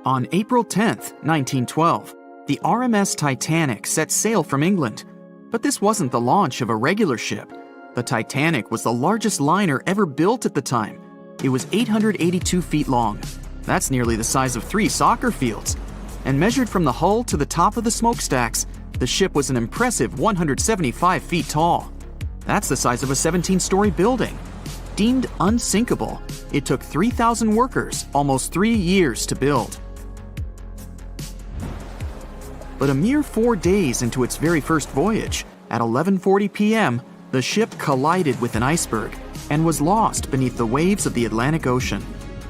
On April 10, 1912, the RMS Titanic set sail from England. But this wasn't the launch of a regular ship. The Titanic was the largest liner ever built at the time. It was 882 feet long. That's nearly the size of 3 soccer fields. And measured from the hull to the top of the smokestacks, the ship was an impressive 175 feet tall. That's the size of a 17-story building. Deemed unsinkable, it took 3,000 workers almost 3 years to build. But a mere 4 days into its very first voyage, at 11:40 p.m., the ship collided with an iceberg and was lost beneath the waves of the Atlantic Ocean.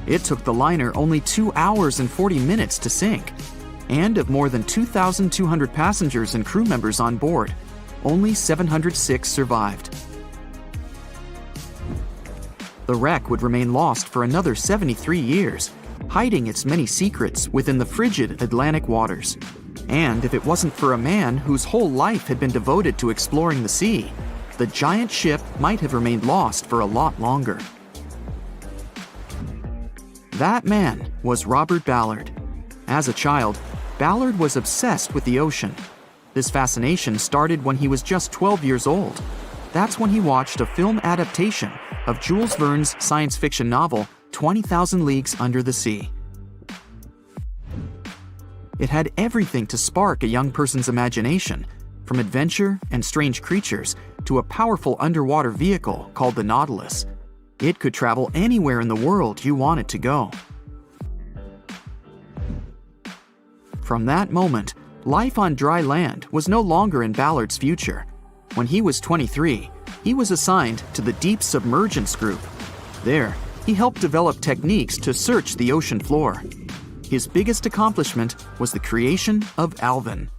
It took the liner only 2 hours and 40 minutes to sink. And of more than 2,200 passengers and crew members on board, only 706 survived. The wreck would remain lost for another 73 years, hiding its many secrets within the frigid Atlantic waters. And if it wasn't for a man whose whole life had been devoted to exploring the sea, the giant ship might have remained lost for a lot longer. That man was Robert Ballard. As a child, Ballard was obsessed with the ocean. This fascination started when he was just 12 years old. That's when he watched a film adaptation of Jules Verne's science fiction novel, 20,000 Leagues Under the Sea. It had everything to spark a young person's imagination, from adventure and strange creatures to a powerful underwater vehicle called the Nautilus. It could travel anywhere in the world you wanted to go. From that moment, life on dry land was no longer in Ballard's future. When he was 23, he was assigned to the Deep Submergence Group. There, he helped develop techniques to search the ocean floor. His biggest accomplishment was the creation of Alvin.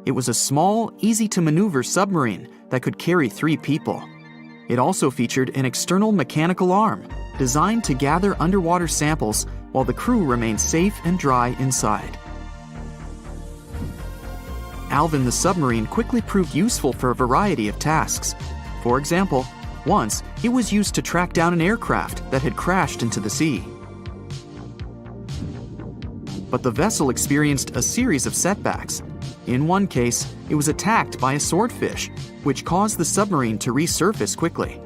It was a small, easy-to-maneuver submarine that could carry 3 people. It also featured an external mechanical arm designed to gather underwater samples while the crew remained safe and dry inside. Alvin the submarine quickly proved useful for a variety of tasks. For example, once it was used to track down an aircraft that had crashed into the sea. But the vessel experienced a series of setbacks. In one case, it was attacked by a swordfish, which caused the submarine to resurface quickly.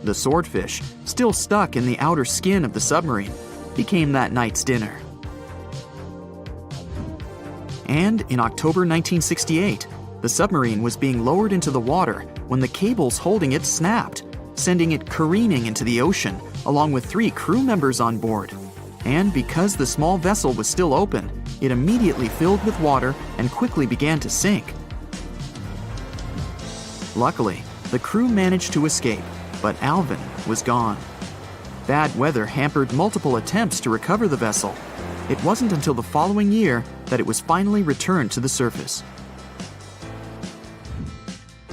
The swordfish, still stuck in the outer skin of the submarine, became that night's dinner. And in October 1968, the submarine was being lowered into the water when the cables holding it snapped, sending it careening into the ocean, along with 3 crew members on board. And because the small vessel was still open, it immediately filled with water and quickly began to sink. Luckily, the crew managed to escape, but Alvin was gone. Bad weather hampered multiple attempts to recover the vessel. It wasn't until the following year that it was finally returned to the surface.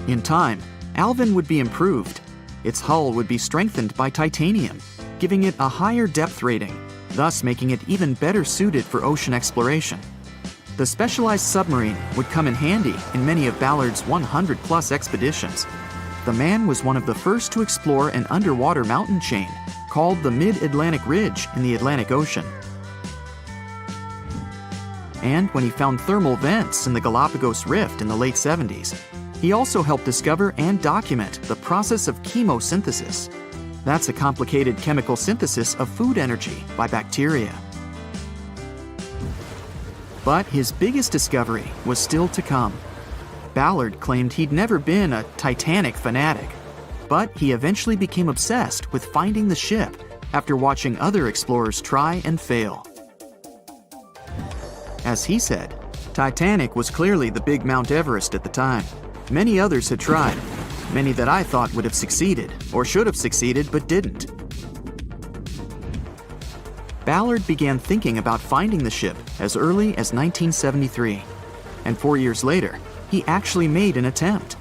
In time, Alvin would be improved. Its hull would be strengthened by titanium, giving it a higher depth rating, thus making it even better suited for ocean exploration. The specialized submarine would come in handy in many of Ballard's 100-plus expeditions. The man was one of the first to explore an underwater mountain chain called the Mid-Atlantic Ridge in the Atlantic Ocean. And when he found thermal vents in the Galapagos Rift in the late 70s, he also helped discover and document the process of chemosynthesis. That's a complicated chemical synthesis of food energy by bacteria. But his biggest discovery was still to come. Ballard claimed he'd never been a Titanic fanatic, but he eventually became obsessed with finding the ship after watching other explorers try and fail. As he said, Titanic was clearly the big Mount Everest at the time. Many others had tried, many that I thought would have succeeded, or should have succeeded but didn't. Ballard began thinking about finding the ship as early as 1973, and 4 years later, he actually made an attempt.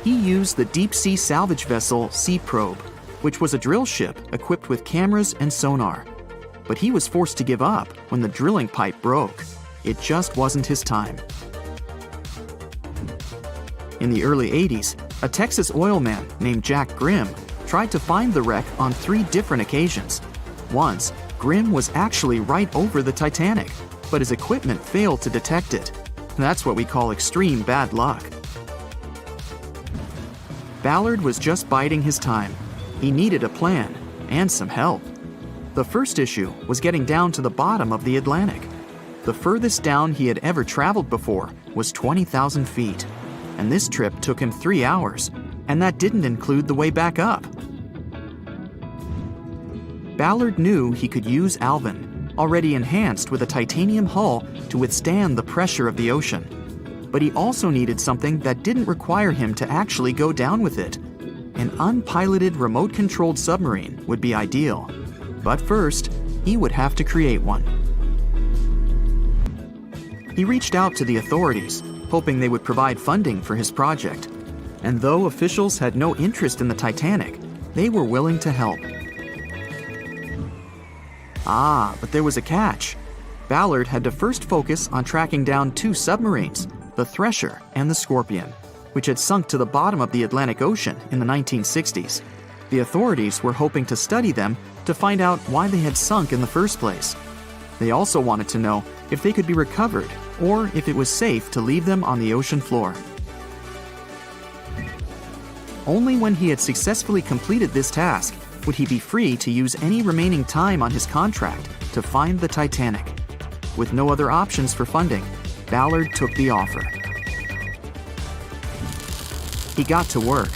He used the deep-sea salvage vessel Sea Probe, which was a drill ship equipped with cameras and sonar. But he was forced to give up when the drilling pipe broke. It just wasn't his time. In the early 80s, a Texas oil man named Jack Grimm tried to find the wreck on 3 different occasions. Once, Grimm was actually right over the Titanic, but his equipment failed to detect it. That's what we call extreme bad luck. Ballard was just biding his time. He needed a plan and some help. The first issue was getting down to the bottom of the Atlantic. The furthest down he had ever traveled before was 20,000 feet, and this trip took him 3 hours, and that didn't include the way back up. Ballard knew he could use Alvin, already enhanced with a titanium hull, to withstand the pressure of the ocean. But he also needed something that didn't require him to actually go down with it. An unpiloted, remote-controlled submarine would be ideal. But first, he would have to create one. He reached out to the authorities, hoping they would provide funding for his project. And though officials had no interest in the Titanic, they were willing to help. But there was a catch. Ballard had to first focus on tracking down 2 submarines, the Thresher and the Scorpion, which had sunk to the bottom of the Atlantic Ocean in the 1960s. The authorities were hoping to study them to find out why they had sunk in the first place. They also wanted to know if they could be recovered or if it was safe to leave them on the ocean floor. Only when he had successfully completed this task would he be free to use any remaining time on his contract to find the Titanic. With no other options for funding, Ballard took the offer. He got to work.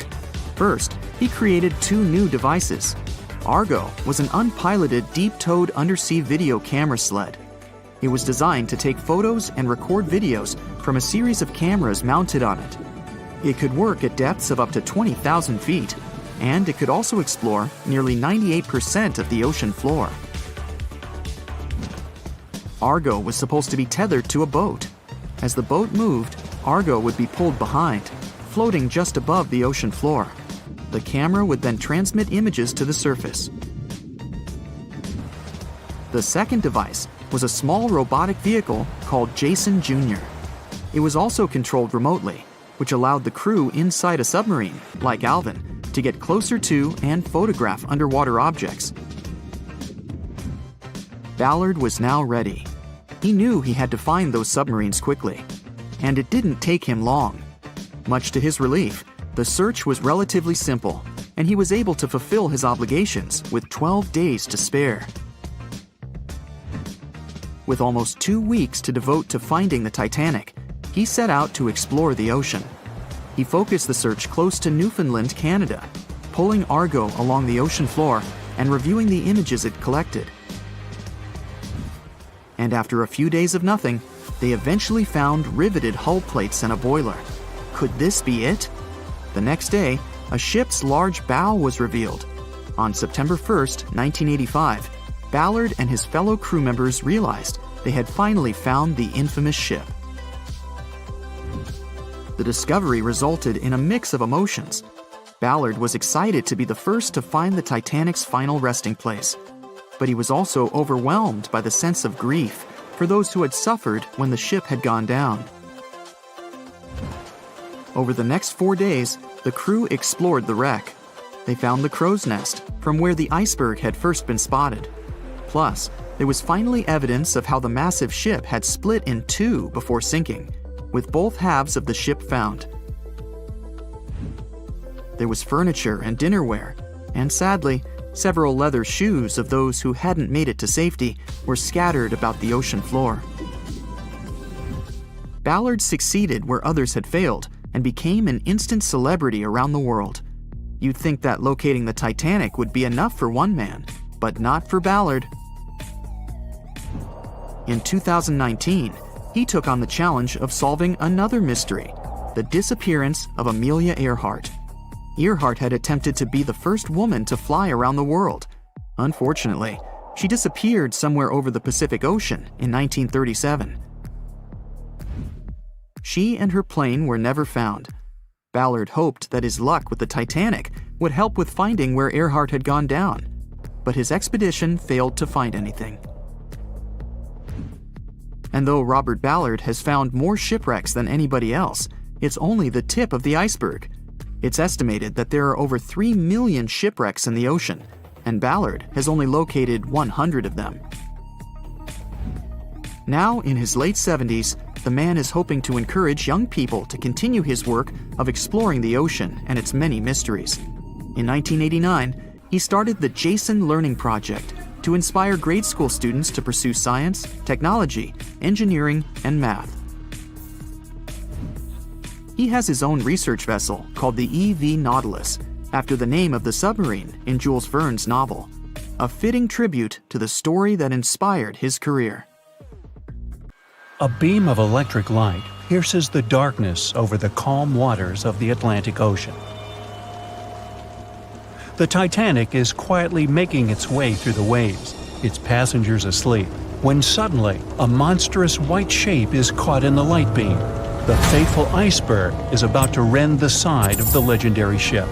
First, he created 2 new devices. Argo was an unpiloted, deep-towed undersea video camera sled. It was designed to take photos and record videos from a series of cameras mounted on it. It could work at depths of up to 20,000 feet, and it could also explore nearly 98% of the ocean floor. Argo was supposed to be tethered to a boat. As the boat moved, Argo would be pulled behind, floating just above the ocean floor. The camera would then transmit images to the surface. The second device was a small robotic vehicle called Jason Jr. It was also controlled remotely, which allowed the crew inside a submarine, like Alvin, to get closer to and photograph underwater objects. Ballard was now ready. He knew he had to find those submarines quickly, and it didn't take him long. Much to his relief, the search was relatively simple, and he was able to fulfill his obligations with 12 days to spare. With almost 2 weeks to devote to finding the Titanic, he set out to explore the ocean. He focused the search close to Newfoundland, Canada, pulling Argo along the ocean floor and reviewing the images it collected. And after a few days of nothing, they eventually found riveted hull plates and a boiler. Could this be it? The next day, a ship's large bow was revealed. On September 1st, 1985, Ballard and his fellow crew members realized they had finally found the infamous ship. The discovery resulted in a mix of emotions. Ballard was excited to be the first to find the Titanic's final resting place, but he was also overwhelmed by the sense of grief for those who had suffered when the ship had gone down. Over the next 4 days, the crew explored the wreck. They found the crow's nest, from where the iceberg had first been spotted. Plus, there was finally evidence of how the massive ship had split in 2 before sinking, with both halves of the ship found. There was furniture and dinnerware, and sadly, several leather shoes of those who hadn't made it to safety were scattered about the ocean floor. Ballard succeeded where others had failed and became an instant celebrity around the world. You'd think that locating the Titanic would be enough for one man, but not for Ballard. In 2019, he took on the challenge of solving another mystery, the disappearance of Amelia Earhart. Earhart had attempted to be the first woman to fly around the world. Unfortunately, she disappeared somewhere over the Pacific Ocean in 1937. She and her plane were never found. Ballard hoped that his luck with the Titanic would help with finding where Earhart had gone down, but his expedition failed to find anything. And though Robert Ballard has found more shipwrecks than anybody else, it's only the tip of the iceberg. It's estimated that there are over 3 million shipwrecks in the ocean, and Ballard has only located 100 of them. Now, in his late 70s, the man is hoping to encourage young people to continue his work of exploring the ocean and its many mysteries. In 1989, he started the Jason Learning Project to inspire grade school students to pursue science, technology, engineering, and math. He has his own research vessel called the EV Nautilus, after the name of the submarine in Jules Verne's novel, a fitting tribute to the story that inspired his career. A beam of electric light pierces the darkness over the calm waters of the Atlantic Ocean. The Titanic is quietly making its way through the waves, its passengers asleep, when suddenly a monstrous white shape is caught in the light beam. The fateful Iceberg is about to rend the side of the legendary ship.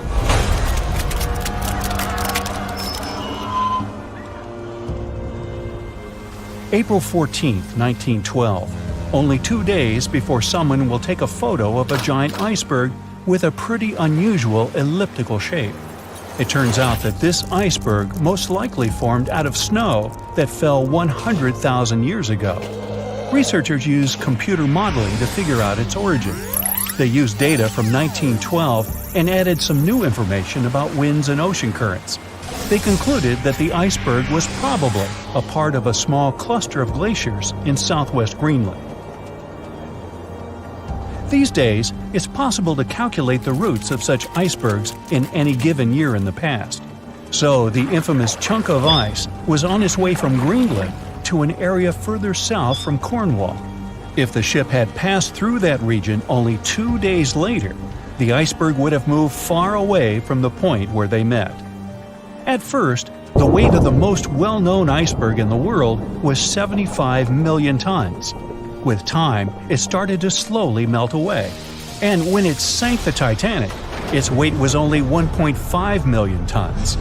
April 14, 1912, only 2 days before someone will take a photo of a giant iceberg with a pretty unusual elliptical shape. It turns out that this iceberg most likely formed out of snow that fell 100,000 years ago. Researchers used computer modeling to figure out its origin. They used data from 1912 and added some new information about winds and ocean currents. They concluded that the iceberg was probably a part of a small cluster of glaciers in southwest Greenland. These days, it's possible to calculate the routes of such icebergs in any given year in the past. So the infamous chunk of ice was on its way from Greenland to an area further south from Cornwall. If the ship had passed through that region only 2 days later, the iceberg would have moved far away from the point where they met. At first, the weight of the most well-known iceberg in the world was 75 million tons. With time, it started to slowly melt away. And when it sank the Titanic, its weight was only 1.5 million tons.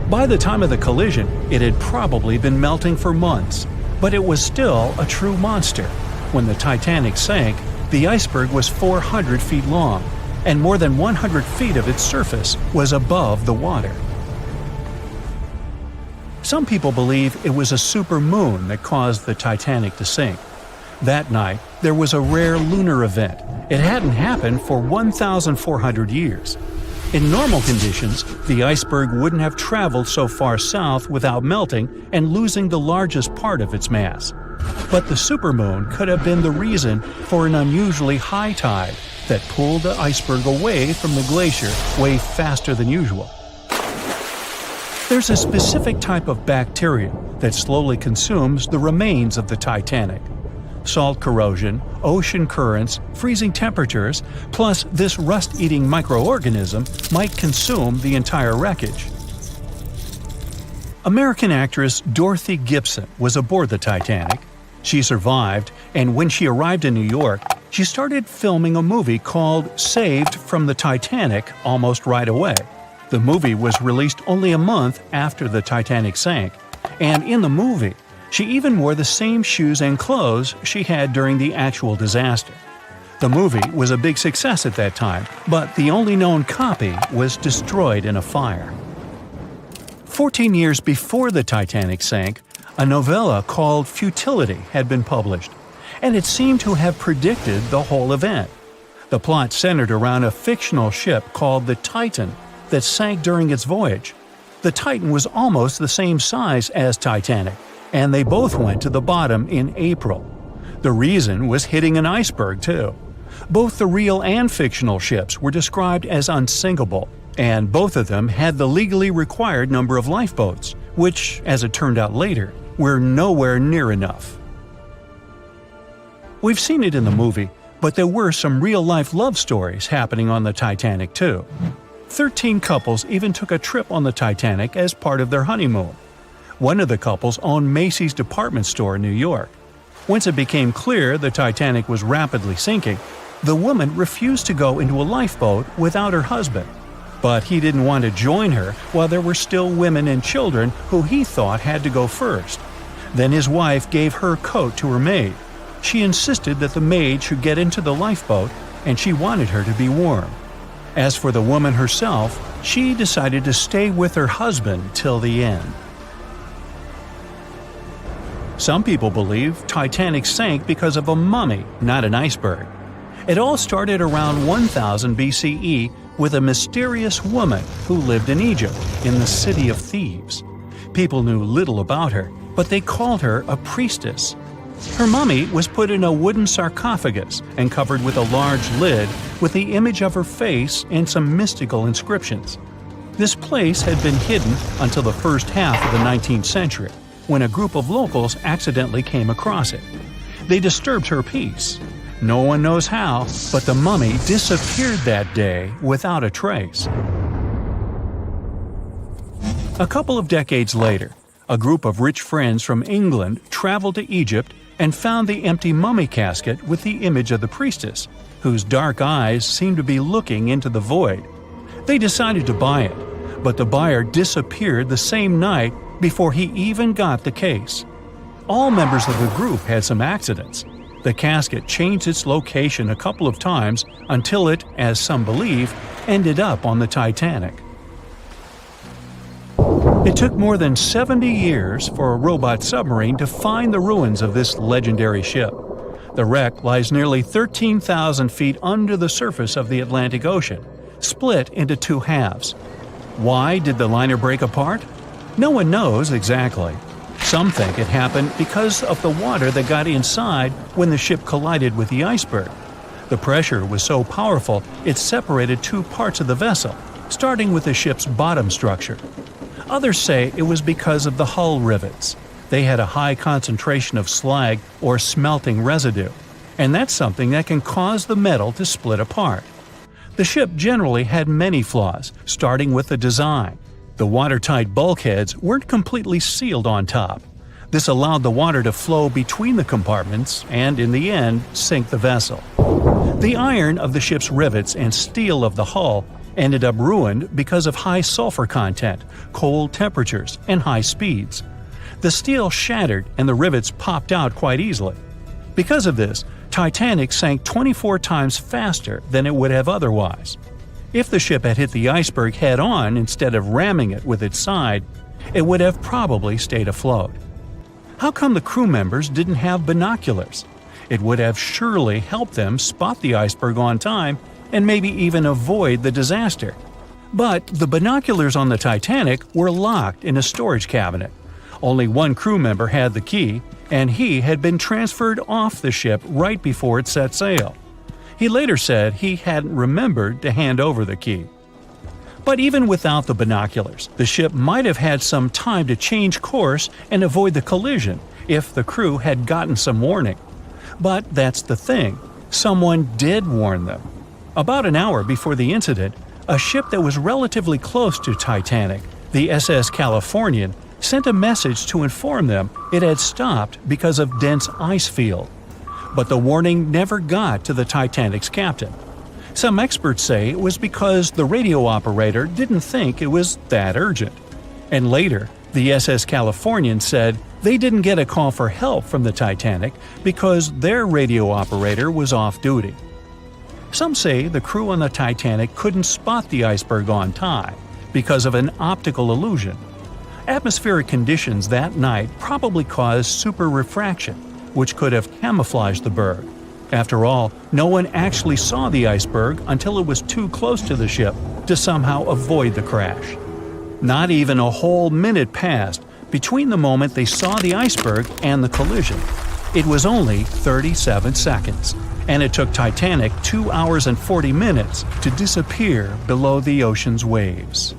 By the time of the collision, it had probably been melting for months, but it was still a true monster. When the Titanic sank, the iceberg was 400 feet long, and more than 100 feet of its surface was above the water. Some people believe it was a supermoon that caused the Titanic to sink. That night, there was a rare lunar event. It hadn't happened for 1,400 years. In normal conditions, the iceberg wouldn't have traveled so far south without melting and losing the largest part of its mass. But the supermoon could have been the reason for an unusually high tide that pulled the iceberg away from the glacier way faster than usual. There's a specific type of bacteria that slowly consumes the remains of the Titanic. Salt corrosion, ocean currents, freezing temperatures, plus this rust-eating microorganism might consume the entire wreckage. American actress Dorothy Gibson was aboard the Titanic. She survived, and when she arrived in New York, she started filming a movie called Saved from the Titanic almost right away. The movie was released only a month after the Titanic sank, and in the movie, she even wore the same shoes and clothes she had during the actual disaster. The movie was a big success at that time, but the only known copy was destroyed in a fire. 14 years before the Titanic sank, a novella called Futility had been published, and it seemed to have predicted the whole event. The plot centered around a fictional ship called the Titan that sank during its voyage. The Titan was almost the same size as Titanic, and they both went to the bottom in April. The reason was hitting an iceberg, too. Both the real and fictional ships were described as unsinkable, and both of them had the legally required number of lifeboats, which, as it turned out later, were nowhere near enough. We've seen it in the movie, but there were some real-life love stories happening on the Titanic, too. 13 couples even took a trip on the Titanic as part of their honeymoon. One of the couples owned Macy's department store in New York. Once it became clear the Titanic was rapidly sinking, the woman refused to go into a lifeboat without her husband. But he didn't want to join her while there were still women and children who he thought had to go first. Then his wife gave her coat to her maid. She insisted that the maid should get into the lifeboat, and she wanted her to be warm. As for the woman herself, she decided to stay with her husband till the end. Some people believe Titanic sank because of a mummy, not an iceberg. It all started around 1000 BCE with a mysterious woman who lived in Egypt, in the City of Thieves. People knew little about her, but they called her a priestess. Her mummy was put in a wooden sarcophagus and covered with a large lid with the image of her face and some mystical inscriptions. This place had been hidden until the first half of the 19th century, when a group of locals accidentally came across it. They disturbed her peace. No one knows how, but the mummy disappeared that day without a trace. A couple of decades later, a group of rich friends from England traveled to Egypt and found the empty mummy casket with the image of the priestess, whose dark eyes seemed to be looking into the void. They decided to buy it, but the buyer disappeared the same night before he even got the case. All members of the group had some accidents. The casket changed its location a couple of times until it, as some believe, ended up on the Titanic. It took more than 70 years for a robot submarine to find the ruins of this legendary ship. The wreck lies nearly 13,000 feet under the surface of the Atlantic Ocean, split into two halves. Why did the liner break apart? No one knows exactly. Some think it happened because of the water that got inside when the ship collided with the iceberg. The pressure was so powerful it separated two parts of the vessel, starting with the ship's bottom structure. Others say it was because of the hull rivets. They had a high concentration of slag or smelting residue, and that's something that can cause the metal to split apart. The ship generally had many flaws, starting with the design. The watertight bulkheads weren't completely sealed on top. This allowed the water to flow between the compartments and, in the end, sink the vessel. The iron of the ship's rivets and steel of the hull ended up ruined because of high sulfur content, cold temperatures, and high speeds. The steel shattered and the rivets popped out quite easily. Because of this, Titanic sank 24 times faster than it would have otherwise. If the ship had hit the iceberg head-on instead of ramming it with its side, it would have probably stayed afloat. How come the crew members didn't have binoculars? It would have surely helped them spot the iceberg on time and maybe even avoid the disaster. But the binoculars on the Titanic were locked in a storage cabinet. Only one crew member had the key, and he had been transferred off the ship right before it set sail. He later said he hadn't remembered to hand over the key. But even without the binoculars, the ship might have had some time to change course and avoid the collision if the crew had gotten some warning. But that's the thing, someone did warn them. About an hour before the incident, a ship that was relatively close to Titanic, the SS Californian, sent a message to inform them it had stopped because of dense ice field. But the warning never got to the Titanic's captain. Some experts say it was because the radio operator didn't think it was that urgent. And later, the SS Californian said they didn't get a call for help from the Titanic because their radio operator was off duty. Some say the crew on the Titanic couldn't spot the iceberg on time because of an optical illusion. Atmospheric conditions that night probably caused super refraction, which could have camouflaged the berg. After all, no one actually saw the iceberg until it was too close to the ship to somehow avoid the crash. Not even a whole minute passed between the moment they saw the iceberg and the collision. It was only 37 seconds, and it took Titanic 2 hours and 40 minutes to disappear below the ocean's waves.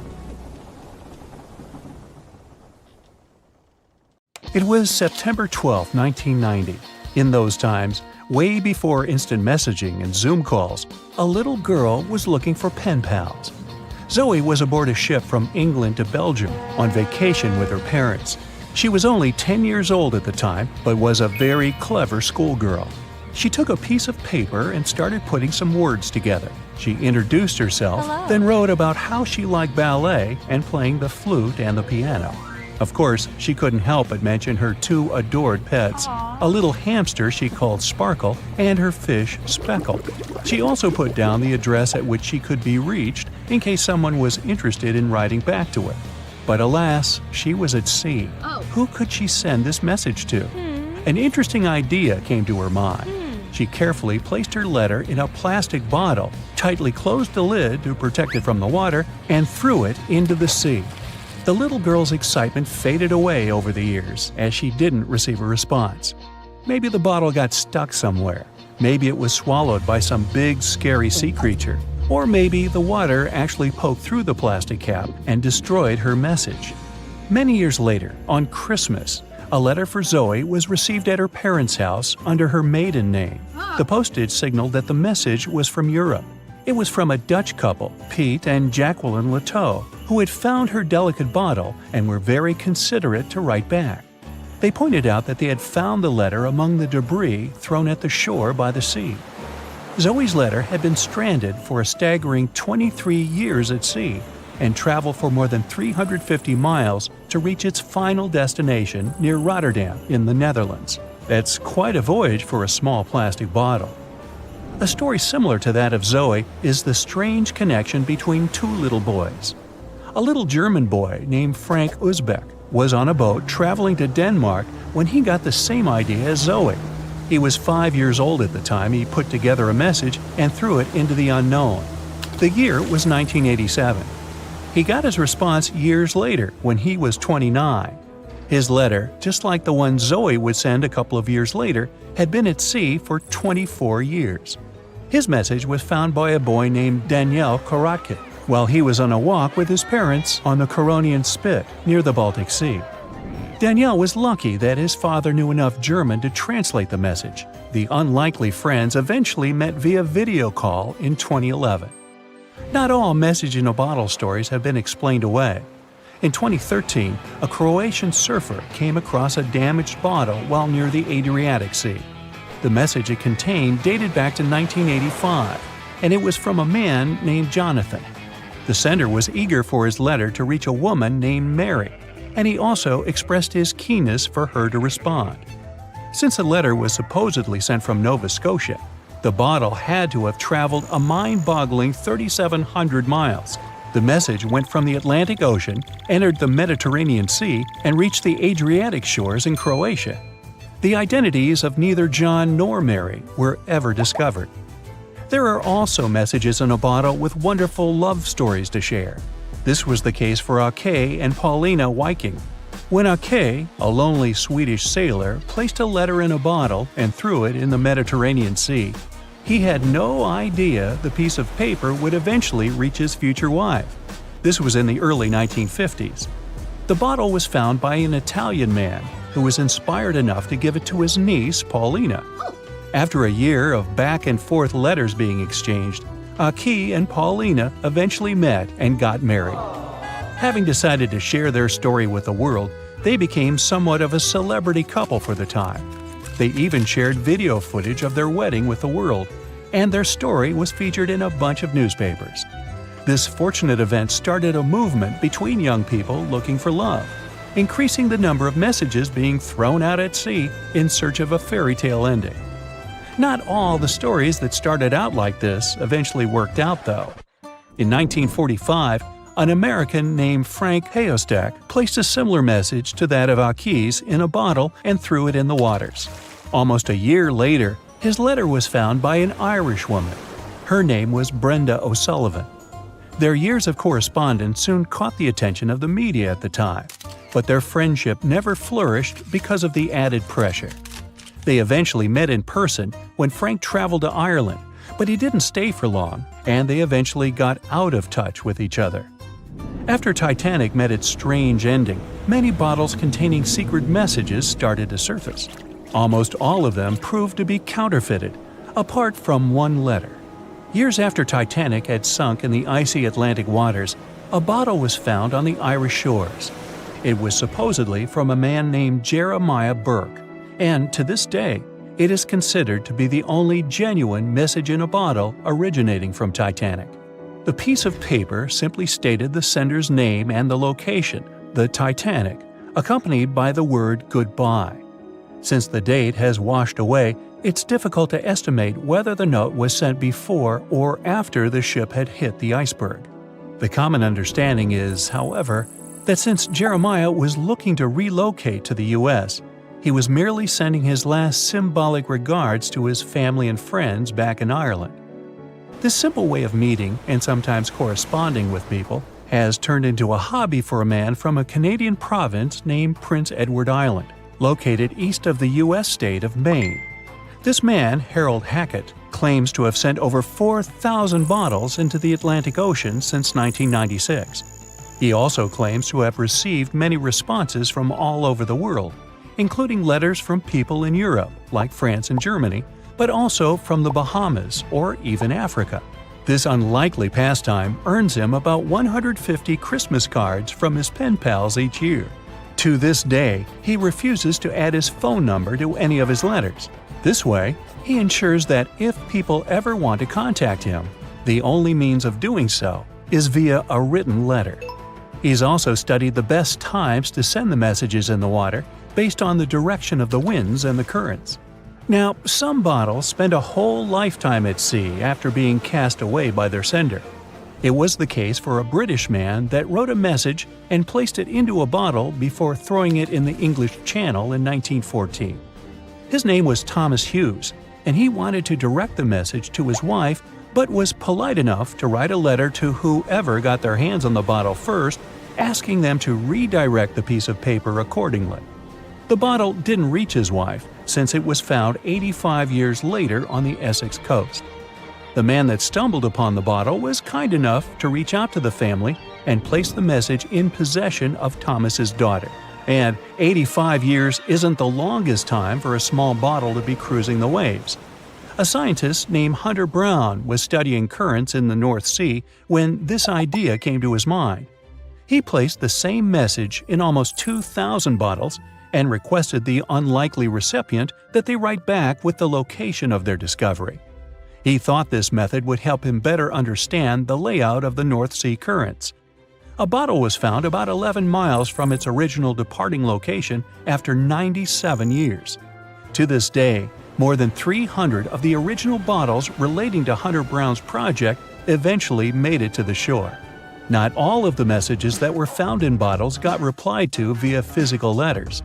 It was September 12, 1990. In those times, way before instant messaging and Zoom calls, a little girl was looking for pen pals. Zoe was aboard a ship from England to Belgium on vacation with her parents. She was only 10 years old at the time, but was a very clever schoolgirl. She took a piece of paper and started putting some words together. She introduced herself, then wrote about how she liked ballet and playing the flute and the piano. Of course, she couldn't help but mention her two adored pets. a little hamster she called Sparkle, and her fish Speckle. She also put down the address at which she could be reached in case someone was interested in writing back to her. But alas, she was at sea. Who could she send this message to? An interesting idea came to her mind. She carefully placed her letter in a plastic bottle, tightly closed the lid to protect it from the water, and threw it into the sea. The little girl's excitement faded away over the years as she didn't receive a response. Maybe the bottle got stuck somewhere. Maybe it was swallowed by some big, scary sea creature. Or maybe the water actually poked through the plastic cap and destroyed her message. Many years later, on Christmas, a letter for Zoe was received at her parents' house under her maiden name. The postage signaled that the message was from Europe. It was from a Dutch couple, Piet and Jacqueline Lateau, who had found her delicate bottle and were very considerate to write back. They pointed out that they had found the letter among the debris thrown at the shore by the sea. Zoe's letter had been stranded for a staggering 23 years at sea and traveled for more than 350 miles to reach its final destination near Rotterdam in the Netherlands. That's quite a voyage for a small plastic bottle. A story similar to that of Zoe is the strange connection between two little boys. A little German boy named Frank Uzbek was on a boat traveling to Denmark when he got the same idea as Zoe. He was 5 years old at the time he put together a message and threw it into the unknown. The year was 1987. He got his response years later when he was 29. His letter, just like the one Zoe would send a couple of years later, had been at sea for 24 years. His message was found by a boy named Daniel Korotkin while he was on a walk with his parents on the Koronian Spit near the Baltic Sea. Daniel was lucky that his father knew enough German to translate the message. The unlikely friends eventually met via video call in 2011. Not all message-in-a-bottle stories have been explained away. In 2013, a Croatian surfer came across a damaged bottle while near the Adriatic Sea. The message it contained dated back to 1985, and it was from a man named Jonathan. The sender was eager for his letter to reach a woman named Mary, and he also expressed his keenness for her to respond. Since the letter was supposedly sent from Nova Scotia, the bottle had to have traveled a mind-boggling 3,700 miles. The message went from the Atlantic Ocean, entered the Mediterranean Sea, and reached the Adriatic shores in Croatia. The identities of neither John nor Mary were ever discovered. There are also messages in a bottle with wonderful love stories to share. This was the case for Ake and Paulina Viking. When Ake, a lonely Swedish sailor, placed a letter in a bottle and threw it in the Mediterranean Sea, he had no idea the piece of paper would eventually reach his future wife. This was in the early 1950s. The bottle was found by an Italian man who was inspired enough to give it to his niece, Paulina. After a year of back-and-forth letters being exchanged, Ake and Paulina eventually met and got married. Having decided to share their story with the world, they became somewhat of a celebrity couple for the time. They even shared video footage of their wedding with the world, and their story was featured in a bunch of newspapers. This fortunate event started a movement between young people looking for love, increasing the number of messages being thrown out at sea in search of a fairy tale ending. Not all the stories that started out like this eventually worked out, though. In 1945, an American named Frank Hayostak placed a similar message to that of Ake's in a bottle and threw it in the waters. Almost a year later, his letter was found by an Irish woman. Her name was Brenda O'Sullivan. Their years of correspondence soon caught the attention of the media at the time, but their friendship never flourished because of the added pressure. They eventually met in person when Frank traveled to Ireland, but he didn't stay for long, and they eventually got out of touch with each other. After Titanic met its strange ending, many bottles containing secret messages started to surface. Almost all of them proved to be counterfeited, apart from one letter. Years after Titanic had sunk in the icy Atlantic waters, a bottle was found on the Irish shores. It was supposedly from a man named Jeremiah Burke, and to this day, it is considered to be the only genuine message in a bottle originating from Titanic. The piece of paper simply stated the sender's name and the location, the Titanic, accompanied by the word goodbye. Since the date has washed away, it's difficult to estimate whether the note was sent before or after the ship had hit the iceberg. The common understanding is, however, that since Jeremiah was looking to relocate to the U.S., he was merely sending his last symbolic regards to his family and friends back in Ireland. This simple way of meeting and sometimes corresponding with people has turned into a hobby for a man from a Canadian province named Prince Edward Island, located east of the U.S. state of Maine. This man, Harold Hackett, claims to have sent over 4,000 bottles into the Atlantic Ocean since 1996. He also claims to have received many responses from all over the world, including letters from people in Europe, like France and Germany, but also from the Bahamas or even Africa. This unlikely pastime earns him about 150 Christmas cards from his pen pals each year. To this day, he refuses to add his phone number to any of his letters. This way, he ensures that if people ever want to contact him, the only means of doing so is via a written letter. He's also studied the best times to send the messages in the water based on the direction of the winds and the currents. Now, some bottles spend a whole lifetime at sea after being cast away by their sender. It was the case for a British man that wrote a message and placed it into a bottle before throwing it in the English Channel in 1914. His name was Thomas Hughes, and he wanted to direct the message to his wife, but was polite enough to write a letter to whoever got their hands on the bottle first, asking them to redirect the piece of paper accordingly. The bottle didn't reach his wife, since it was found 85 years later on the Essex coast. The man that stumbled upon the bottle was kind enough to reach out to the family and place the message in possession of Thomas's daughter. And 85 years isn't the longest time for a small bottle to be cruising the waves. A scientist named Hunter Brown was studying currents in the North Sea when this idea came to his mind. He placed the same message in almost 2,000 bottles and requested the unlikely recipient that they write back with the location of their discovery. He thought this method would help him better understand the layout of the North Sea currents. A bottle was found about 11 miles from its original departing location after 97 years. To this day, more than 300 of the original bottles relating to Hunter Brown's project eventually made it to the shore. Not all of the messages that were found in bottles got replied to via physical letters.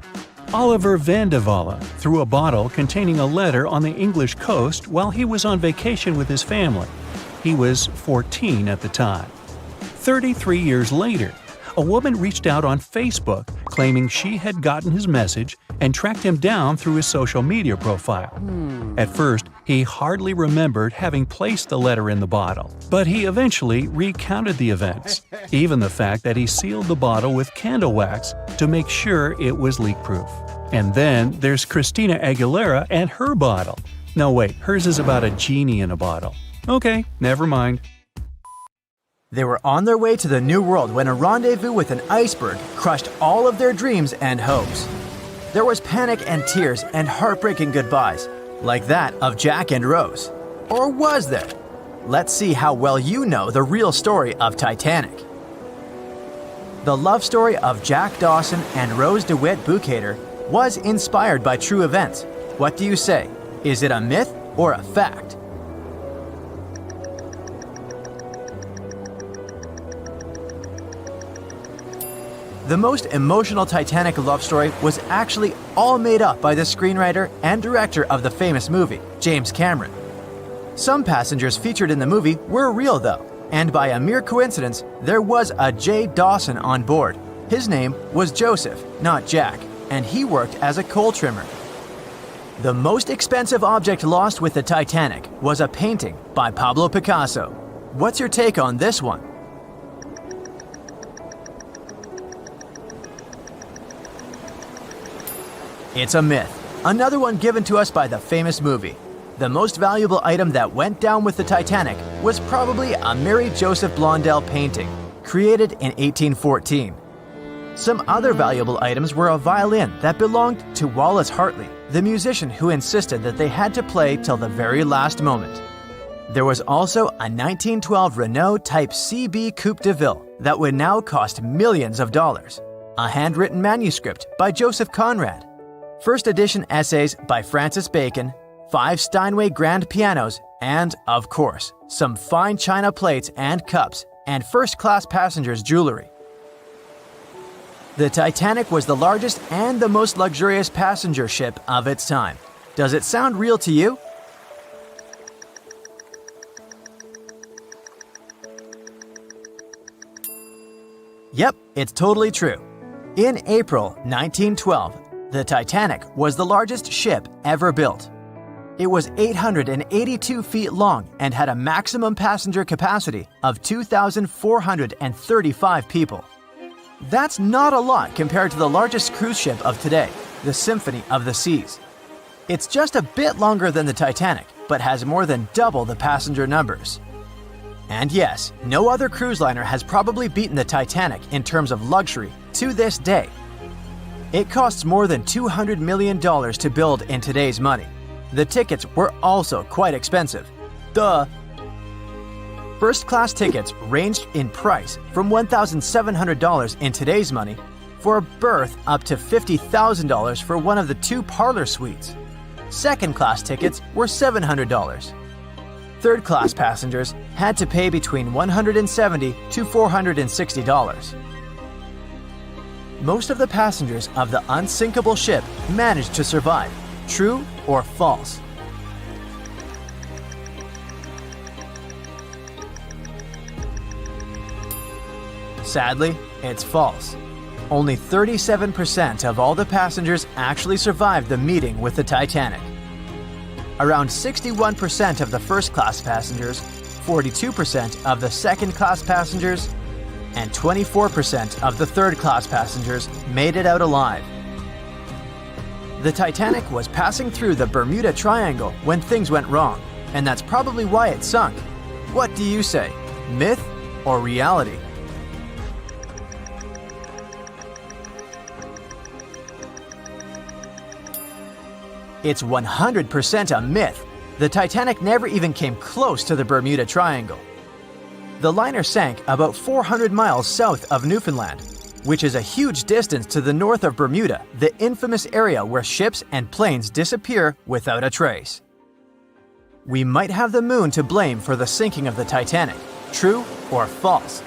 Oliver van de Walle threw a bottle containing a letter on the English coast while he was on vacation with his family. He was 14 at the time. 33 years later, a woman reached out on Facebook claiming she had gotten his message and tracked him down through his social media profile. At first, he hardly remembered having placed the letter in the bottle, but he eventually recounted the events, even the fact that he sealed the bottle with candle wax to make sure it was leak-proof. And then there's Christina Aguilera and her bottle. No wait, hers is about a genie in a bottle. Okay, never mind. They were on their way to the New World when a rendezvous with an iceberg crushed all of their dreams and hopes. There was panic and tears and heartbreaking goodbyes, like that of Jack and Rose. Or was there? Let's see how well you know the real story of Titanic. The love story of Jack Dawson and Rose DeWitt Bukater was inspired by true events. What do you say? Is it a myth or a fact? The most emotional Titanic love story was actually all made up by the screenwriter and director of the famous movie, James Cameron. Some passengers featured in the movie were real though, and by a mere coincidence, there was a J. Dawson on board. His name was Joseph, not Jack, and he worked as a coal trimmer. The most expensive object lost with the Titanic was a painting by Pablo Picasso. What's your take on this one? It's a myth. Another one given to us by the famous movie. The most valuable item that went down with the Titanic was probably a Mary Joseph Blondell painting, created in 1814. Some other valuable items were a violin that belonged to Wallace Hartley, the musician who insisted that they had to play till the very last moment. There was also a 1912 Renault Type CB Coupe de Ville that would now cost millions of dollars. A handwritten manuscript by Joseph Conrad. first edition essays by Francis Bacon, 5 Steinway grand pianos, and, of course, some fine china plates and cups, and first-class passengers' jewelry. The Titanic was the largest and the most luxurious passenger ship of its time. Does it sound real to you? Yep, it's totally true. In April 1912, the Titanic was the largest ship ever built. It was 882 feet long and had a maximum passenger capacity of 2,435 people. That's not a lot compared to the largest cruise ship of today, the Symphony of the Seas. It's just a bit longer than the Titanic, but has more than double the passenger numbers. And yes, no other cruise liner has probably beaten the Titanic in terms of luxury to this day. It costs more than $200 million to build in today's money. The tickets were also quite expensive. Duh! First-class tickets ranged in price from $1,700 in today's money for a berth up to $50,000 for one of the 2 parlor suites. Second-class tickets were $700. Third-class passengers had to pay between $170 to $460. Most of the passengers of the unsinkable ship managed to survive. True or false? Sadly, it's false. Only 37% of all the passengers actually survived the meeting with the Titanic. Around 61% of the first-class passengers, 42% of the second-class passengers, and 24% of the third-class passengers made it out alive. The Titanic was passing through the Bermuda Triangle when things went wrong, and that's probably why it sunk. What do you say? Myth or reality? It's 100% a myth. The Titanic never even came close to the Bermuda Triangle. The liner sank about 400 miles south of Newfoundland, which is a huge distance to the north of Bermuda, the infamous area where ships and planes disappear without a trace. We might have the moon to blame for the sinking of the Titanic. True or false?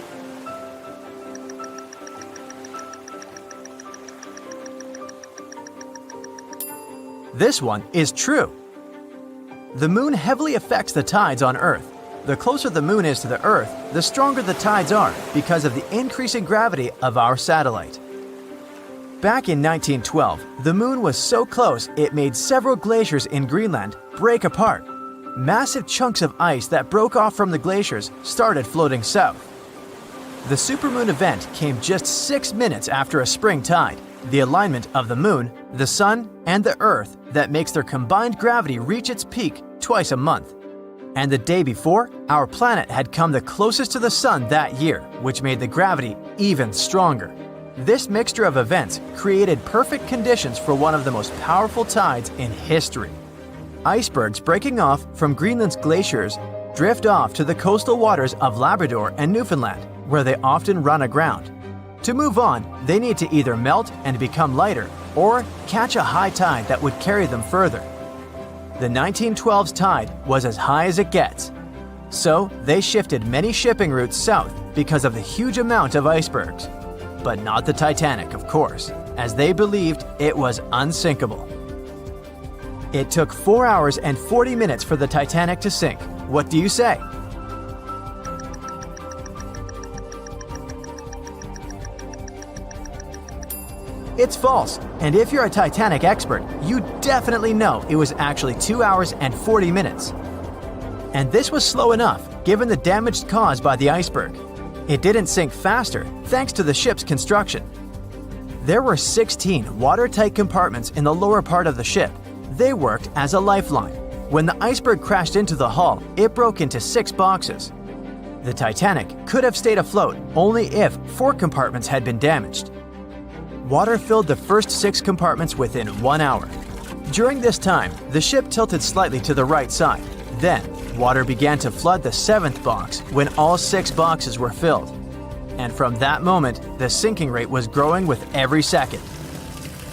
This one is true. The moon heavily affects the tides on Earth. The closer the moon is to the Earth, the stronger the tides are because of the increasing gravity of our satellite. Back in 1912, the moon was so close it made several glaciers in Greenland break apart. Massive chunks of ice that broke off from the glaciers started floating south. The supermoon event came just 6 minutes after a spring tide, the alignment of the moon, the sun, and the Earth that makes their combined gravity reach its peak twice a month. And the day before, our planet had come the closest to the sun that year, which made the gravity even stronger. This mixture of events created perfect conditions for one of the most powerful tides in history. Icebergs breaking off from Greenland's glaciers drift off to the coastal waters of Labrador and Newfoundland, where they often run aground. To move on, they need to either melt and become lighter or catch a high tide that would carry them further. The 1912's tide was as high as it gets. So they shifted many shipping routes south because of the huge amount of icebergs. But not the Titanic, of course, as they believed it was unsinkable. It took 4 hours and 40 minutes for the Titanic to sink. What do you say? It's false, and if you're a Titanic expert, you definitely know it was actually 2 hours and 40 minutes. And this was slow enough, given the damage caused by the iceberg. It didn't sink faster, thanks to the ship's construction. There were 16 watertight compartments in the lower part of the ship. They worked as a lifeline. When the iceberg crashed into the hull, it broke into 6 boxes. The Titanic could have stayed afloat only if 4 compartments had been damaged. Water filled the first 6 compartments within 1 hour. During this time, the ship tilted slightly to the right side. Then, water began to flood the 7th box when all 6 boxes were filled. And from that moment, the sinking rate was growing with every second.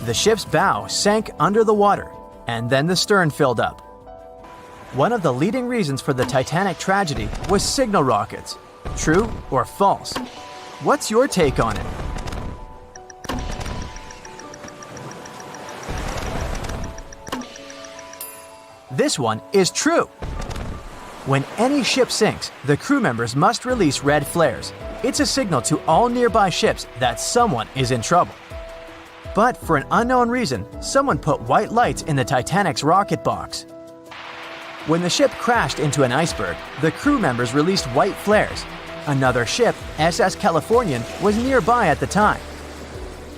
The ship's bow sank under the water, and then the stern filled up. One of the leading reasons for the Titanic tragedy was signal rockets. True or false? What's your take on it? This one is true. When any ship sinks, the crew members must release red flares. It's a signal to all nearby ships that someone is in trouble. But for an unknown reason, someone put white lights in the Titanic's rocket box. When the ship crashed into an iceberg, the crew members released white flares. Another ship, SS Californian, was nearby at the time.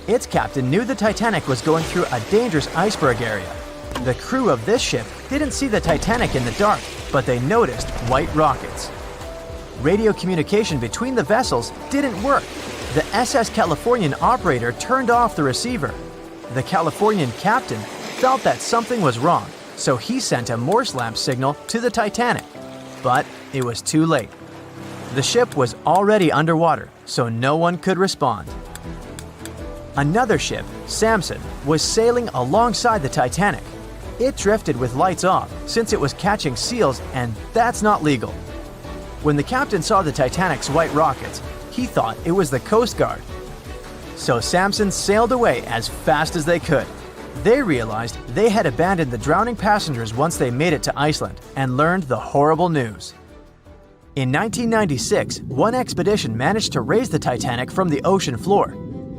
Its captain knew the Titanic was going through a dangerous iceberg area. The crew of this ship didn't see the Titanic in the dark, but they noticed white rockets. Radio communication between the vessels didn't work. The SS Californian operator turned off the receiver. The Californian captain felt that something was wrong, so he sent a Morse lamp signal to the Titanic. But it was too late. The ship was already underwater, so no one could respond. Another ship, Samson, was sailing alongside the Titanic. It drifted with lights off since it was catching seals, and that's not legal. When the captain saw the Titanic's white rockets, he thought it was the Coast Guard. So Samson sailed away as fast as they could. They realized they had abandoned the drowning passengers once they made it to Iceland and learned the horrible news. In 1996, one expedition managed to raise the Titanic from the ocean floor.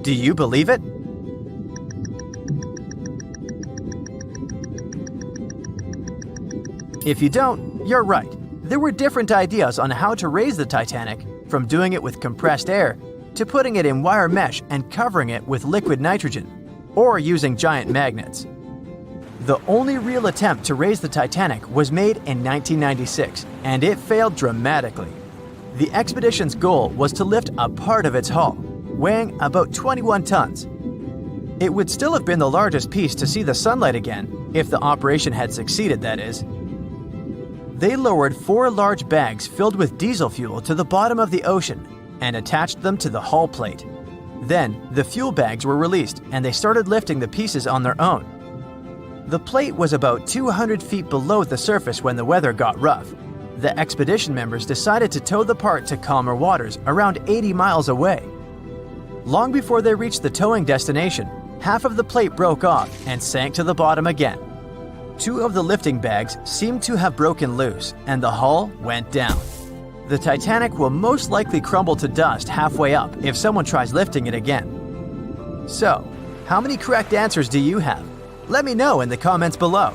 Do you believe it? If you don't, you're right. There were different ideas on how to raise the Titanic, from doing it with compressed air to putting it in wire mesh and covering it with liquid nitrogen, or using giant magnets. The only real attempt to raise the Titanic was made in 1996, and it failed dramatically. The expedition's goal was to lift a part of its hull, weighing about 21 tons. It would still have been the largest piece to see the sunlight again, if the operation had succeeded, that is. They lowered 4 large bags filled with diesel fuel to the bottom of the ocean and attached them to the hull plate. Then, the fuel bags were released and they started lifting the pieces on their own. The plate was about 200 feet below the surface when the weather got rough. The expedition members decided to tow the part to calmer waters around 80 miles away. Long before they reached the towing destination, half of the plate broke off and sank to the bottom again. 2 of the lifting bags seemed to have broken loose, and the hull went down. The Titanic will most likely crumble to dust halfway up if someone tries lifting it again. So, how many correct answers do you have? Let me know in the comments below.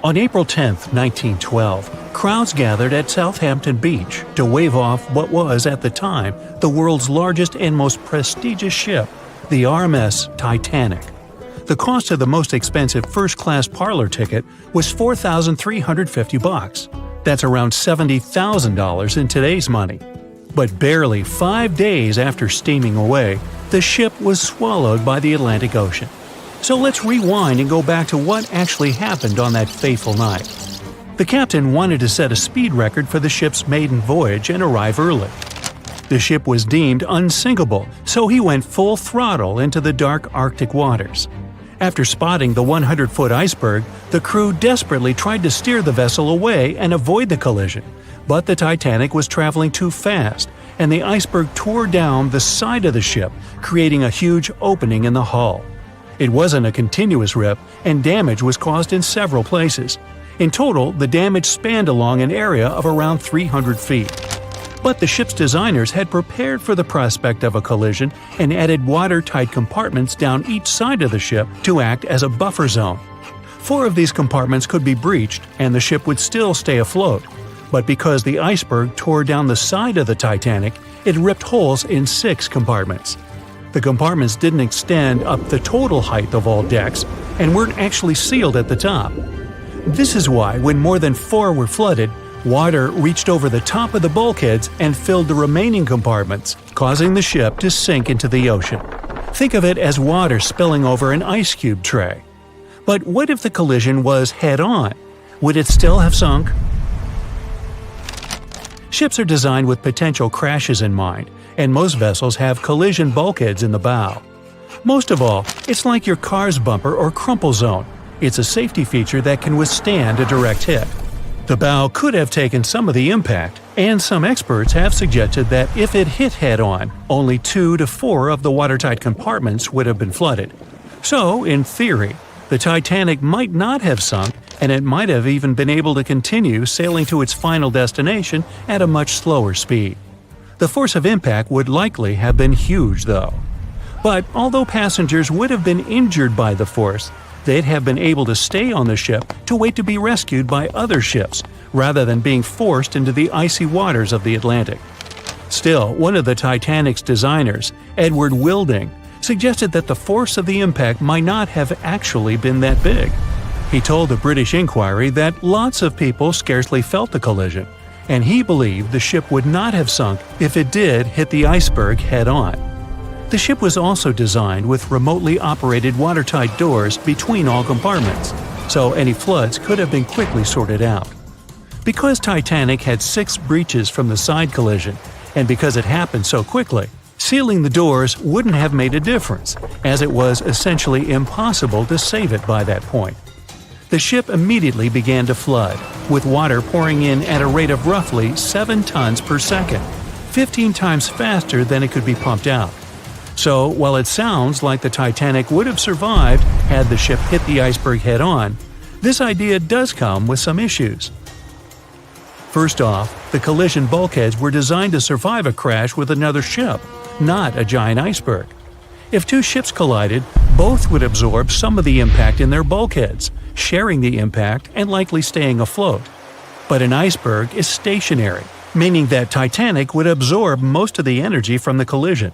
On April 10, 1912, crowds gathered at Southampton Beach to wave off what was, at the time, the world's largest and most prestigious ship, the RMS Titanic. The cost of the most expensive first-class parlor ticket was $4,350. That's around $70,000 in today's money. But barely 5 days after steaming away, the ship was swallowed by the Atlantic Ocean. So let's rewind and go back to what actually happened on that fateful night. The captain wanted to set a speed record for the ship's maiden voyage and arrive early. The ship was deemed unsinkable, so he went full throttle into the dark Arctic waters. After spotting the 100-foot iceberg, the crew desperately tried to steer the vessel away and avoid the collision, but the Titanic was traveling too fast, and the iceberg tore down the side of the ship, creating a huge opening in the hull. It wasn't a continuous rip, and damage was caused in several places. In total, the damage spanned along an area of around 300 feet. But the ship's designers had prepared for the prospect of a collision and added watertight compartments down each side of the ship to act as a buffer zone. 4 of these compartments could be breached and the ship would still stay afloat. But because the iceberg tore down the side of the Titanic, it ripped holes in 6 compartments. The compartments didn't extend up the total height of all decks and weren't actually sealed at the top. This is why, when more than 4 were flooded, water reached over the top of the bulkheads and filled the remaining compartments, causing the ship to sink into the ocean. Think of it as water spilling over an ice cube tray. But what if the collision was head-on? Would it still have sunk? Ships are designed with potential crashes in mind, and most vessels have collision bulkheads in the bow. Most of all, it's like your car's bumper or crumple zone. It's a safety feature that can withstand a direct hit. The bow could have taken some of the impact, and some experts have suggested that if it hit head-on, only 2 to 4 of the watertight compartments would have been flooded. So, in theory, the Titanic might not have sunk, and it might have even been able to continue sailing to its final destination at a much slower speed. The force of impact would likely have been huge, though. But although passengers would have been injured by the force, they'd have been able to stay on the ship to wait to be rescued by other ships, rather than being forced into the icy waters of the Atlantic. Still, one of the Titanic's designers, Edward Wilding, suggested that the force of the impact might not have actually been that big. He told the British Inquiry that lots of people scarcely felt the collision, and he believed the ship would not have sunk if it did hit the iceberg head-on. The ship was also designed with remotely operated watertight doors between all compartments, so any floods could have been quickly sorted out. Because Titanic had 6 breaches from the side collision, and because it happened so quickly, sealing the doors wouldn't have made a difference, as it was essentially impossible to save it by that point. The ship immediately began to flood, with water pouring in at a rate of roughly 7 tons per second, 15 times faster than it could be pumped out. So, while it sounds like the Titanic would have survived had the ship hit the iceberg head-on, this idea does come with some issues. First off, the collision bulkheads were designed to survive a crash with another ship, not a giant iceberg. If 2 ships collided, both would absorb some of the impact in their bulkheads, sharing the impact and likely staying afloat. But an iceberg is stationary, meaning that Titanic would absorb most of the energy from the collision.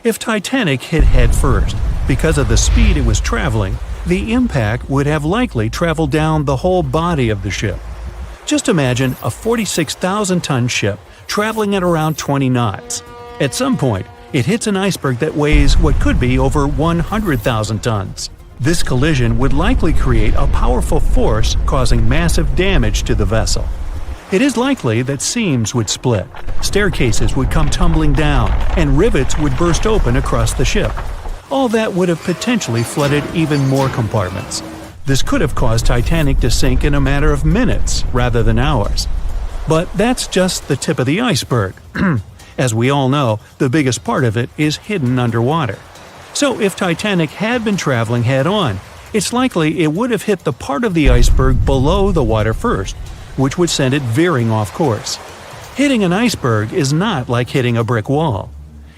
If Titanic hit head first, because of the speed it was traveling, the impact would have likely traveled down the whole body of the ship. Just imagine a 46,000-ton ship traveling at around 20 knots. At some point, it hits an iceberg that weighs what could be over 100,000 tons. This collision would likely create a powerful force causing massive damage to the vessel. It is likely that seams would split, staircases would come tumbling down, and rivets would burst open across the ship. All that would have potentially flooded even more compartments. This could have caused Titanic to sink in a matter of minutes rather than hours. But that's just the tip of the iceberg. As we all know, the biggest part of it is hidden underwater. So if Titanic had been traveling head-on, it's likely it would have hit the part of the iceberg below the water first, which would send it veering off course. Hitting an iceberg is not like hitting a brick wall.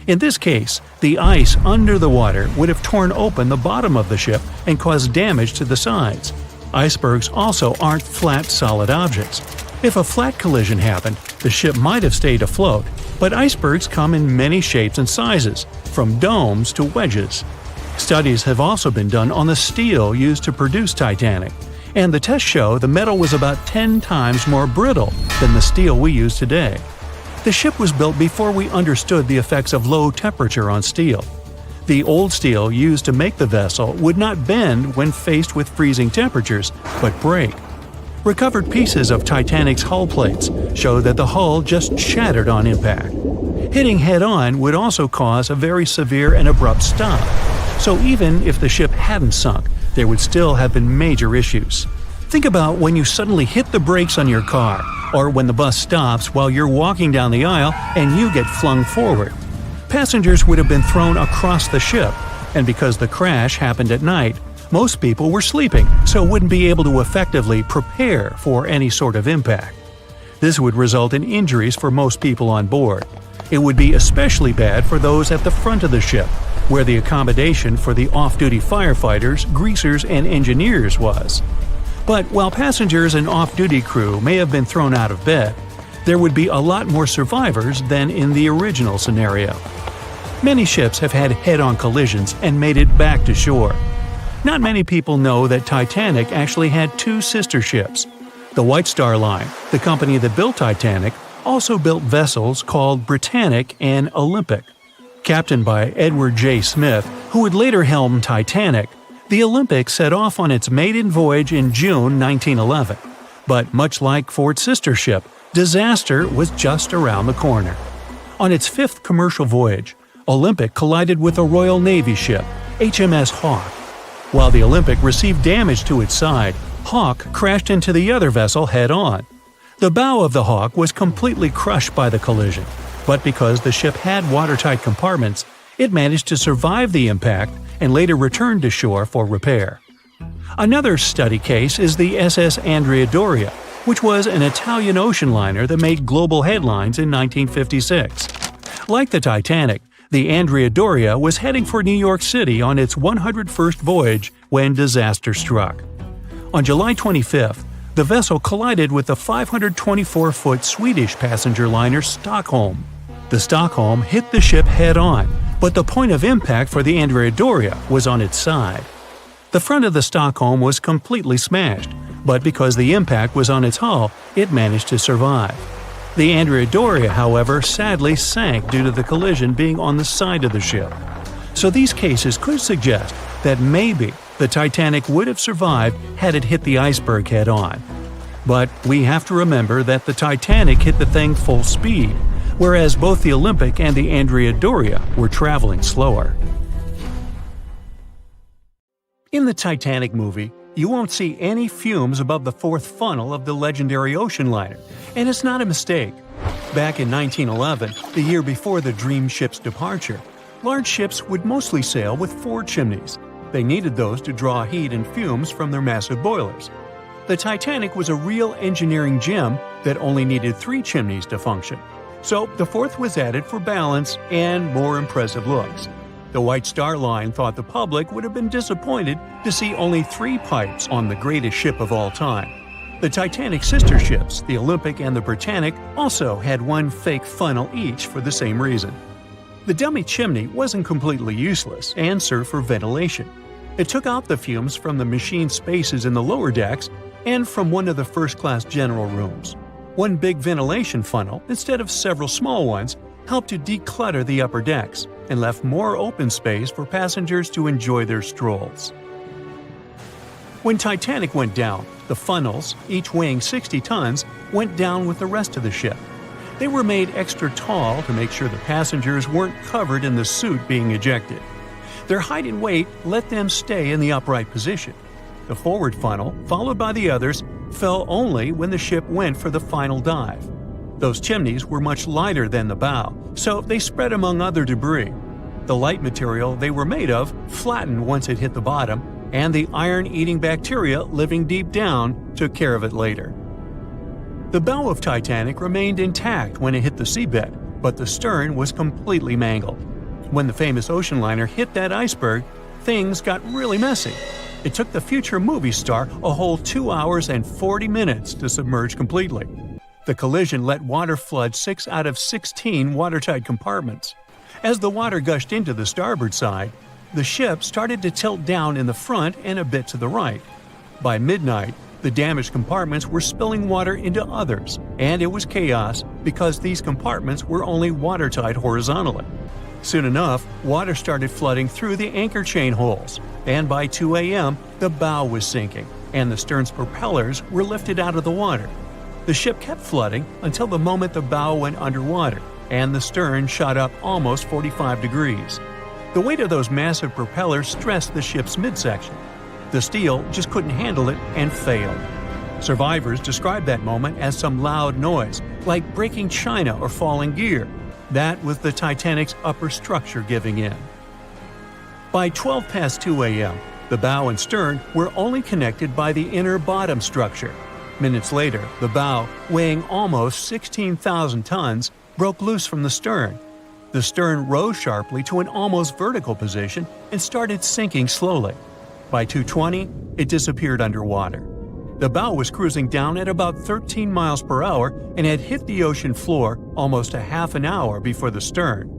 In this case, the ice under the water would have torn open the bottom of the ship and caused damage to the sides. Icebergs also aren't flat, solid objects. If a flat collision happened, the ship might have stayed afloat, but icebergs come in many shapes and sizes, from domes to wedges. Studies have also been done on the steel used to produce Titanic, and the tests show the metal was about 10 times more brittle than the steel we use today. The ship was built before we understood the effects of low temperature on steel. The old steel used to make the vessel would not bend when faced with freezing temperatures, but break. Recovered pieces of Titanic's hull plates show that the hull just shattered on impact. Hitting head-on would also cause a very severe and abrupt stop, so even if the ship hadn't sunk, there would still have been major issues. Think about when you suddenly hit the brakes on your car, or when the bus stops while you're walking down the aisle and you get flung forward. Passengers would have been thrown across the ship, and because the crash happened at night, most people were sleeping, so wouldn't be able to effectively prepare for any sort of impact. This would result in injuries for most people on board. It would be especially bad for those at the front of the ship, where the accommodation for the off-duty firefighters, greasers, and engineers was. But while passengers and off-duty crew may have been thrown out of bed, there would be a lot more survivors than in the original scenario. Many ships have had head-on collisions and made it back to shore. Not many people know that Titanic actually had 2 sister ships. The White Star Line, the company that built Titanic, also built vessels called Britannic and Olympic. Captained by Edward J. Smith, who would later helm Titanic, the Olympic set off on its maiden voyage in June 1911. But much like Ford's sister ship, Disaster was just around the corner. On its fifth commercial voyage, Olympic collided with a Royal Navy ship, HMS Hawke. While the Olympic received damage to its side, Hawke crashed into the other vessel head-on. The bow of the Hawke was completely crushed by the collision, but because the ship had watertight compartments, it managed to survive the impact and later returned to shore for repair. Another study case is the SS Andrea Doria, which was an Italian ocean liner that made global headlines in 1956. Like the Titanic, the Andrea Doria was heading for New York City on its 101st voyage when disaster struck. On July 25th, the vessel collided with the 524-foot Swedish passenger liner Stockholm. The Stockholm hit the ship head-on, but the point of impact for the Andrea Doria was on its side. The front of the Stockholm was completely smashed, but because the impact was on its hull, it managed to survive. The Andrea Doria, however, sadly sank due to the collision being on the side of the ship. So these cases could suggest that maybe the Titanic would have survived had it hit the iceberg head-on. But we have to remember that the Titanic hit the thing full speed, whereas both the Olympic and the Andrea Doria were traveling slower. In the Titanic movie, you won't see any fumes above the fourth funnel of the legendary ocean liner, and it's not a mistake. Back in 1911, the year before the Dream ship's departure, large ships would mostly sail with 4 chimneys. They needed those to draw heat and fumes from their massive boilers. The Titanic was a real engineering gem that only needed 3 chimneys to function. So the fourth was added for balance and more impressive looks. The White Star Line thought the public would have been disappointed to see only 3 pipes on the greatest ship of all time. The Titanic's sister ships, the Olympic and the Britannic, also had 1 fake funnel each for the same reason. The dummy chimney wasn't completely useless and served for ventilation. It took out the fumes from the machine spaces in the lower decks and from one of the first-class general rooms. 1 big ventilation funnel, instead of several small ones, helped to declutter the upper decks and left more open space for passengers to enjoy their strolls. When Titanic went down, the funnels, each weighing 60 tons, went down with the rest of the ship. They were made extra tall to make sure the passengers weren't covered in the suit being ejected. Their height and weight let them stay in the upright position. The forward funnel, followed by the others, fell only when the ship went for the final dive. Those chimneys were much lighter than the bow, so they spread among other debris. The light material they were made of flattened once it hit the bottom, and the iron-eating bacteria living deep down took care of it later. The bow of Titanic remained intact when it hit the seabed, but the stern was completely mangled. When the famous ocean liner hit that iceberg, things got really messy. It took the future movie star a whole 2 hours and 40 minutes to submerge completely. The collision let water flood 6 out of 16 watertight compartments. As the water gushed into the starboard side, the ship started to tilt down in the front and a bit to the right. By midnight, the damaged compartments were spilling water into others, and it was chaos because these compartments were only watertight horizontally. Soon enough, water started flooding through the anchor chain holes, and by 2 a.m., the bow was sinking, and the stern's propellers were lifted out of the water. The ship kept flooding until the moment the bow went underwater, and the stern shot up almost 45 degrees. The weight of those massive propellers stressed the ship's midsection. The steel just couldn't handle it and failed. Survivors described that moment as some loud noise, like breaking china or falling gear. That was the Titanic's upper structure giving in. By 12 past 2 a.m., the bow and stern were only connected by the inner bottom structure. Minutes later, the bow, weighing almost 16,000 tons, broke loose from the stern. The stern rose sharply to an almost vertical position and started sinking slowly. By 2:20, it disappeared underwater. The bow was cruising down at about 13 miles per hour and had hit the ocean floor almost a half an hour before the stern.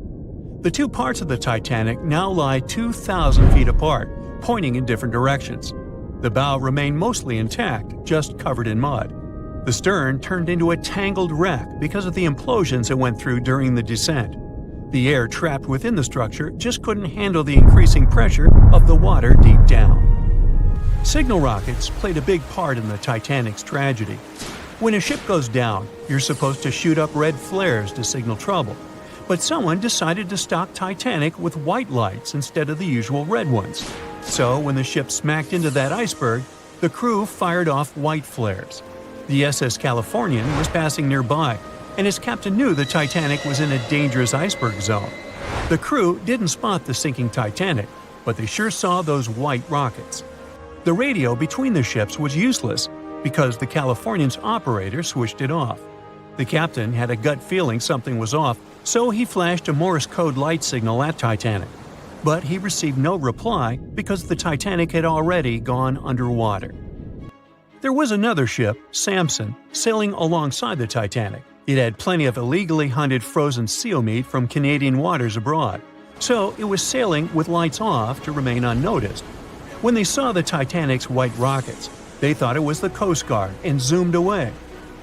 The 2 parts of the Titanic now lie 2,000 feet apart, pointing in different directions. The bow remained mostly intact, just covered in mud. The stern turned into a tangled wreck because of the implosions it went through during the descent. The air trapped within the structure just couldn't handle the increasing pressure of the water deep down. Signal rockets played a big part in the Titanic's tragedy. When a ship goes down, you're supposed to shoot up red flares to signal trouble. But someone decided to stock Titanic with white lights instead of the usual red ones. So when the ship smacked into that iceberg, the crew fired off white flares. The SS Californian was passing nearby, and his captain knew the Titanic was in a dangerous iceberg zone. The crew didn't spot the sinking Titanic, but they sure saw those white rockets. The radio between the ships was useless because the Californian's operator switched it off. The captain had a gut feeling something was off, so he flashed a Morse code light signal at Titanic. But he received no reply because the Titanic had already gone underwater. There was another ship, Samson, sailing alongside the Titanic. It had plenty of illegally hunted frozen seal meat from Canadian waters abroad, so it was sailing with lights off to remain unnoticed. When they saw the Titanic's white rockets, they thought it was the Coast Guard and zoomed away.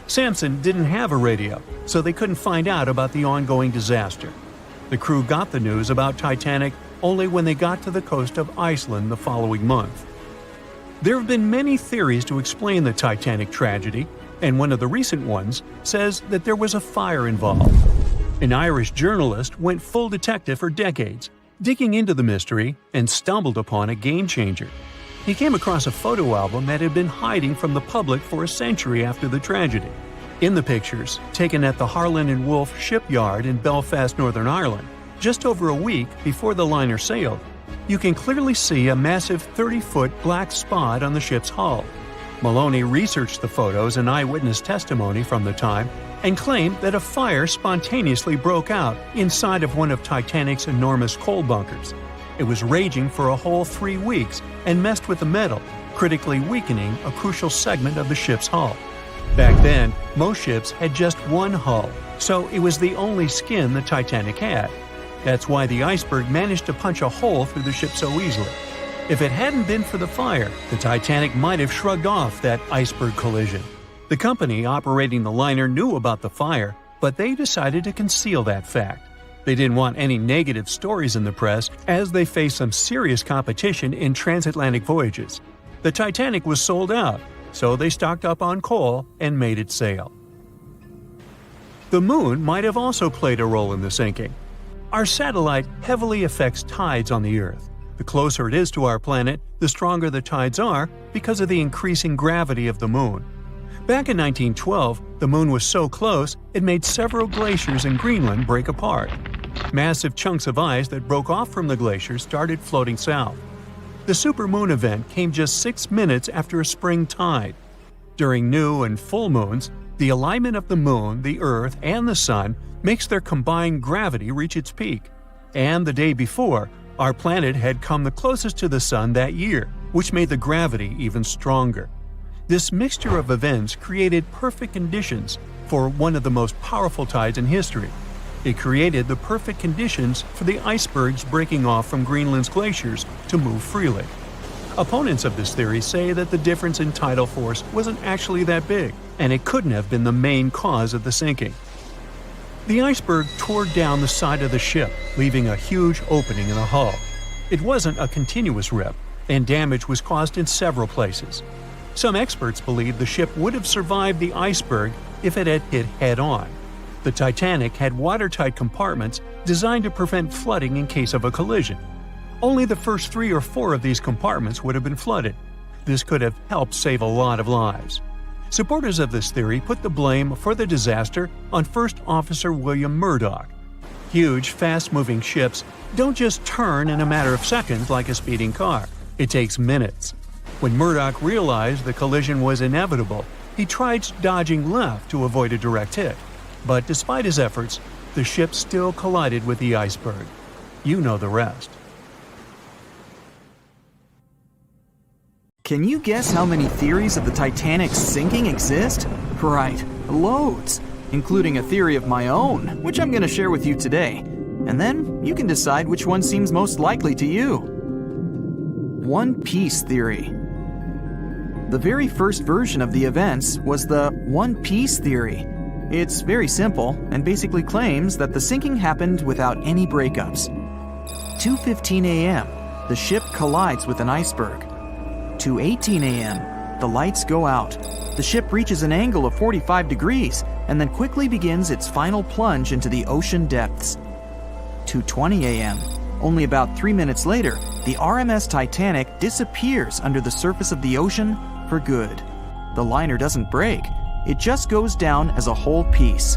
Samson didn't have a radio, so they couldn't find out about the ongoing disaster. The crew got the news about Titanic only when they got to the coast of Iceland the following month. There have been many theories to explain the Titanic tragedy, and one of the recent ones says that there was a fire involved. An Irish journalist went full detective for decades, digging into the mystery, and stumbled upon a game-changer. He came across a photo album that had been hiding from the public for a century after the tragedy. In the pictures, taken at the Harland and Wolff shipyard in Belfast, Northern Ireland, just over a week before the liner sailed, you can clearly see a massive 30-foot black spot on the ship's hull. Maloney researched the photos and eyewitness testimony from the time and claimed that a fire spontaneously broke out inside of one of Titanic's enormous coal bunkers. It was raging for a whole 3 weeks and messed with the metal, critically weakening a crucial segment of the ship's hull. Back then, most ships had just one hull, so it was the only skin the Titanic had. That's why the Iceberg managed to punch a hole through the ship so easily. If it hadn't been for the fire, the Titanic might have shrugged off that iceberg collision. The company operating the liner knew about the fire, but they decided to conceal that fact. They didn't want any negative stories in the press as they faced some serious competition in transatlantic voyages. The Titanic was sold out, so they stocked up on coal and made it sail. The moon might have also played a role in the sinking. Our satellite heavily affects tides on the Earth. The closer it is to our planet, the stronger the tides are because of the increasing gravity of the moon. Back in 1912, the moon was so close it made several glaciers in Greenland break apart. Massive chunks of ice that broke off from the glaciers started floating south. The supermoon event came just 6 minutes after a spring tide. During new and full moons, the alignment of the moon, the Earth, and the Sun makes their combined gravity reach its peak. And the day before, our planet had come the closest to the Sun that year, which made the gravity even stronger. This mixture of events created perfect conditions for one of the most powerful tides in history. It created the perfect conditions for the icebergs breaking off from Greenland's glaciers to move freely. Opponents of this theory say that the difference in tidal force wasn't actually that big, and it couldn't have been the main cause of the sinking. The iceberg tore down the side of the ship, leaving a huge opening in the hull. It wasn't a continuous rip, and damage was caused in several places. Some experts believe the ship would have survived the iceberg if it had hit head-on. The Titanic had watertight compartments designed to prevent flooding in case of a collision. Only the first 3 or 4 of these compartments would have been flooded. This could have helped save a lot of lives. Supporters of this theory put the blame for the disaster on First Officer William Murdoch. Huge, fast-moving ships don't just turn in a matter of seconds like a speeding car. It takes minutes. When Murdoch realized the collision was inevitable, he tried dodging left to avoid a direct hit. But despite his efforts, the ship still collided with the iceberg. You know the rest. Can you guess how many theories of the Titanic's sinking exist? Right, loads, including a theory of my own, which I'm going to share with you today. And then you can decide which one seems most likely to you. One Piece theory. The very first version of the events was the One Piece theory. It's very simple and basically claims that the sinking happened without any breakups. 2:15 a.m., the ship collides with an iceberg. 2:18 a.m., the lights go out. The ship reaches an angle of 45 degrees and then quickly begins its final plunge into the ocean depths. 2:20 a.m. Only about 3 minutes later, the RMS Titanic disappears under the surface of the ocean for good. The liner doesn't break, it just goes down as a whole piece.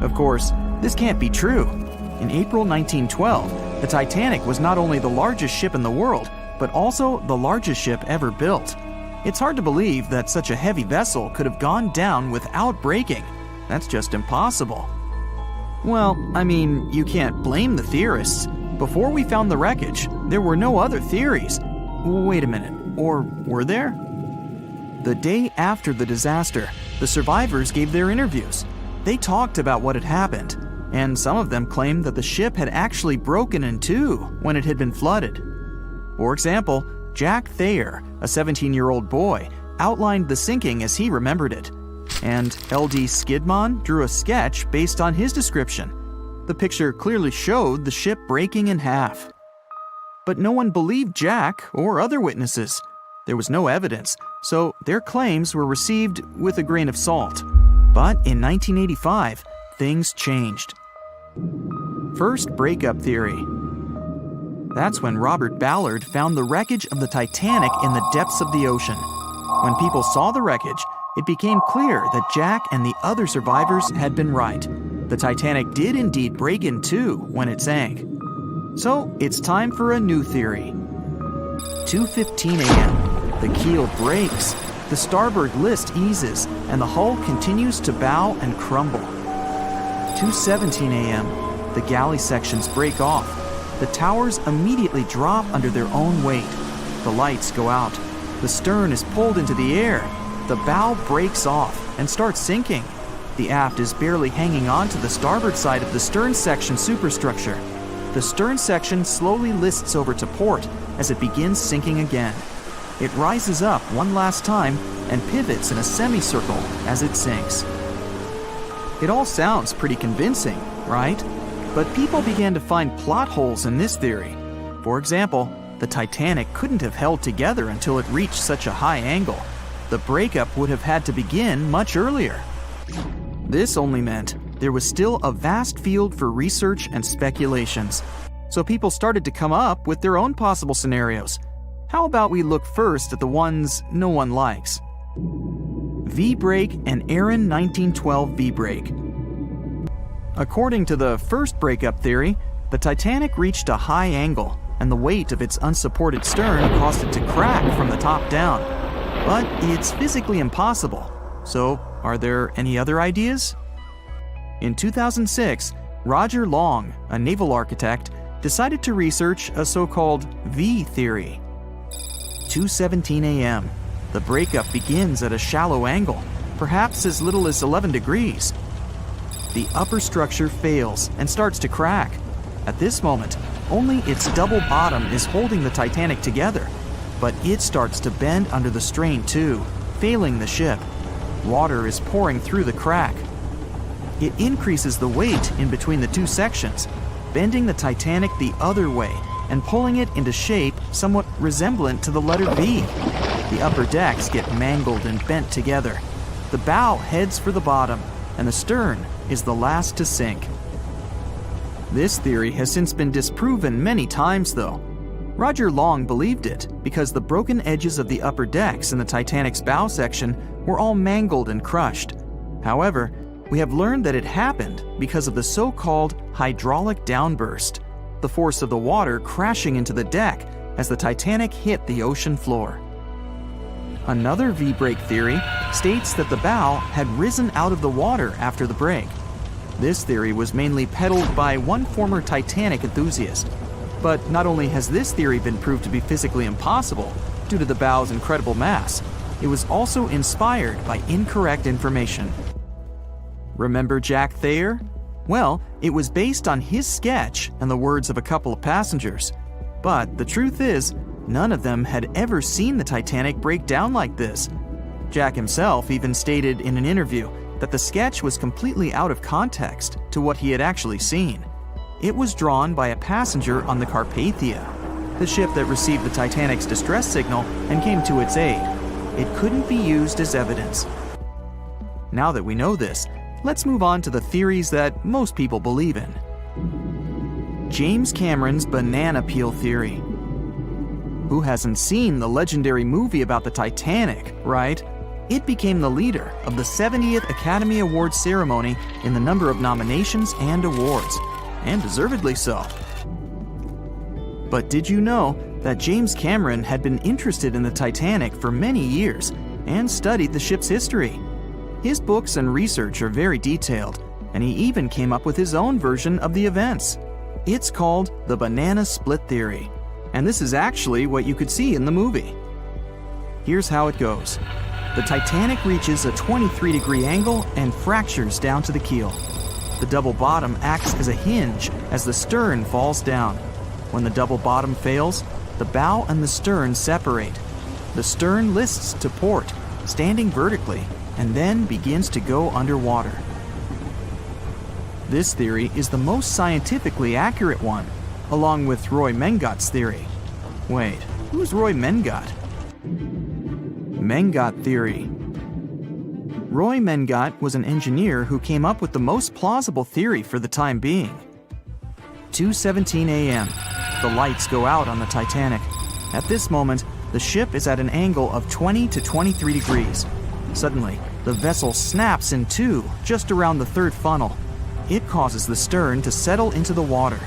Of course, this can't be true. In April 1912, the Titanic was not only the largest ship in the world, but also the largest ship ever built. It's hard to believe that such a heavy vessel could have gone down without breaking. That's just impossible. Well, I mean, you can't blame the theorists. Before we found the wreckage, there were no other theories. Wait a minute, or were there? The day after the disaster, the survivors gave their interviews. They talked about what had happened, and some of them claimed that the ship had actually broken in two when it had been flooded. For example, Jack Thayer, a 17-year-old boy, outlined the sinking as he remembered it, and L.D. Skidmon drew a sketch based on his description. The picture clearly showed the ship breaking in half. But no one believed Jack or other witnesses. There was no evidence, so their claims were received with a grain of salt. But in 1985, things changed. First breakup theory. That's when Robert Ballard found the wreckage of the Titanic in the depths of the ocean. When people saw the wreckage, it became clear that Jack and the other survivors had been right. The Titanic did indeed break in two when it sank. So it's time for a new theory. 2:15 a.m. The keel breaks, the starboard list eases, and the hull continues to bow and crumble. 2:17 a.m. The galley sections break off. The towers immediately drop under their own weight. The lights go out. The stern is pulled into the air. The bow breaks off and starts sinking. The aft is barely hanging on to the starboard side of the stern section superstructure. The stern section slowly lists over to port as it begins sinking again. It rises up one last time and pivots in a semicircle as it sinks. It all sounds pretty convincing, right? But people began to find plot holes in this theory. For example, the Titanic couldn't have held together until it reached such a high angle. The breakup would have had to begin much earlier. This only meant there was still a vast field for research and speculations. So people started to come up with their own possible scenarios. How about we look first at the ones no one likes? V-break and Aaron 1912 V-break. According to the first breakup theory, the Titanic reached a high angle, and the weight of its unsupported stern caused it to crack from the top down. But it's physically impossible. So, are there any other ideas? In 2006, Roger Long, a naval architect, decided to research a so-called V theory. 2:17 a.m. The breakup begins at a shallow angle, perhaps as little as 11 degrees. The upper structure fails and starts to crack. At this moment, only its double bottom is holding the Titanic together, but it starts to bend under the strain too, failing the ship. Water is pouring through the crack. It increases the weight in between the two sections, bending the Titanic the other way and pulling it into shape somewhat resemblant to the letter V. The upper decks get mangled and bent together. The bow heads for the bottom, and the stern is the last to sink. This theory has since been disproven many times, though. Roger Long believed it because the broken edges of the upper decks in the Titanic's bow section were all mangled and crushed. However, we have learned that it happened because of the so-called hydraulic downburst, the force of the water crashing into the deck as the Titanic hit the ocean floor. Another V-break theory states that the bow had risen out of the water after the break. This theory was mainly peddled by one former Titanic enthusiast. But not only has this theory been proved to be physically impossible due to the bow's incredible mass, it was also inspired by incorrect information. Remember Jack Thayer? Well, it was based on his sketch and the words of a couple of passengers. But the truth is, none of them had ever seen the Titanic break down like this. Jack himself even stated in an interview that the sketch was completely out of context to what he had actually seen. It was drawn by a passenger on the Carpathia, the ship that received the Titanic's distress signal and came to its aid. it couldn't be used as evidence. Now that we know this, let's move on to the theories that most people believe in. James Cameron's banana peel theory. Who hasn't seen the legendary movie about the Titanic, right? It became the leader of the 70th Academy Awards ceremony in the number of nominations and awards, and deservedly so. But did you know that James Cameron had been interested in the Titanic for many years and studied the ship's history? His books and research are very detailed, and he even came up with his own version of the events. It's called the banana split theory, and this is actually what you could see in the movie. Here's how it goes. The Titanic reaches a 23-degree angle and fractures down to the keel. The double bottom acts as a hinge as the stern falls down. When the double bottom fails, the bow and the stern separate. The stern lists to port, standing vertically, and then begins to go underwater. This theory is the most scientifically accurate one, along with Roy Mengat's theory. Wait, who's Roy Mengat? Mengat theory. Roy Mengat was an engineer who came up with the most plausible theory for the time being. 2:17 a.m. The lights go out on the Titanic. At this moment, the ship is at an angle of 20 to 23 degrees. Suddenly, the vessel snaps in two just around the third funnel. It causes the stern to settle into the water.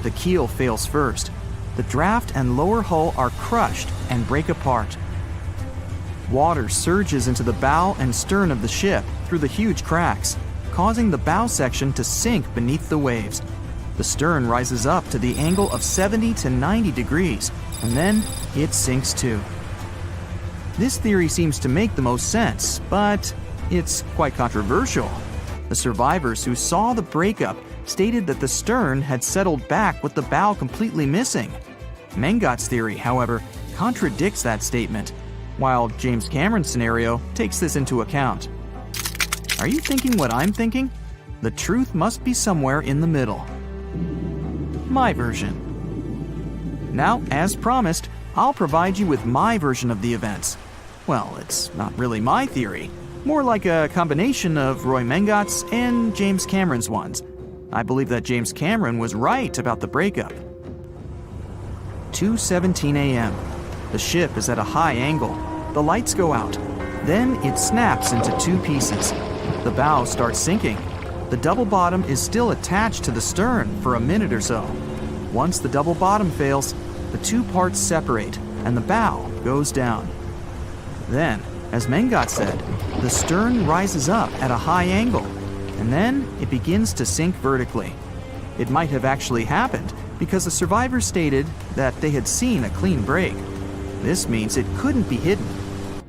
The keel fails first. The draft and lower hull are crushed and break apart. Water surges into the bow and stern of the ship through the huge cracks, causing the bow section to sink beneath the waves. The stern rises up to the angle of 70 to 90 degrees, and then it sinks too. This theory seems to make the most sense, but it's quite controversial. The survivors who saw the breakup stated that the stern had settled back with the bow completely missing. Mengat's theory, however, contradicts that statement, while James Cameron's scenario takes this into account. Are you thinking what I'm thinking? The truth must be somewhere in the middle. My version. Now, as promised, I'll provide you with my version of the events. Well, it's not really my theory, more like a combination of Roy Mengat's and James Cameron's ones. I believe that James Cameron was right about the breakup. 2:17 a.m. The ship is at a high angle. The lights go out. Then it snaps into two pieces. The bow starts sinking. The double bottom is still attached to the stern for a minute or so. Once the double bottom fails, the two parts separate and the bow goes down. Then, as Mengat said, the stern rises up at a high angle, and then it begins to sink vertically. It might have actually happened because the survivors stated that they had seen a clean break. This means it couldn't be hidden.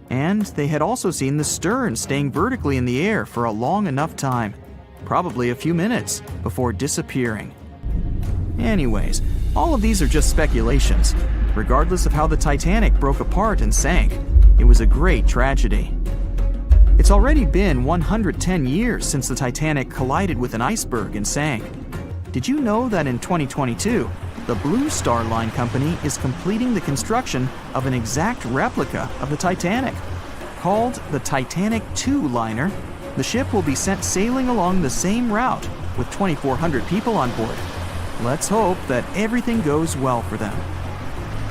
And they had also seen the stern staying vertically in the air for a long enough time, probably a few minutes, before disappearing. Anyways, all of these are just speculations. Regardless of how the Titanic broke apart and sank, it was a great tragedy. It's already been 110 years since the Titanic collided with an iceberg and sank. Did you know that in 2022, the Blue Star Line Company is completing the construction of an exact replica of the Titanic? Called the Titanic II liner, the ship will be sent sailing along the same route with 2,400 people on board. Let's hope that everything goes well for them.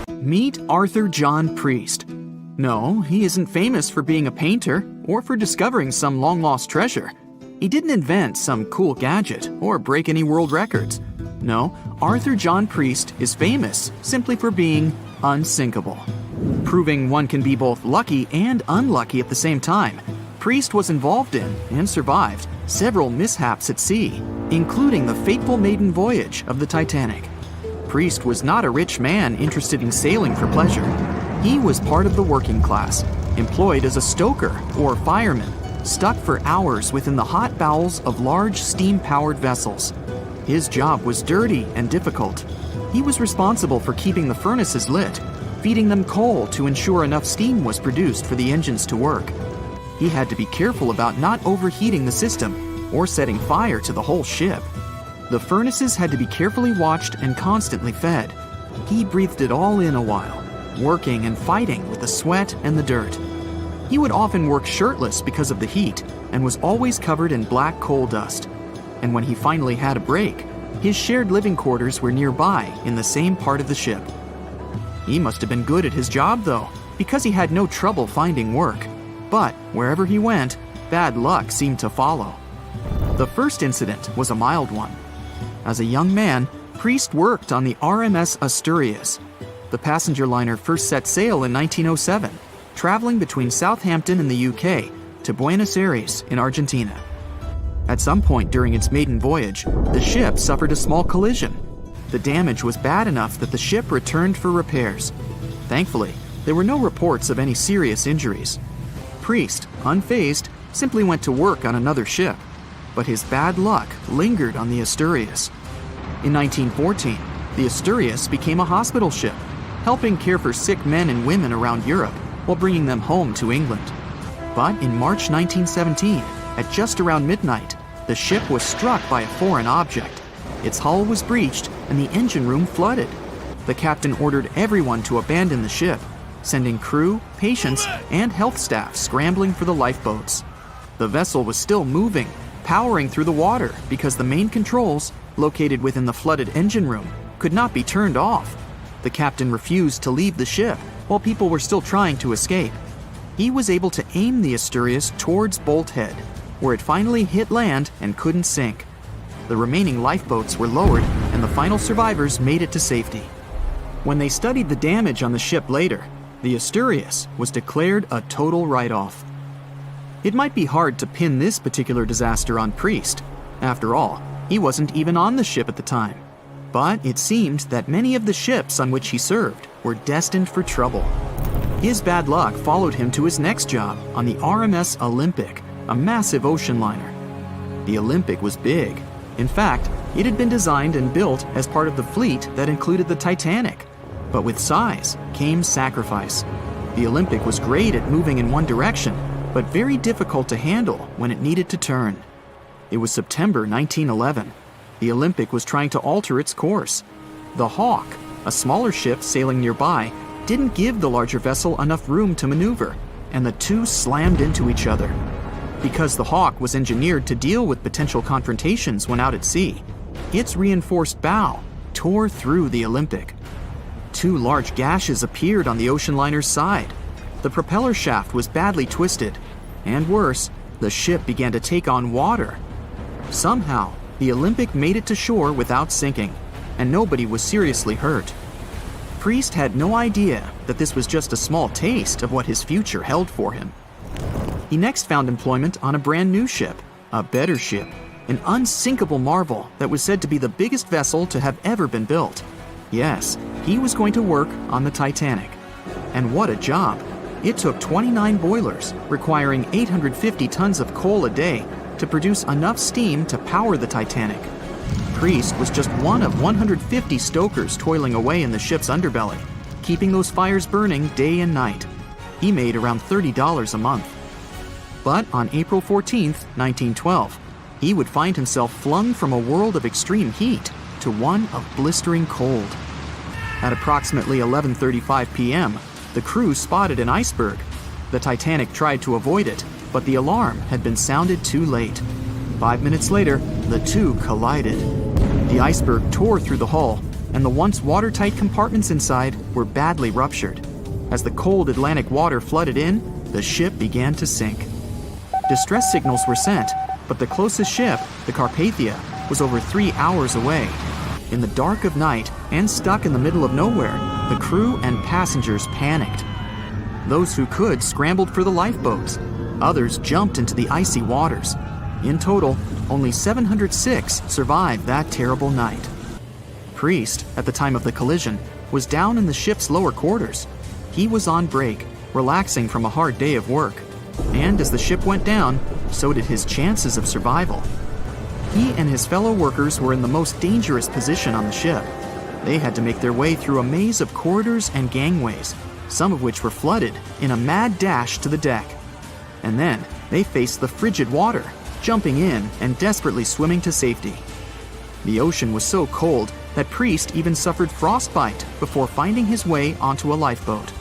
Meet Arthur John Priest. No, he isn't famous for being a painter or for discovering some long-lost treasure. He didn't invent some cool gadget or break any world records. No, Arthur John Priest is famous simply for being unsinkable. Proving one can be both lucky and unlucky at the same time, Priest was involved in and survived several mishaps at sea, including the fateful maiden voyage of the Titanic. Priest was not a rich man interested in sailing for pleasure. He was part of the working class, employed as a stoker or fireman, stuck for hours within the hot bowels of large steam-powered vessels. His job was dirty and difficult. He was responsible for keeping the furnaces lit, feeding them coal to ensure enough steam was produced for the engines to work. He had to be careful about not overheating the system or setting fire to the whole ship. The furnaces had to be carefully watched and constantly fed. He breathed it all in a while, working and fighting with the sweat and the dirt. He would often work shirtless because of the heat and was always covered in black coal dust. And when he finally had a break, his shared living quarters were nearby in the same part of the ship. He must have been good at his job, though, because he had no trouble finding work. But wherever he went, bad luck seemed to follow. The first incident was a mild one. As a young man, Priest worked on the RMS Asturias. The passenger liner first set sail in 1907, traveling between Southampton in the UK to Buenos Aires in Argentina. At some point during its maiden voyage, the ship suffered a small collision. The damage was bad enough that the ship returned for repairs. Thankfully, there were no reports of any serious injuries. Priest, unfazed, simply went to work on another ship, but his bad luck lingered on the Asturias. In 1914, the Asturias became a hospital ship, helping care for sick men and women around Europe while bringing them home to England. But in March 1917, at just around midnight, the ship was struck by a foreign object. Its hull was breached and the engine room flooded. The captain ordered everyone to abandon the ship, sending crew, patients, and health staff scrambling for the lifeboats. The vessel was still moving, powering through the water because the main controls, located within the flooded engine room, could not be turned off. The captain refused to leave the ship while people were still trying to escape. He was able to aim the Asturias towards Bolt Head, where it finally hit land and couldn't sink. The remaining lifeboats were lowered and the final survivors made it to safety. When they studied the damage on the ship later, the Asturias was declared a total write-off. It might be hard to pin this particular disaster on Priest. After all, he wasn't even on the ship at the time. But it seemed that many of the ships on which he served were destined for trouble. His bad luck followed him to his next job on the RMS Olympic, a massive ocean liner. The Olympic was big. In fact, it had been designed and built as part of the fleet that included the Titanic. But with size came sacrifice. The Olympic was great at moving in one direction, but very difficult to handle when it needed to turn. It was September 1911. The Olympic was trying to alter its course. The Hawk, a smaller ship sailing nearby, didn't give the larger vessel enough room to maneuver, and the two slammed into each other. Because the Hawk was engineered to deal with potential confrontations when out at sea, its reinforced bow tore through the Olympic. Two large gashes appeared on the ocean liner's side. The propeller shaft was badly twisted, and worse, the ship began to take on water. Somehow, the Olympic made it to shore without sinking, and nobody was seriously hurt. Priest had no idea that this was just a small taste of what his future held for him. He next found employment on a brand new ship, a better ship, an unsinkable marvel that was said to be the biggest vessel to have ever been built. Yes, he was going to work on the Titanic. And what a job! It took 29 boilers, requiring 850 tons of coal a day to produce enough steam to power the Titanic. Priest was just one of 150 stokers toiling away in the ship's underbelly, keeping those fires burning day and night. He made around $30 a month. But on April 14, 1912, he would find himself flung from a world of extreme heat to one of blistering cold. At approximately 11:35 p.m., the crew spotted an iceberg. The Titanic tried to avoid it, but the alarm had been sounded too late. 5 minutes later, the two collided. The iceberg tore through the hull, and the once watertight compartments inside were badly ruptured. As the cold Atlantic water flooded in, the ship began to sink. Distress signals were sent, but the closest ship, the Carpathia, was over 3 hours away. In the dark of night and stuck in the middle of nowhere, the crew and passengers panicked. Those who could scrambled for the lifeboats. Others jumped into the icy waters. In total, only 706 survived that terrible night. Priest, at the time of the collision, was down in the ship's lower quarters. He was on break, relaxing from a hard day of work. And as the ship went down, so did his chances of survival. He and his fellow workers were in the most dangerous position on the ship. They had to make their way through a maze of corridors and gangways, some of which were flooded, in a mad dash to the deck. And then they faced the frigid water, jumping in and desperately swimming to safety. The ocean was so cold that Priest even suffered frostbite before finding his way onto a lifeboat.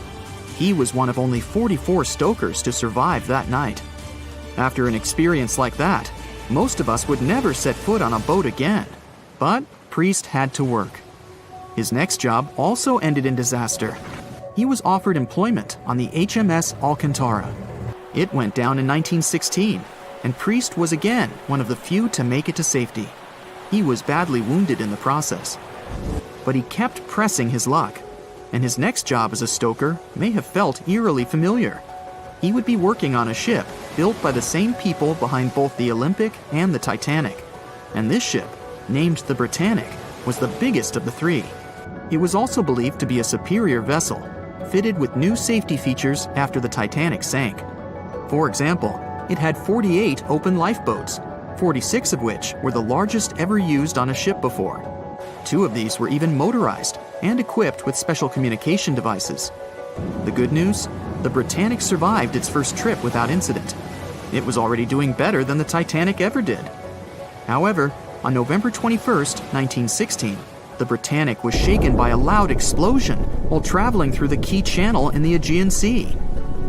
He was one of only 44 stokers to survive that night. After an experience like that, most of us would never set foot on a boat again. But Priest had to work. His next job also ended in disaster. He was offered employment on the HMS Alcantara. It went down in 1916, and Priest was again one of the few to make it to safety. He was badly wounded in the process. But he kept pressing his luck, and his next job as a stoker may have felt eerily familiar. He would be working on a ship built by the same people behind both the Olympic and the Titanic. And this ship, named the Britannic, was the biggest of the three. It was also believed to be a superior vessel, fitted with new safety features after the Titanic sank. For example, it had 48 open lifeboats, 46 of which were the largest ever used on a ship before. 2 of these were even motorized and equipped with special communication devices. The good news? The Britannic survived its first trip without incident. It was already doing better than the Titanic ever did. However, on November 21, 1916, the Britannic was shaken by a loud explosion while traveling through the key channel in the Aegean Sea.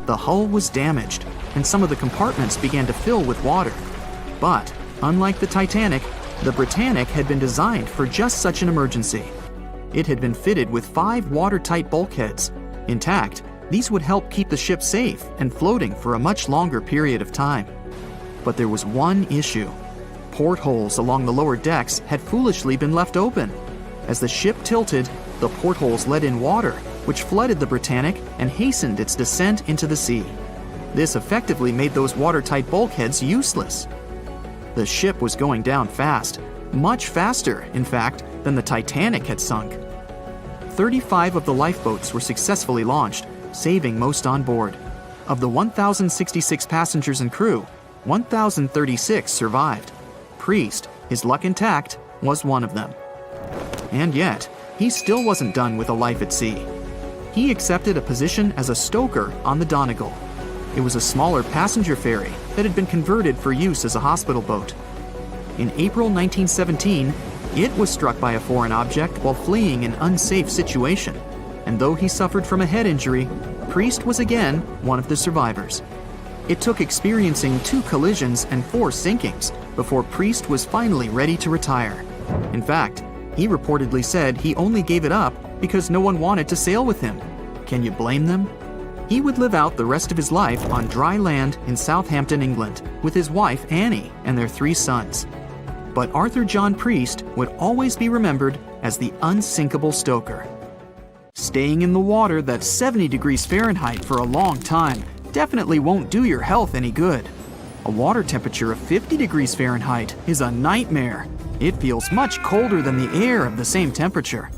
The hull was damaged, and some of the compartments began to fill with water. But, unlike the Titanic, the Britannic had been designed for just such an emergency. It had been fitted with 5 watertight bulkheads. Intact, these would help keep the ship safe and floating for a much longer period of time. But there was one issue. Portholes along the lower decks had foolishly been left open. As the ship tilted, the portholes let in water, which flooded the Britannic and hastened its descent into the sea. This effectively made those watertight bulkheads useless. The ship was going down fast, much faster, in fact, than the Titanic had sunk. 35 of the lifeboats were successfully launched, saving most on board. Of the 1,066 passengers and crew, 1,036 survived. Priest, his luck intact, was one of them. And yet, he still wasn't done with a life at sea. He accepted a position as a stoker on the Donegal. It was a smaller passenger ferry that had been converted for use as a hospital boat. In April 1917, it was struck by a foreign object while fleeing an unsafe situation, and though he suffered from a head injury, Priest was again one of the survivors. It took experiencing 2 collisions and 4 sinkings before Priest was finally ready to retire. In fact, he reportedly said he only gave it up because no one wanted to sail with him. Can you blame them? He would live out the rest of his life on dry land in Southampton, England, with his wife Annie and their 3 sons. But Arthur John Priest would always be remembered as the unsinkable stoker. Staying in the water that's 70 degrees Fahrenheit for a long time definitely won't do your health any good. A water temperature of 50 degrees Fahrenheit is a nightmare. It feels much colder than the air of the same temperature.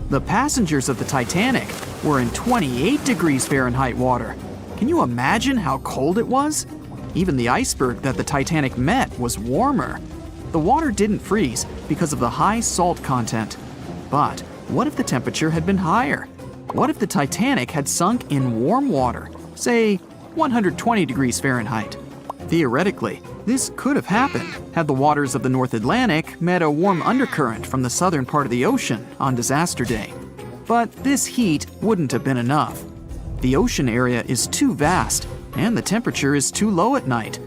The passengers of the Titanic were in 28 degrees Fahrenheit water. Can you imagine how cold it was? Even the iceberg that the Titanic met was warmer. The water didn't freeze because of the high salt content. But what if the temperature had been higher? What if the Titanic had sunk in warm water, say 120 degrees Fahrenheit? Theoretically, this could have happened had the waters of the North Atlantic met a warm undercurrent from the southern part of the ocean on disaster day. But this heat wouldn't have been enough. The ocean area is too vast, and the temperature is too low at night.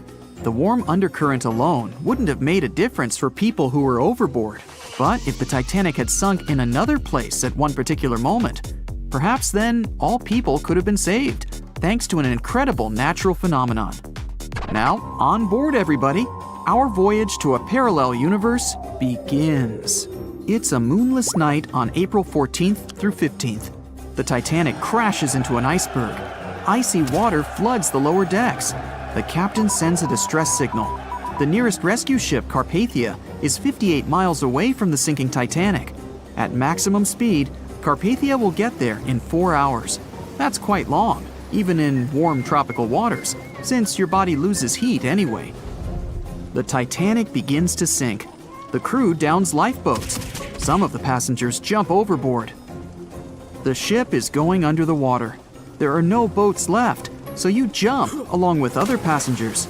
The warm undercurrent alone wouldn't have made a difference for people who were overboard. But if the Titanic had sunk in another place at one particular moment, perhaps then all people could have been saved, thanks to an incredible natural phenomenon. Now, on board everybody, our voyage to a parallel universe begins. It's a moonless night on April 14th through 15th. The Titanic crashes into an iceberg. Icy water floods the lower decks. The captain sends a distress signal. The nearest rescue ship, Carpathia, is 58 miles away from the sinking Titanic. At maximum speed, Carpathia will get there in 4 hours. That's quite long, even in warm tropical waters, since your body loses heat anyway. The Titanic begins to sink. The crew downs lifeboats. Some of the passengers jump overboard. The ship is going under the water. There are no boats left, so you jump along with other passengers.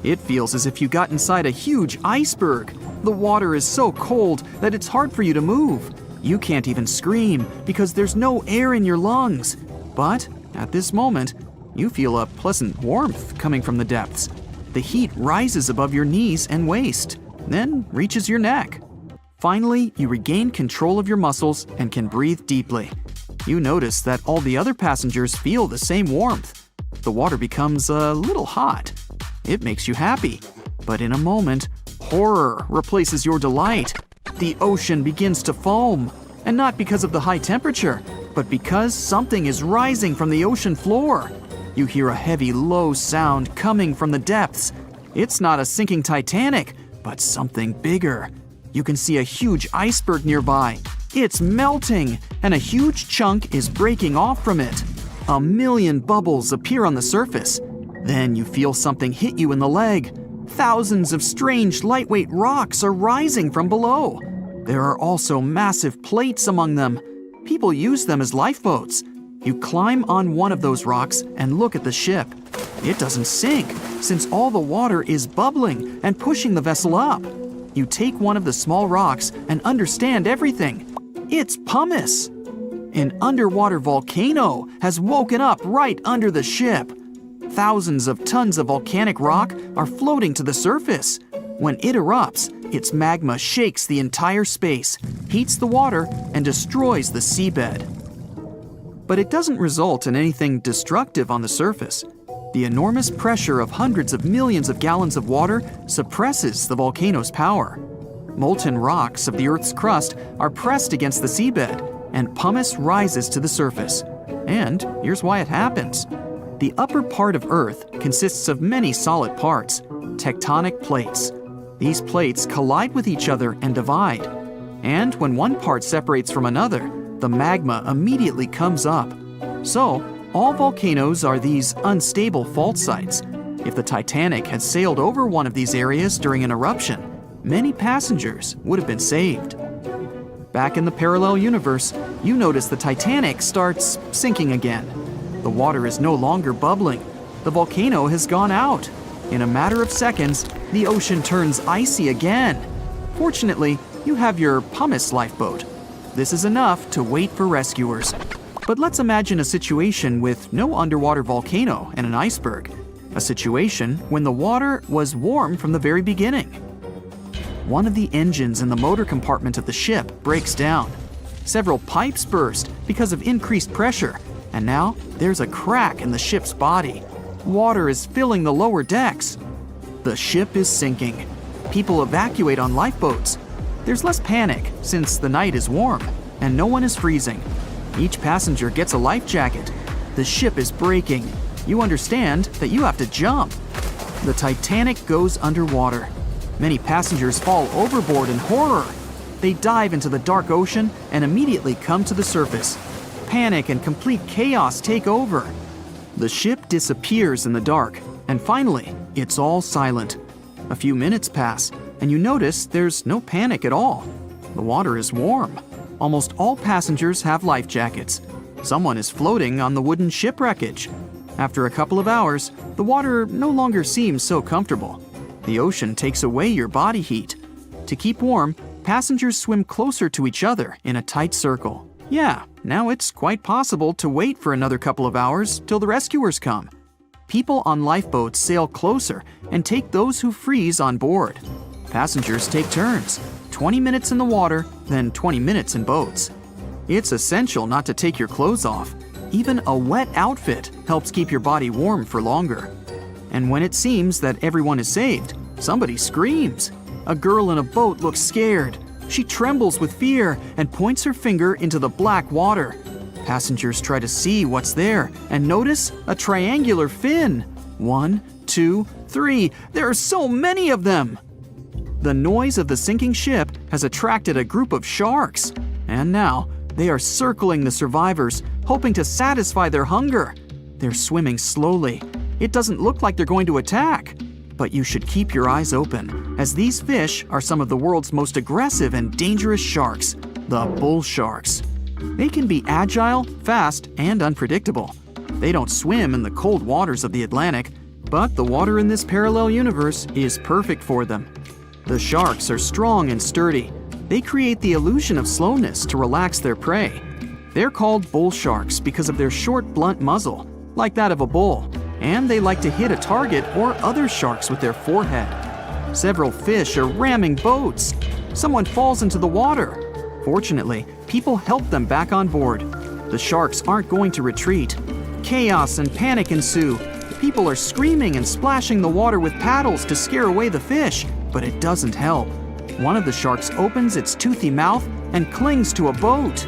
It feels as if you got inside a huge iceberg. The water is so cold that it's hard for you to move. You can't even scream because there's no air in your lungs. But At this moment, you feel a pleasant warmth coming from the depths. The heat rises above your knees and waist, then reaches your neck. Finally, you regain control of your muscles and can breathe deeply. You notice that all the other passengers feel the same warmth. The water becomes a little hot. It makes you happy. But in a moment, horror replaces your delight. The ocean begins to foam. And not because of the high temperature, but because something is rising from the ocean floor. You hear a heavy, low sound coming from the depths. It's not a sinking Titanic, but something bigger. You can see a huge iceberg nearby. It's melting, and a huge chunk is breaking off from it. 1,000,000 bubbles appear on the surface. Then you feel something hit you in the leg. Thousands of strange lightweight rocks are rising from below. There are also massive plates among them. People use them as lifeboats. You climb on one of those rocks and look at the ship. It doesn't sink, since all the water is bubbling and pushing the vessel up. You take one of the small rocks and understand everything. It's pumice. An underwater volcano has woken up right under the ship. Thousands of tons of volcanic rock are floating to the surface. When it erupts, its magma shakes the entire space, heats the water, and destroys the seabed. But it doesn't result in anything destructive on the surface. The enormous pressure of hundreds of millions of gallons of water suppresses the volcano's power. Molten rocks of the Earth's crust are pressed against the seabed, and pumice rises to the surface. And here's why it happens. The upper part of Earth consists of many solid parts, tectonic plates. These plates collide with each other and divide. And when one part separates from another, the magma immediately comes up. So, all volcanoes are these unstable fault sites. If the Titanic had sailed over one of these areas during an eruption, many passengers would have been saved. Back in the parallel universe, you notice the Titanic starts sinking again. The water is no longer bubbling. The volcano has gone out. In a matter of seconds, the ocean turns icy again. Fortunately, you have your pumice lifeboat. This is enough to wait for rescuers. But let's imagine a situation with no underwater volcano and an iceberg. A situation when the water was warm from the very beginning. One of the engines in the motor compartment of the ship breaks down. Several pipes burst because of increased pressure, and now there's a crack in the ship's body. Water is filling the lower decks. The ship is sinking. People evacuate on lifeboats. There's less panic since the night is warm and no one is freezing. Each passenger gets a life jacket. The ship is breaking. You understand that you have to jump. The Titanic goes underwater. Many passengers fall overboard in horror. They dive into the dark ocean and immediately come to the surface. Panic and complete chaos take over. The ship disappears in the dark, and finally, it's all silent. A few minutes pass, and you notice there's no panic at all. The water is warm. Almost all passengers have life jackets. Someone is floating on the wooden ship wreckage. After a couple of hours, the water no longer seems so comfortable. The ocean takes away your body heat. To keep warm, passengers swim closer to each other in a tight circle. Yeah, now it's quite possible to wait for another couple of hours till the rescuers come. People on lifeboats sail closer and take those who freeze on board. Passengers take turns, 20 minutes in the water, then 20 minutes in boats. It's essential not to take your clothes off. Even a wet outfit helps keep your body warm for longer. And when it seems that everyone is saved, somebody screams. A girl in a boat looks scared. She trembles with fear and points her finger into the black water. Passengers try to see what's there and notice a triangular fin. 1, 2, 3. There are so many of them! The noise of the sinking ship has attracted a group of sharks, and now they are circling the survivors, hoping to satisfy their hunger. They're swimming slowly. It doesn't look like they're going to attack. But you should keep your eyes open, as these fish are some of the world's most aggressive and dangerous sharks, the bull sharks. They can be agile, fast, and unpredictable. They don't swim in the cold waters of the Atlantic, but the water in this parallel universe is perfect for them. The sharks are strong and sturdy. They create the illusion of slowness to relax their prey. They're called bull sharks because of their short, blunt muzzle, like that of a bull, and they like to hit a target or other sharks with their forehead. Several fish are ramming boats. Someone falls into the water. Fortunately, people help them back on board. The sharks aren't going to retreat. Chaos and panic ensue. People are screaming and splashing the water with paddles to scare away the fish, but it doesn't help. One of the sharks opens its toothy mouth and clings to a boat.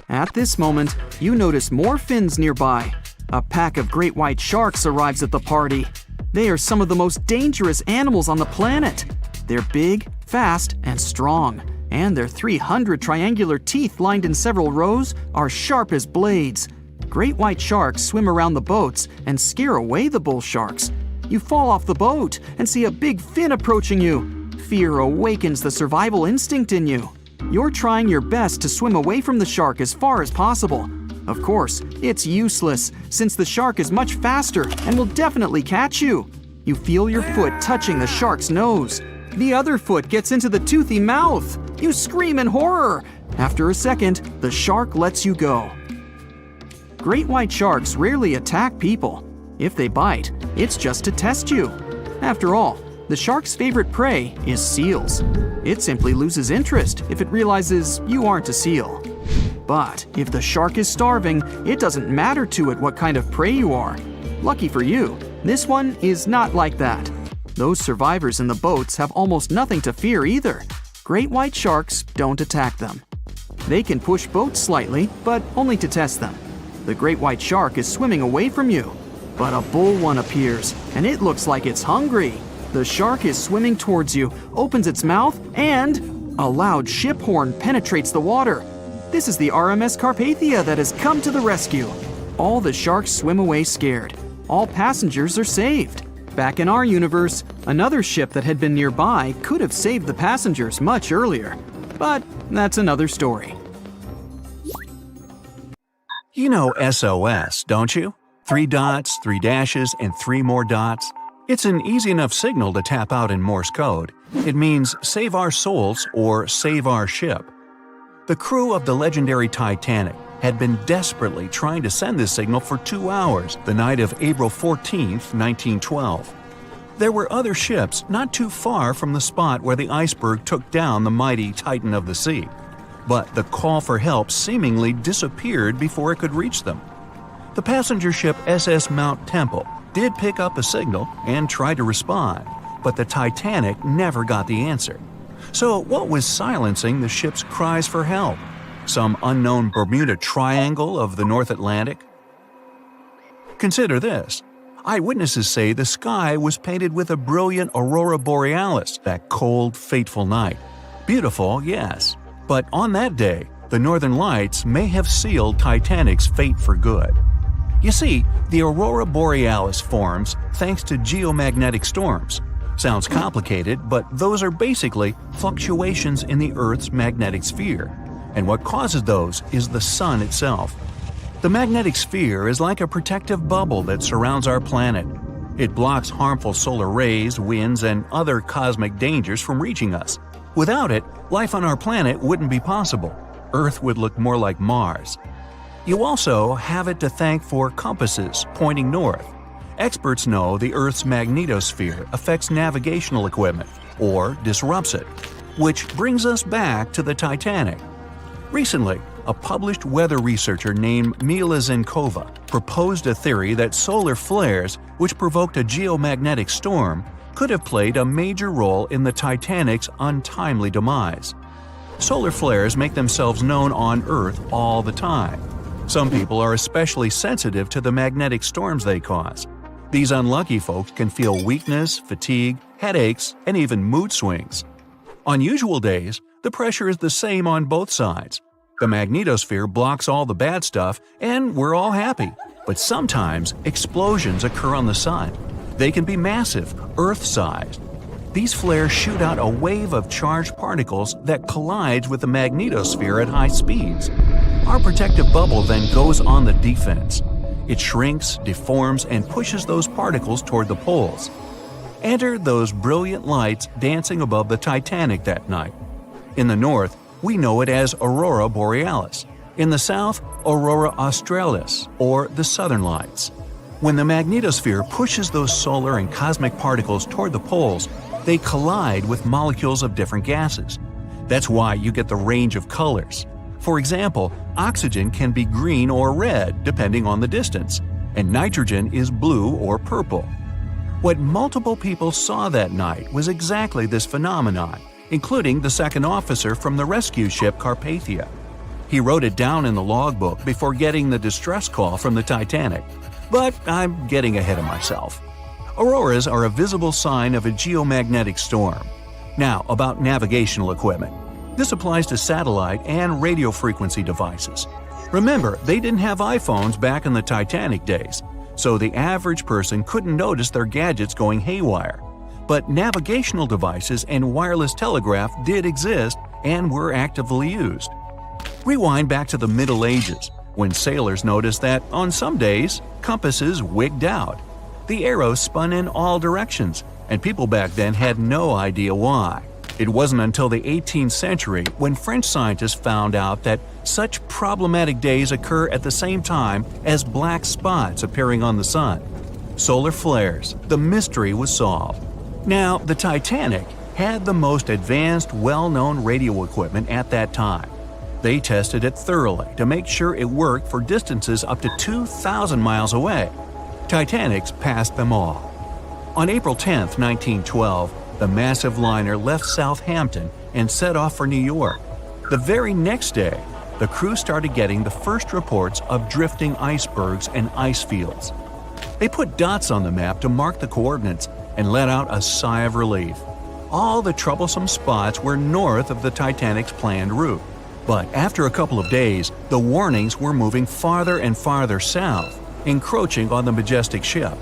At this moment, you notice more fins nearby. A pack of great white sharks arrives at the party. They are some of the most dangerous animals on the planet. They're big, fast, and strong, and their 300 triangular teeth lined in several rows are sharp as blades. Great white sharks swim around the boats and scare away the bull sharks. You fall off the boat and see a big fin approaching you. Fear awakens the survival instinct in you. You're trying your best to swim away from the shark as far as possible. Of course, it's useless, since the shark is much faster and will definitely catch you. You feel your foot touching the shark's nose. The other foot gets into the toothy mouth. You scream in horror. After a second, the shark lets you go. Great white sharks rarely attack people. If they bite, it's just to test you. After all, the shark's favorite prey is seals. It simply loses interest if it realizes you aren't a seal. But if the shark is starving, it doesn't matter to it what kind of prey you are. Lucky for you, this one is not like that. Those survivors in the boats have almost nothing to fear either. Great white sharks don't attack them. They can push boats slightly, but only to test them. The great white shark is swimming away from you. But a bull one appears, and it looks like it's hungry. The shark is swimming towards you, opens its mouth, and a loud ship horn penetrates the water. This is the RMS Carpathia that has come to the rescue. All the sharks swim away scared. All passengers are saved. Back in our universe, another ship that had been nearby could have saved the passengers much earlier. But that's another story. You know SOS, don't you? 3 dots, 3 dashes, and 3 more dots. It's an easy enough signal to tap out in Morse code. It means save our souls or save our ship. The crew of the legendary Titanic had been desperately trying to send this signal for 2 hours the night of April 14, 1912. There were other ships not too far from the spot where the Iceberg took down the mighty Titan of the sea. But the call for help seemingly disappeared before it could reach them. The passenger ship SS Mount Temple did pick up a signal and try to respond, but the Titanic never got the answer. So what was silencing the ship's cries for help? Some unknown Bermuda Triangle of the North Atlantic? Consider this. Eyewitnesses say the sky was painted with a brilliant aurora borealis that cold, fateful night. Beautiful, yes, but on that day, the northern lights may have sealed Titanic's fate for good. You see, the aurora borealis forms thanks to geomagnetic storms. Sounds complicated, but those are basically fluctuations in the Earth's magnetic sphere. And what causes those is the sun itself. The magnetic sphere is like a protective bubble that surrounds our planet. It blocks harmful solar rays, winds, and other cosmic dangers from reaching us. Without it, life on our planet wouldn't be possible. Earth would look more like Mars. You also have it to thank for compasses pointing north. Experts know the Earth's magnetosphere affects navigational equipment, or disrupts it. Which brings us back to the Titanic. Recently, a published weather researcher named Mila Zenkova proposed a theory that solar flares, which provoked a geomagnetic storm, could have played a major role in the Titanic's untimely demise. Solar flares make themselves known on Earth all the time. Some people are especially sensitive to the magnetic storms they cause. These unlucky folks can feel weakness, fatigue, headaches, and even mood swings. On usual days, the pressure is the same on both sides. The magnetosphere blocks all the bad stuff, and we're all happy. But sometimes, explosions occur on the sun. They can be massive, Earth-sized. These flares shoot out a wave of charged particles that collides with the magnetosphere at high speeds. Our protective bubble then goes on the defense. It shrinks, deforms, and pushes those particles toward the poles. Enter those brilliant lights dancing above the Titanic that night. In the north, we know it as aurora borealis. In the south, aurora australis, or the southern lights. When the magnetosphere pushes those solar and cosmic particles toward the poles, they collide with molecules of different gases. That's why you get the range of colors. For example, oxygen can be green or red depending on the distance, and nitrogen is blue or purple. What multiple people saw that night was exactly this phenomenon, including the second officer from the rescue ship Carpathia. He wrote it down in the logbook before getting the distress call from the Titanic. But I'm getting ahead of myself. Auroras are a visible sign of a geomagnetic storm. Now, about navigational equipment. This applies to satellite and radio frequency devices. Remember, they didn't have iPhones back in the Titanic days, so the average person couldn't notice their gadgets going haywire. But navigational devices and wireless telegraph did exist and were actively used. Rewind back to the Middle Ages, when sailors noticed that, on some days, compasses wigged out. The arrows spun in all directions, and people back then had no idea why. It wasn't until the 18th century when French scientists found out that such problematic days occur at the same time as black spots appearing on the sun. Solar flares, the mystery was solved. Now, the Titanic had the most advanced, well-known radio equipment at that time. They tested it thoroughly to make sure it worked for distances up to 2,000 miles away. Titanics passed them all. On April 10, 1912, the massive liner left Southampton and set off for New York. The very next day, the crew started getting the first reports of drifting icebergs and ice fields. They put dots on the map to mark the coordinates and let out a sigh of relief. All the troublesome spots were north of the Titanic's planned route. But after a couple of days, the warnings were moving farther and farther south, encroaching on the majestic ship.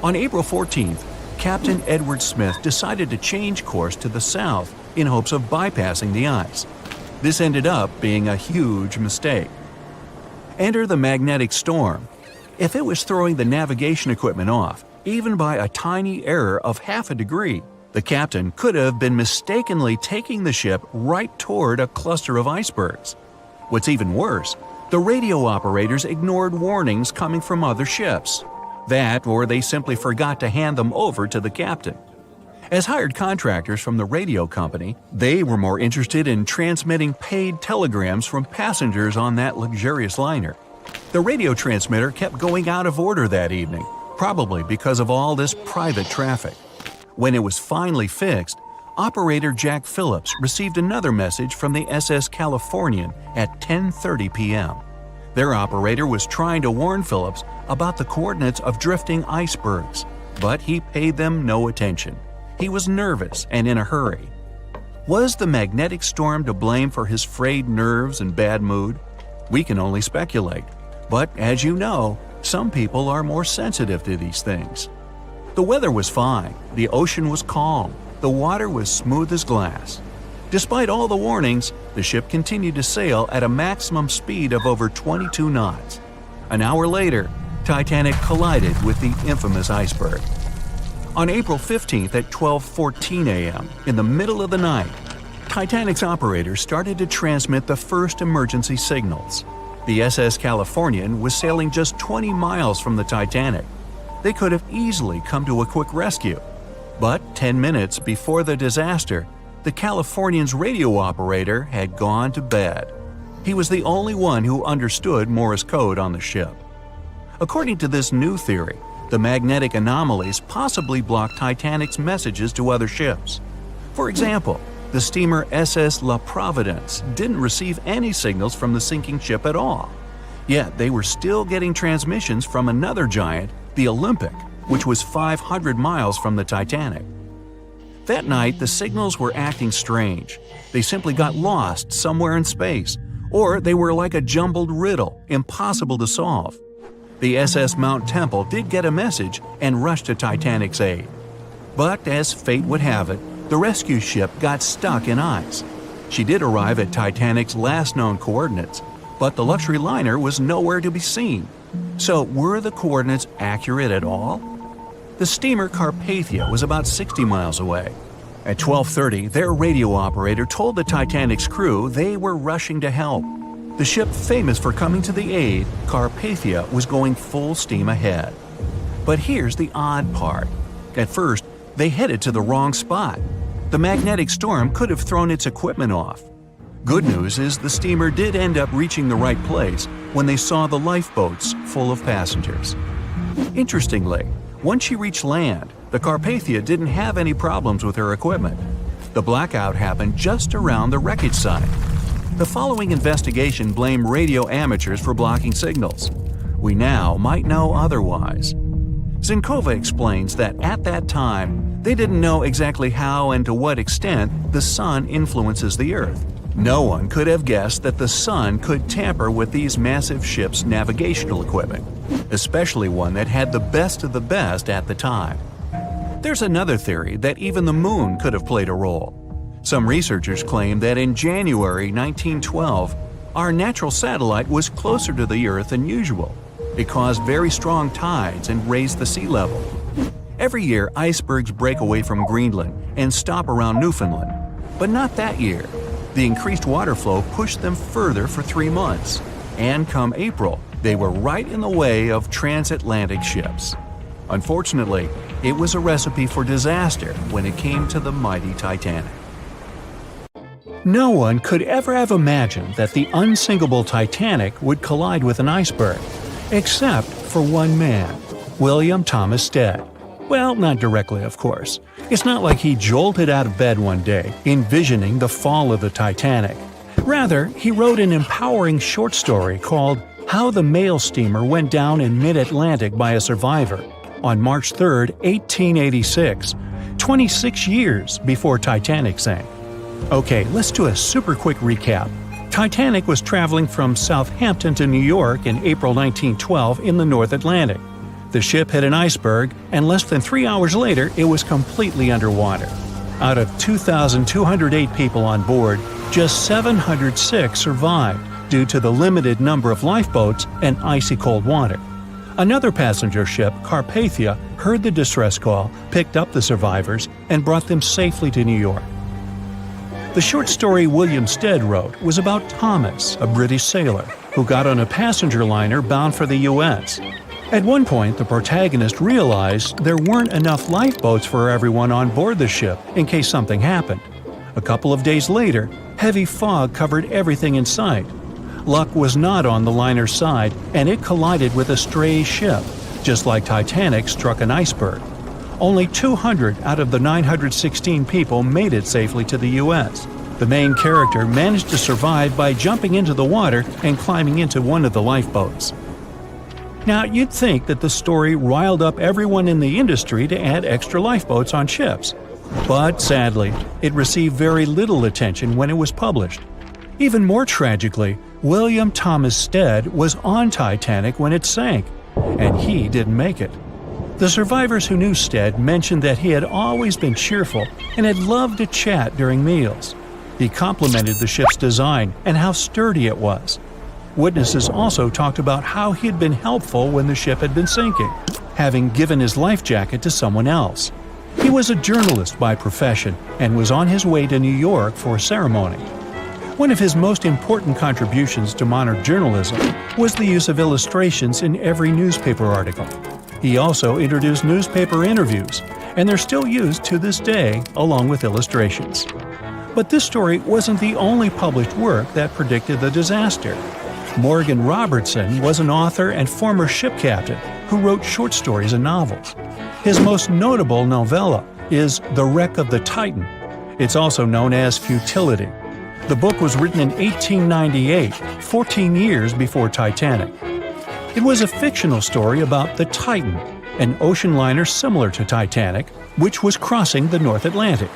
On April 14th, Captain Edward Smith decided to change course to the south in hopes of bypassing the ice. This ended up being a huge mistake. Enter the magnetic storm. If it was throwing the navigation equipment off, even by a tiny error of half a degree, the captain could have been mistakenly taking the ship right toward a cluster of icebergs. What's even worse, the radio operators ignored warnings coming from other ships. That, or they simply forgot to hand them over to the captain. As hired contractors from the radio company, they were more interested in transmitting paid telegrams from passengers on that luxurious liner. The radio transmitter kept going out of order that evening, probably because of all this private traffic. When it was finally fixed, operator Jack Phillips received another message from the SS Californian at 10:30 p.m. Their operator was trying to warn Phillips about the coordinates of drifting icebergs, but he paid them no attention. He was nervous and in a hurry. Was the magnetic storm to blame for his frayed nerves and bad mood? We can only speculate. But as you know, some people are more sensitive to these things. The weather was fine, the ocean was calm, the water was smooth as glass. Despite all the warnings, the ship continued to sail at a maximum speed of over 22 knots. An hour later, Titanic collided with the infamous iceberg. On April 15th at 12:14 a.m., in the middle of the night, Titanic's operators started to transmit the first emergency signals. The SS Californian was sailing just 20 miles from the Titanic. They could have easily come to a quick rescue. But 10 minutes before the disaster, the Californian's radio operator had gone to bed. He was the only one who understood Morse code on the ship. According to this new theory, the magnetic anomalies possibly blocked Titanic's messages to other ships. For example, the steamer SS La Providence didn't receive any signals from the sinking ship at all. Yet they were still getting transmissions from another giant, the Olympic, which was 500 miles from the Titanic. That night, the signals were acting strange. They simply got lost somewhere in space, or they were like a jumbled riddle, impossible to solve. The SS Mount Temple did get a message and rushed to Titanic's aid. But as fate would have it, the rescue ship got stuck in ice. She did arrive at Titanic's last known coordinates, but the luxury liner was nowhere to be seen. So were the coordinates accurate at all? The steamer Carpathia was about 60 miles away. At 12:30, their radio operator told the Titanic's crew they were rushing to help. The ship famous for coming to the aid, Carpathia, was going full steam ahead. But here's the odd part. At first, they headed to the wrong spot. The magnetic storm could have thrown its equipment off. Good news is the steamer did end up reaching the right place when they saw the lifeboats full of passengers. Interestingly, once she reached land, the Carpathia didn't have any problems with her equipment. The blackout happened just around the wreckage site. The following investigation blamed radio amateurs for blocking signals. We now might know otherwise. Zinkova explains that at that time, they didn't know exactly how and to what extent the sun influences the Earth. No one could have guessed that the sun could tamper with these massive ships' navigational equipment, especially one that had the best of the best at the time. There's another theory that even the moon could have played a role. Some researchers claim that in January 1912, our natural satellite was closer to the Earth than usual. It caused very strong tides and raised the sea level. Every year, icebergs break away from Greenland and stop around Newfoundland. But not that year. The increased water flow pushed them further for 3 months. And come April, they were right in the way of transatlantic ships. Unfortunately, it was a recipe for disaster when it came to the mighty Titanic. No one could ever have imagined that the unsinkable Titanic would collide with an iceberg, except for one man, William Thomas Stead. Well, not directly, of course. It's not like he jolted out of bed one day, envisioning the fall of the Titanic. Rather, he wrote an empowering short story called How the Mail Steamer Went Down in Mid-Atlantic by a Survivor on March 3, 1886, 26 years before Titanic sank. Okay, let's do a super quick recap. Titanic was traveling from Southampton to New York in April 1912 in the North Atlantic. The ship hit an iceberg, and less than 3 hours later, it was completely underwater. Out of 2,208 people on board, just 706 survived due to the limited number of lifeboats and icy cold water. Another passenger ship, Carpathia, heard the distress call, picked up the survivors, and brought them safely to New York. The short story William Stead wrote was about Thomas, a British sailor, who got on a passenger liner bound for the U.S. At one point, the protagonist realized there weren't enough lifeboats for everyone on board the ship in case something happened. A couple of days later, heavy fog covered everything in sight. Luck was not on the liner's side, and it collided with a stray ship, just like Titanic struck an iceberg. Only 200 out of the 916 people made it safely to the U.S. The main character managed to survive by jumping into the water and climbing into one of the lifeboats. Now, you'd think that the story riled up everyone in the industry to add extra lifeboats on ships. But sadly, it received very little attention when it was published. Even more tragically, William Thomas Stead was on Titanic when it sank, and he didn't make it. The survivors who knew Stead mentioned that he had always been cheerful and had loved to chat during meals. He complimented the ship's design and how sturdy it was. Witnesses also talked about how he had been helpful when the ship had been sinking, having given his life jacket to someone else. He was a journalist by profession and was on his way to New York for a ceremony. One of his most important contributions to modern journalism was the use of illustrations in every newspaper article. He also introduced newspaper interviews, and they're still used to this day along with illustrations. But this story wasn't the only published work that predicted the disaster. Morgan Robertson was an author and former ship captain who wrote short stories and novels. His most notable novella is The Wreck of the Titan. It's also known as Futility. The book was written in 1898, 14 years before Titanic. It was a fictional story about the Titan, an ocean liner similar to Titanic, which was crossing the North Atlantic.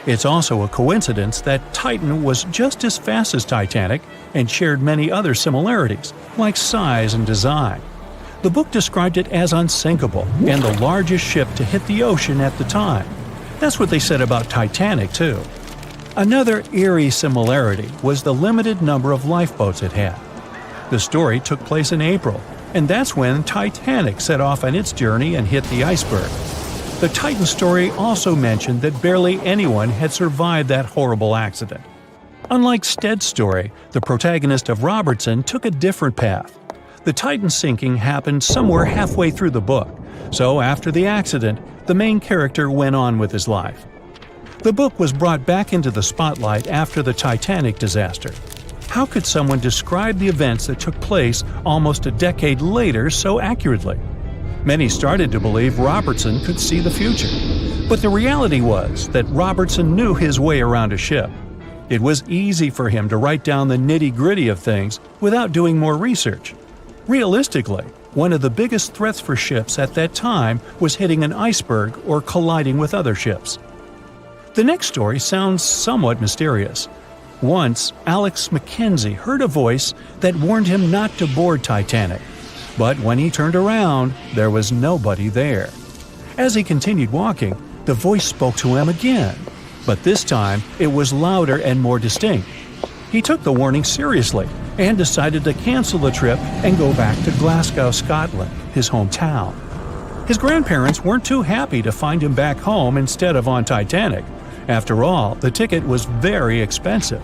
It's also a coincidence that Titan was just as fast as Titanic and shared many other similarities, like size and design. The book described it as unsinkable and the largest ship to hit the ocean at the time. That's what they said about Titanic, too. Another eerie similarity was the limited number of lifeboats it had. The story took place in April, and that's when Titanic set off on its journey and hit the iceberg. The Titan story also mentioned that barely anyone had survived that horrible accident. Unlike Stead's story, the protagonist of Robertson took a different path. The Titan sinking happened somewhere halfway through the book, so after the accident, the main character went on with his life. The book was brought back into the spotlight after the Titanic disaster. How could someone describe the events that took place almost a decade later so accurately? Many started to believe Robertson could see the future. But the reality was that Robertson knew his way around a ship. It was easy for him to write down the nitty-gritty of things without doing more research. Realistically, one of the biggest threats for ships at that time was hitting an iceberg or colliding with other ships. The next story sounds somewhat mysterious. Once, Alex Mackenzie heard a voice that warned him not to board Titanic. But when he turned around, there was nobody there. As he continued walking, the voice spoke to him again. But this time, it was louder and more distinct. He took the warning seriously and decided to cancel the trip and go back to Glasgow, Scotland, his hometown. His grandparents weren't too happy to find him back home instead of on Titanic. After all, the ticket was very expensive.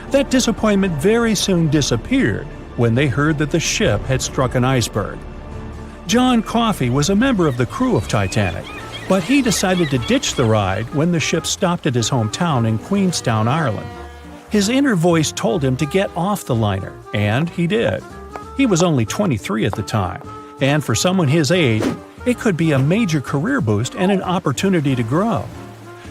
That disappointment very soon disappeared when they heard that the ship had struck an iceberg. John Coffey was a member of the crew of Titanic, but he decided to ditch the ride when the ship stopped at his hometown in Queenstown, Ireland. His inner voice told him to get off the liner, and he did. He was only 23 at the time, and for someone his age, it could be a major career boost and an opportunity to grow.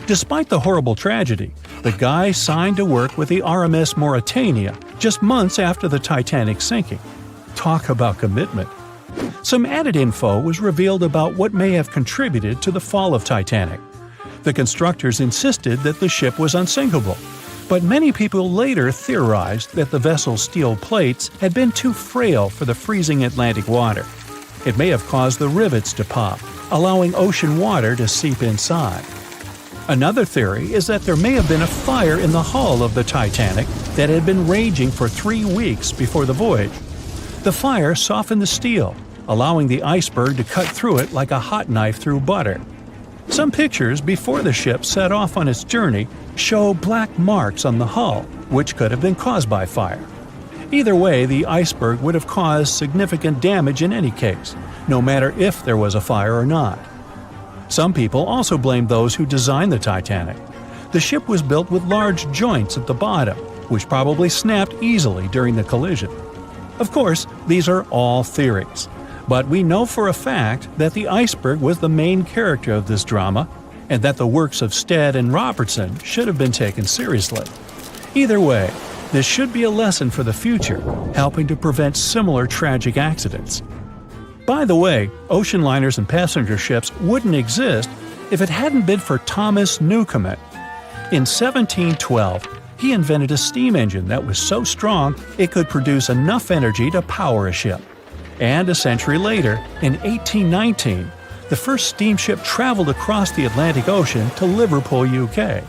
Despite the horrible tragedy, the guy signed to work with the RMS Mauritania just months after the Titanic sinking. Talk about commitment. Some added info was revealed about what may have contributed to the fall of Titanic. The constructors insisted that the ship was unsinkable, but many people later theorized that the vessel's steel plates had been too frail for the freezing Atlantic water. It may have caused the rivets to pop, allowing ocean water to seep inside. Another theory is that there may have been a fire in the hull of the Titanic that had been raging for 3 weeks before the voyage. The fire softened the steel, allowing the iceberg to cut through it like a hot knife through butter. Some pictures before the ship set off on its journey show black marks on the hull, which could have been caused by fire. Either way, the iceberg would have caused significant damage in any case, no matter if there was a fire or not. Some people also blame those who designed the Titanic. The ship was built with large joints at the bottom, which probably snapped easily during the collision. Of course, these are all theories, but we know for a fact that the iceberg was the main character of this drama, and that the works of Stead and Robertson should have been taken seriously. Either way, this should be a lesson for the future, helping to prevent similar tragic accidents. By the way, ocean liners and passenger ships wouldn't exist if it hadn't been for Thomas Newcomen. In 1712, he invented a steam engine that was so strong it could produce enough energy to power a ship. And a century later, in 1819, the first steamship traveled across the Atlantic Ocean to Liverpool, UK.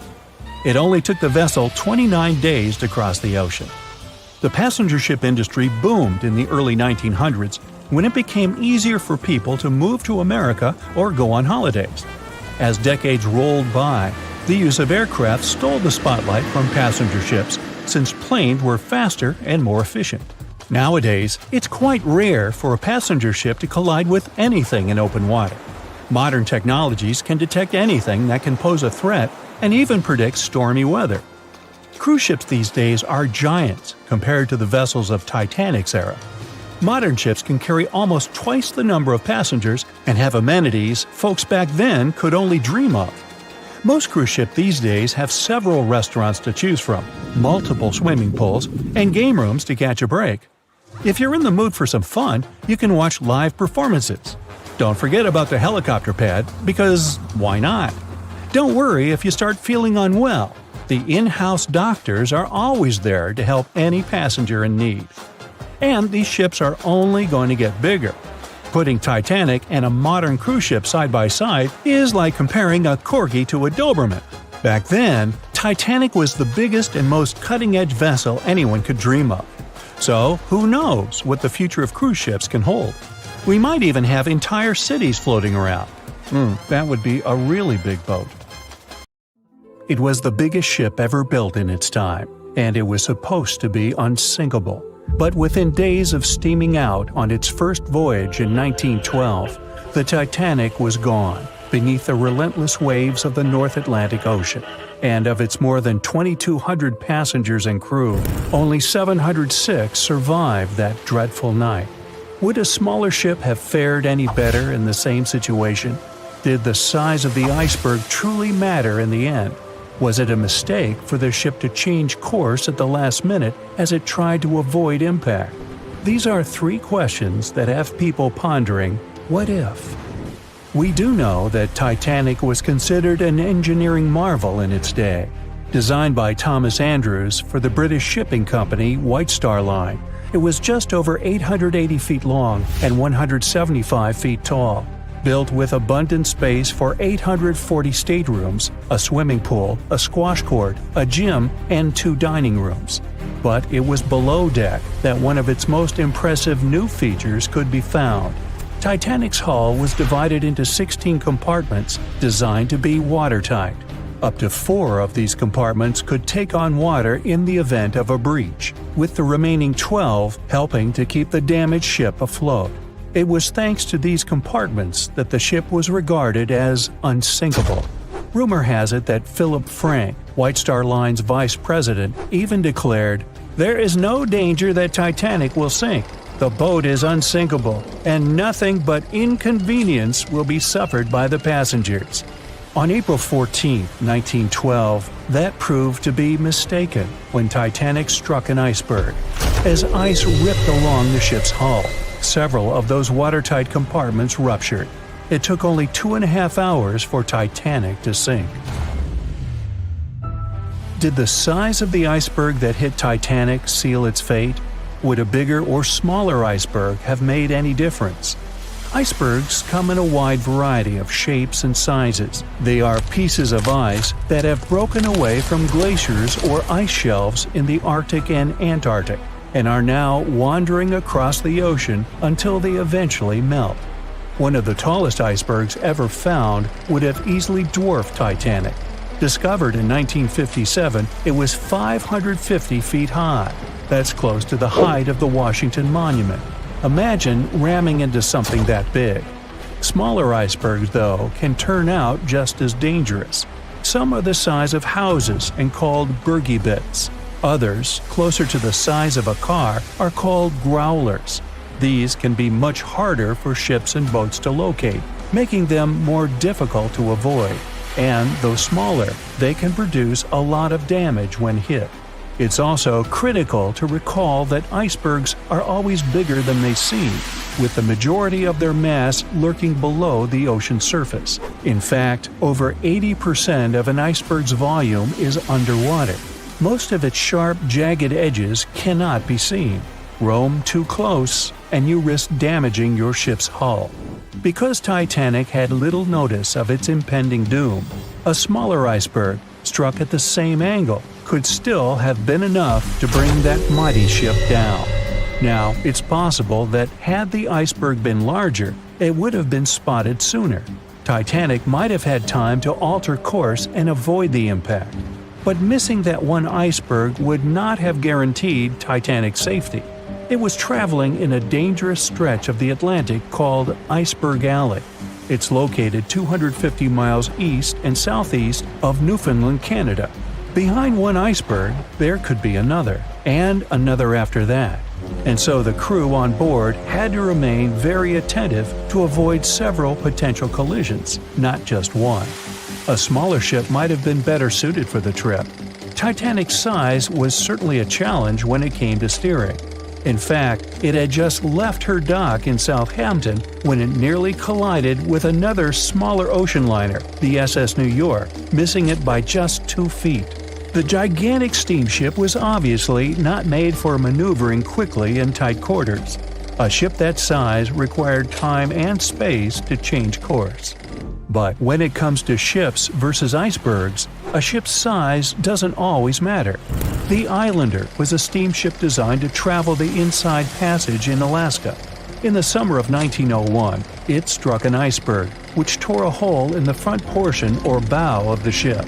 It only took the vessel 29 days to cross the ocean. The passenger ship industry boomed in the early 1900s when it became easier for people to move to America or go on holidays. As decades rolled by, the use of aircraft stole the spotlight from passenger ships since planes were faster and more efficient. Nowadays, it's quite rare for a passenger ship to collide with anything in open water. Modern technologies can detect anything that can pose a threat and even predict stormy weather. Cruise ships these days are giants compared to the vessels of Titanic's era. Modern ships can carry almost twice the number of passengers and have amenities folks back then could only dream of. Most cruise ships these days have several restaurants to choose from, multiple swimming pools, and game rooms to catch a break. If you're in the mood for some fun, you can watch live performances. Don't forget about the helicopter pad, because why not? Don't worry if you start feeling unwell. The in-house doctors are always there to help any passenger in need. And these ships are only going to get bigger. Putting Titanic and a modern cruise ship side by side is like comparing a Corgi to a Doberman. Back then, Titanic was the biggest and most cutting-edge vessel anyone could dream of. So, who knows what the future of cruise ships can hold? We might even have entire cities floating around. That would be a really big boat. It was the biggest ship ever built in its time. and it was supposed to be unsinkable. But within days of steaming out on its first voyage in 1912, the Titanic was gone beneath the relentless waves of the North Atlantic Ocean. And of its more than 2,200 passengers and crew, only 706 survived that dreadful night. Would a smaller ship have fared any better in the same situation? Did the size of the iceberg truly matter in the end? Was it a mistake for the ship to change course at the last minute as it tried to avoid impact? These are three questions that have people pondering, what if? We do know that Titanic was considered an engineering marvel in its day. Designed by Thomas Andrews for the British shipping company White Star Line, it was just over 880 feet long and 175 feet tall. Built with abundant space for 840 staterooms, a swimming pool, a squash court, a gym, and 2 dining rooms. But it was below deck that one of its most impressive new features could be found. Titanic's hull was divided into 16 compartments designed to be watertight. Up to 4 of these compartments could take on water in the event of a breach, with the remaining 12 helping to keep the damaged ship afloat. It was thanks to these compartments that the ship was regarded as unsinkable. Rumor has it that Philip Frank, White Star Line's vice president, even declared, "There is no danger that Titanic will sink. The boat is unsinkable, and nothing but inconvenience will be suffered by the passengers." On April 14, 1912, that proved to be mistaken when Titanic struck an iceberg. As ice ripped along the ship's hull, several of those watertight compartments ruptured. It took only 2.5 hours for Titanic to sink. Did the size of the iceberg that hit Titanic seal its fate? Would a bigger or smaller iceberg have made any difference? Icebergs come in a wide variety of shapes and sizes. They are pieces of ice that have broken away from glaciers or ice shelves in the Arctic and Antarctic, and are now wandering across the ocean until they eventually melt. One of the tallest icebergs ever found would have easily dwarfed Titanic. Discovered in 1957, it was 550 feet high. That's close to the height of the Washington Monument. Imagine ramming into something that big. Smaller icebergs, though, can turn out just as dangerous. Some are the size of houses and called bergy bits. Others, closer to the size of a car, are called growlers. These can be much harder for ships and boats to locate, making them more difficult to avoid. And though smaller, they can produce a lot of damage when hit. It's also critical to recall that icebergs are always bigger than they seem, with the majority of their mass lurking below the ocean surface. In fact, over 80% of an iceberg's volume is underwater. Most of its sharp, jagged edges cannot be seen. Roam too close, and you risk damaging your ship's hull. Because Titanic had little notice of its impending doom, a smaller iceberg, struck at the same angle, could still have been enough to bring that mighty ship down. Now, it's possible that had the iceberg been larger, it would have been spotted sooner. Titanic might have had time to alter course and avoid the impact. But missing that one iceberg would not have guaranteed Titanic's safety. It was traveling in a dangerous stretch of the Atlantic called Iceberg Alley. It's located 250 miles east and southeast of Newfoundland, Canada. Behind one iceberg, there could be another, and another after that. And so the crew on board had to remain very attentive to avoid several potential collisions, not just one. A smaller ship might have been better suited for the trip. Titanic's size was certainly a challenge when it came to steering. In fact, it had just left her dock in Southampton when it nearly collided with another smaller ocean liner, the SS New York, missing it by just 2 feet. The gigantic steamship was obviously not made for maneuvering quickly in tight quarters. A ship that size required time and space to change course. But when it comes to ships versus icebergs, a ship's size doesn't always matter. The Islander was a steamship designed to travel the Inside Passage in Alaska. In the summer of 1901, it struck an iceberg, which tore a hole in the front portion or bow of the ship.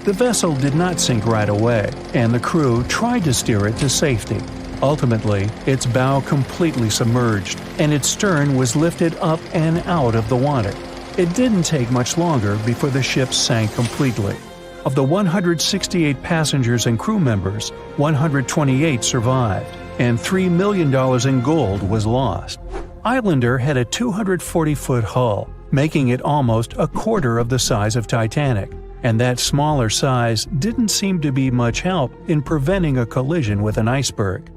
The vessel did not sink right away, and the crew tried to steer it to safety. Ultimately, its bow completely submerged, and its stern was lifted up and out of the water. It didn't take much longer before the ship sank completely. Of the 168 passengers and crew members, 128 survived, and $3 million in gold was lost. Islander had a 240-foot hull, making it almost a quarter of the size of Titanic, and that smaller size didn't seem to be much help in preventing a collision with an iceberg.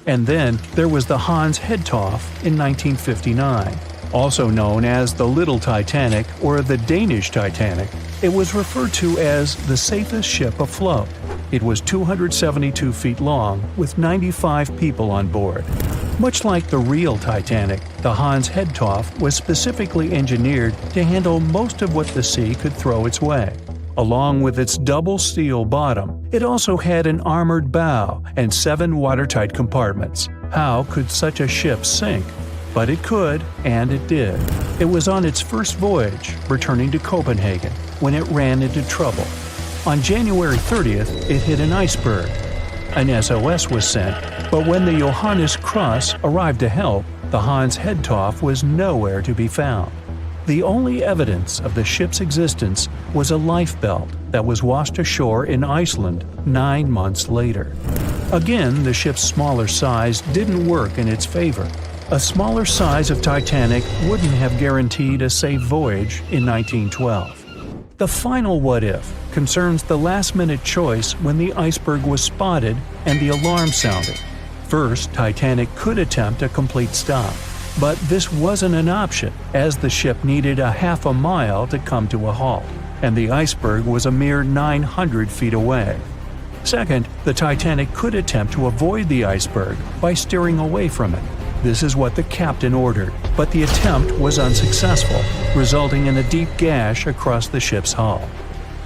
And then there was the Hans Hedtoft in 1959. Also known as the Little Titanic or the Danish Titanic, it was referred to as the safest ship afloat. It was 272 feet long with 95 people on board. Much like the real Titanic, the Hans Hedtoft was specifically engineered to handle most of what the sea could throw its way. Along with its double steel bottom, it also had an armored bow and 7 watertight compartments. How could such a ship sink? But it could, and it did. It was on its first voyage, returning to Copenhagen, when it ran into trouble. On January 30th, it hit an iceberg. An SOS was sent, but when the Johannes Cross arrived to help, the Hans Hedtoft was nowhere to be found. The only evidence of the ship's existence was a lifebelt that was washed ashore in Iceland 9 months later. Again, the ship's smaller size didn't work in its favor. A smaller size of Titanic wouldn't have guaranteed a safe voyage in 1912. The final what-if concerns the last-minute choice when the iceberg was spotted and the alarm sounded. First, Titanic could attempt a complete stop, but this wasn't an option as the ship needed a half a mile to come to a halt, and the iceberg was a mere 900 feet away. Second, the Titanic could attempt to avoid the iceberg by steering away from it. This is what the captain ordered, but the attempt was unsuccessful, resulting in a deep gash across the ship's hull.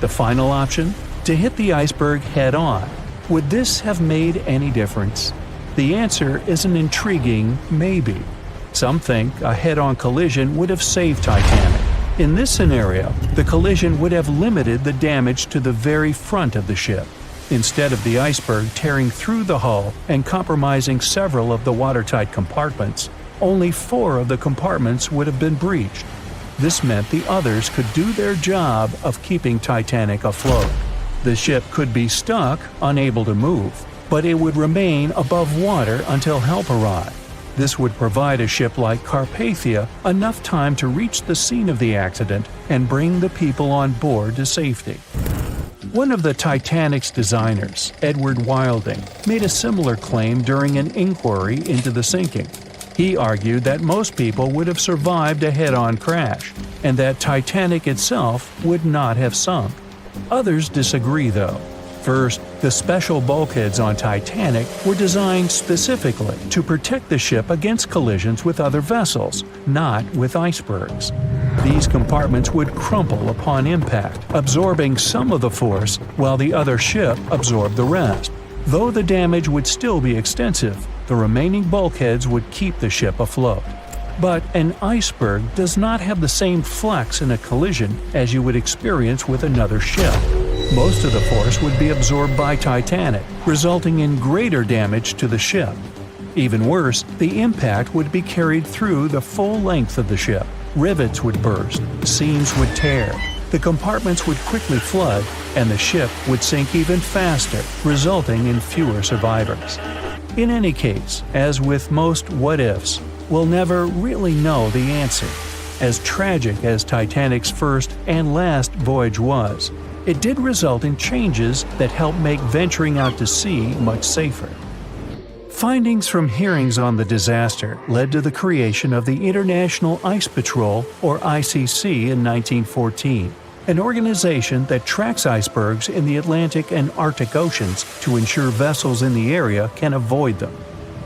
The final option? To hit the iceberg head-on. Would this have made any difference? The answer is an intriguing maybe. Some think a head-on collision would have saved Titanic. In this scenario, the collision would have limited the damage to the very front of the ship. Instead of the iceberg tearing through the hull and compromising several of the watertight compartments, only 4 of the compartments would have been breached. This meant the others could do their job of keeping Titanic afloat. The ship could be stuck, unable to move, but it would remain above water until help arrived. This would provide a ship like Carpathia enough time to reach the scene of the accident and bring the people on board to safety. One of the Titanic's designers, Edward Wilding, made a similar claim during an inquiry into the sinking. He argued that most people would have survived a head-on crash, and that Titanic itself would not have sunk. Others disagree, though. First, the special bulkheads on Titanic were designed specifically to protect the ship against collisions with other vessels, not with icebergs. These compartments would crumple upon impact, absorbing some of the force while the other ship absorbed the rest. Though the damage would still be extensive, the remaining bulkheads would keep the ship afloat. But an iceberg does not have the same flex in a collision as you would experience with another ship. Most of the force would be absorbed by Titanic, resulting in greater damage to the ship. Even worse, the impact would be carried through the full length of the ship. Rivets would burst, seams would tear, the compartments would quickly flood, and the ship would sink even faster, resulting in fewer survivors. In any case, as with most what-ifs, we'll never really know the answer. As tragic as Titanic's first and last voyage was, it did result in changes that helped make venturing out to sea much safer. Findings from hearings on the disaster led to the creation of the International Ice Patrol, or ICC, in 1914, an organization that tracks icebergs in the Atlantic and Arctic Oceans to ensure vessels in the area can avoid them.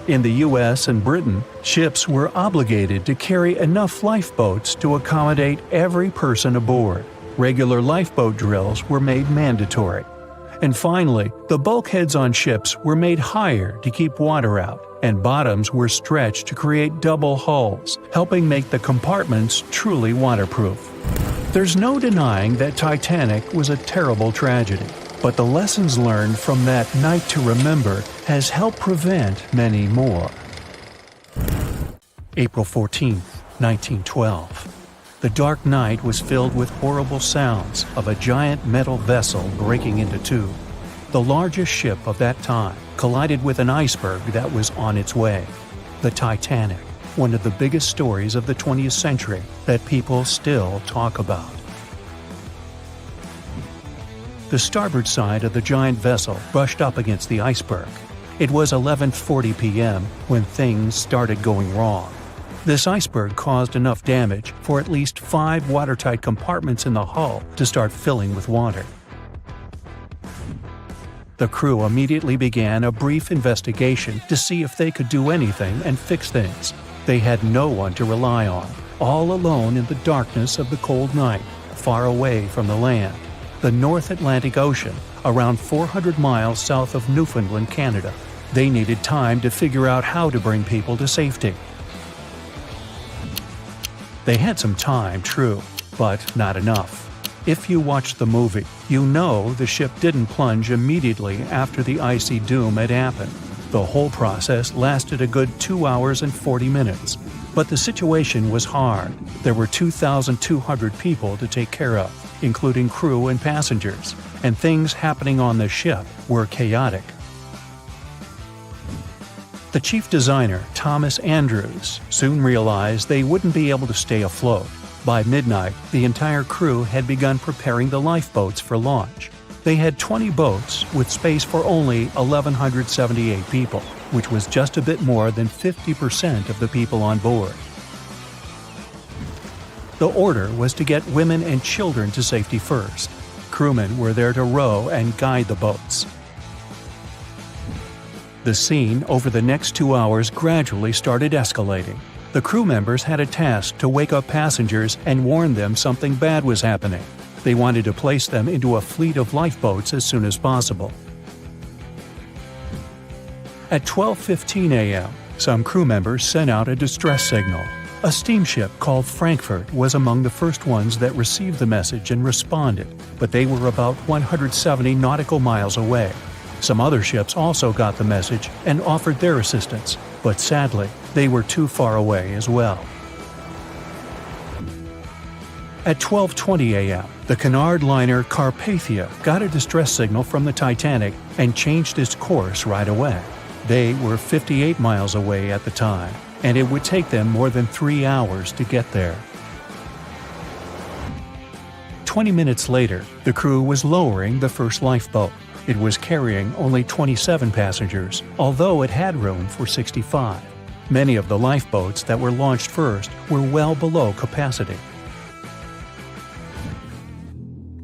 In the US and Britain, ships were obligated to carry enough lifeboats to accommodate every person aboard. Regular lifeboat drills were made mandatory. And finally, the bulkheads on ships were made higher to keep water out, and bottoms were stretched to create double hulls, helping make the compartments truly waterproof. There's no denying that Titanic was a terrible tragedy, but the lessons learned from that night to remember has helped prevent many more. April 14, 1912. The dark night was filled with horrible sounds of a giant metal vessel breaking into two. The largest ship of that time collided with an iceberg that was on its way. The Titanic, one of the biggest stories of the 20th century that people still talk about. The starboard side of the giant vessel brushed up against the iceberg. It was 11:40 p.m. when things started going wrong. This iceberg caused enough damage for at least 5 watertight compartments in the hull to start filling with water. The crew immediately began a brief investigation to see if they could do anything and fix things. They had no one to rely on, all alone in the darkness of the cold night, far away from the land. The North Atlantic Ocean, around 400 miles south of Newfoundland, Canada. They needed time to figure out how to bring people to safety. They had some time, true, but not enough. If you watched the movie, you know the ship didn't plunge immediately after the icy doom had happened. The whole process lasted a good 2 hours and 40 minutes. But the situation was hard. There were 2,200 people to take care of, including crew and passengers, and things happening on the ship were chaotic. The chief designer, Thomas Andrews, soon realized they wouldn't be able to stay afloat. By midnight, the entire crew had begun preparing the lifeboats for launch. They had 20 boats with space for only 1,178 people, which was just a bit more than 50% of the people on board. The order was to get women and children to safety first. Crewmen were there to row and guide the boats. The scene over the next 2 hours gradually started escalating. The crew members had a task to wake up passengers and warn them something bad was happening. They wanted to place them into a fleet of lifeboats as soon as possible. At 12:15 a.m., some crew members sent out a distress signal. A steamship called Frankfurt was among the first ones that received the message and responded, but they were about 170 nautical miles away. Some other ships also got the message and offered their assistance, but sadly, they were too far away as well. At 12:20 a.m., the Cunard liner Carpathia got a distress signal from the Titanic and changed its course right away. They were 58 miles away at the time, and it would take them more than 3 hours to get there. 20 minutes later, the crew was lowering the first lifeboat. It was carrying only 27 passengers, although it had room for 65. Many of the lifeboats that were launched first were well below capacity.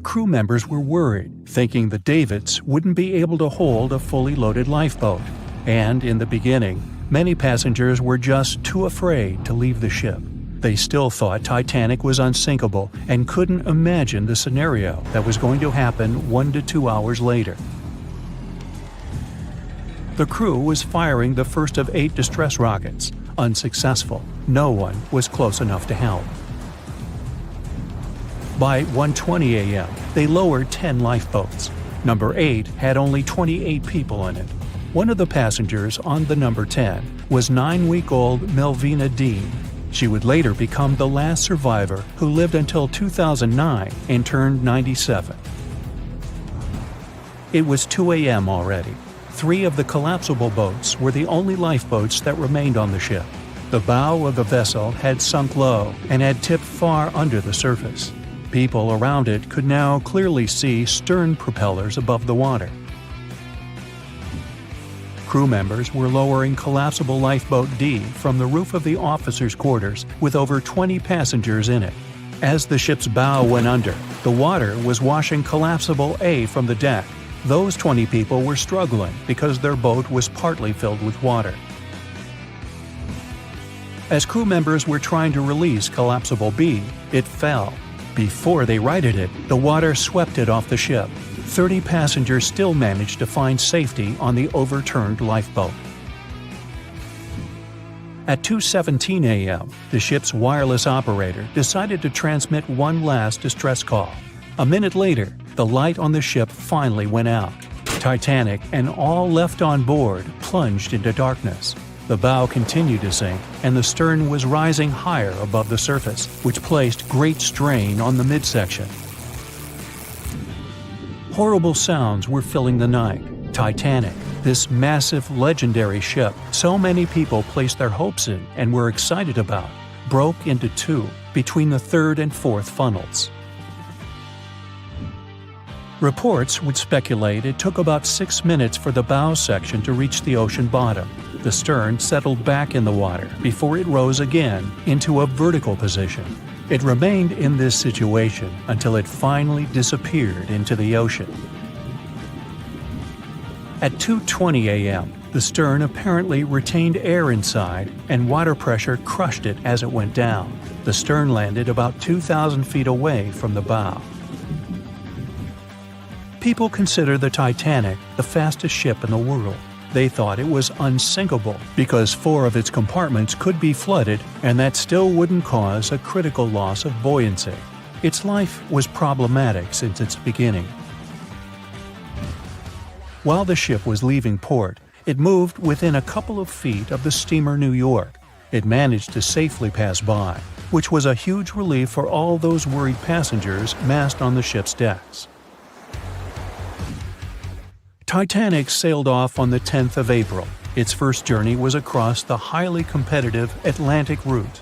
Crew members were worried, thinking the davits wouldn't be able to hold a fully loaded lifeboat. And in the beginning, many passengers were just too afraid to leave the ship. They still thought Titanic was unsinkable and couldn't imagine the scenario that was going to happen 1 to 2 hours later. The crew was firing the first of 8 distress rockets. Unsuccessful. No one was close enough to help. By 1:20 a.m., they lowered 10 lifeboats. Number 8 had only 28 people in it. One of the passengers on the number 10 was 9-week-old Melvina Dean. She would later become the last survivor who lived until 2009 and turned 97. It was 2 a.m. already. 3 of the collapsible boats were the only lifeboats that remained on the ship. The bow of the vessel had sunk low and had tipped far under the surface. People around it could now clearly see stern propellers above the water. Crew members were lowering collapsible lifeboat D from the roof of the officers' quarters with over 20 passengers in it. As the ship's bow went under, the water was washing collapsible A from the deck. Those 20 people were struggling because their boat was partly filled with water. As crew members were trying to release collapsible B, it fell. Before they righted it, the water swept it off the ship. 30 passengers still managed to find safety on the overturned lifeboat. At 2:17 a.m., the ship's wireless operator decided to transmit one last distress call. A minute later, the light on the ship finally went out. Titanic and all left on board plunged into darkness. The bow continued to sink, and the stern was rising higher above the surface, which placed great strain on the midsection. Horrible sounds were filling the night. Titanic, this massive, legendary ship so many people placed their hopes in and were excited about, broke into two between the third and fourth funnels. Reports would speculate it took about 6 minutes for the bow section to reach the ocean bottom. The stern settled back in the water before it rose again into a vertical position. It remained in this situation until it finally disappeared into the ocean. At 2:20 a.m., the stern apparently retained air inside, and water pressure crushed it as it went down. The stern landed about 2,000 feet away from the bow. People consider the Titanic the fastest ship in the world. They thought it was unsinkable because 4 of its compartments could be flooded, and that still wouldn't cause a critical loss of buoyancy. Its life was problematic since its beginning. While the ship was leaving port, it moved within a couple of feet of the steamer New York. It managed to safely pass by, which was a huge relief for all those worried passengers massed on the ship's decks. Titanic sailed off on the 10th of April. Its first journey was across the highly competitive Atlantic route.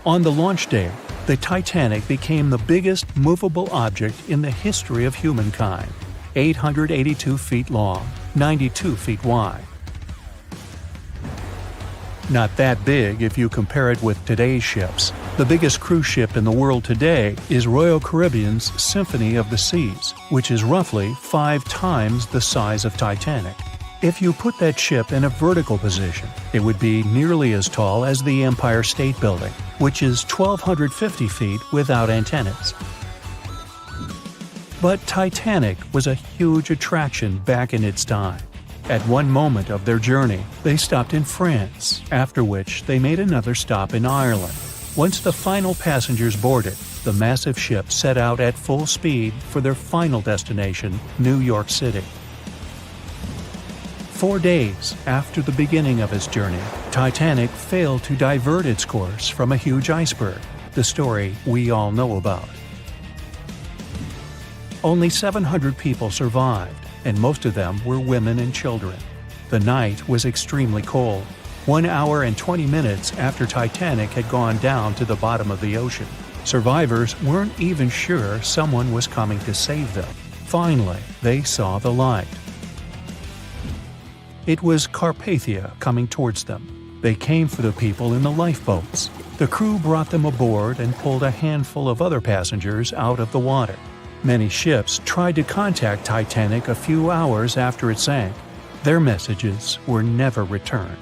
On the launch day, the Titanic became the biggest movable object in the history of humankind. 882 feet long, 92 feet wide. Not that big if you compare it with today's ships. The biggest cruise ship in the world today is Royal Caribbean's Symphony of the Seas, which is roughly 5 times the size of Titanic. If you put that ship in a vertical position, it would be nearly as tall as the Empire State Building, which is 1,250 feet without antennas. But Titanic was a huge attraction back in its time. At one moment of their journey, they stopped in France, after which they made another stop in Ireland. Once the final passengers boarded, the massive ship set out at full speed for their final destination, New York City. 4 days after the beginning of its journey, Titanic failed to divert its course from a huge iceberg, the story we all know about. Only 700 people survived, and most of them were women and children. The night was extremely cold, 1 hour and 20 minutes after Titanic had gone down to the bottom of the ocean. Survivors weren't even sure someone was coming to save them. Finally, they saw the light. It was Carpathia coming towards them. They came for the people in the lifeboats. The crew brought them aboard and pulled a handful of other passengers out of the water. Many ships tried to contact Titanic a few hours after it sank. Their messages were never returned.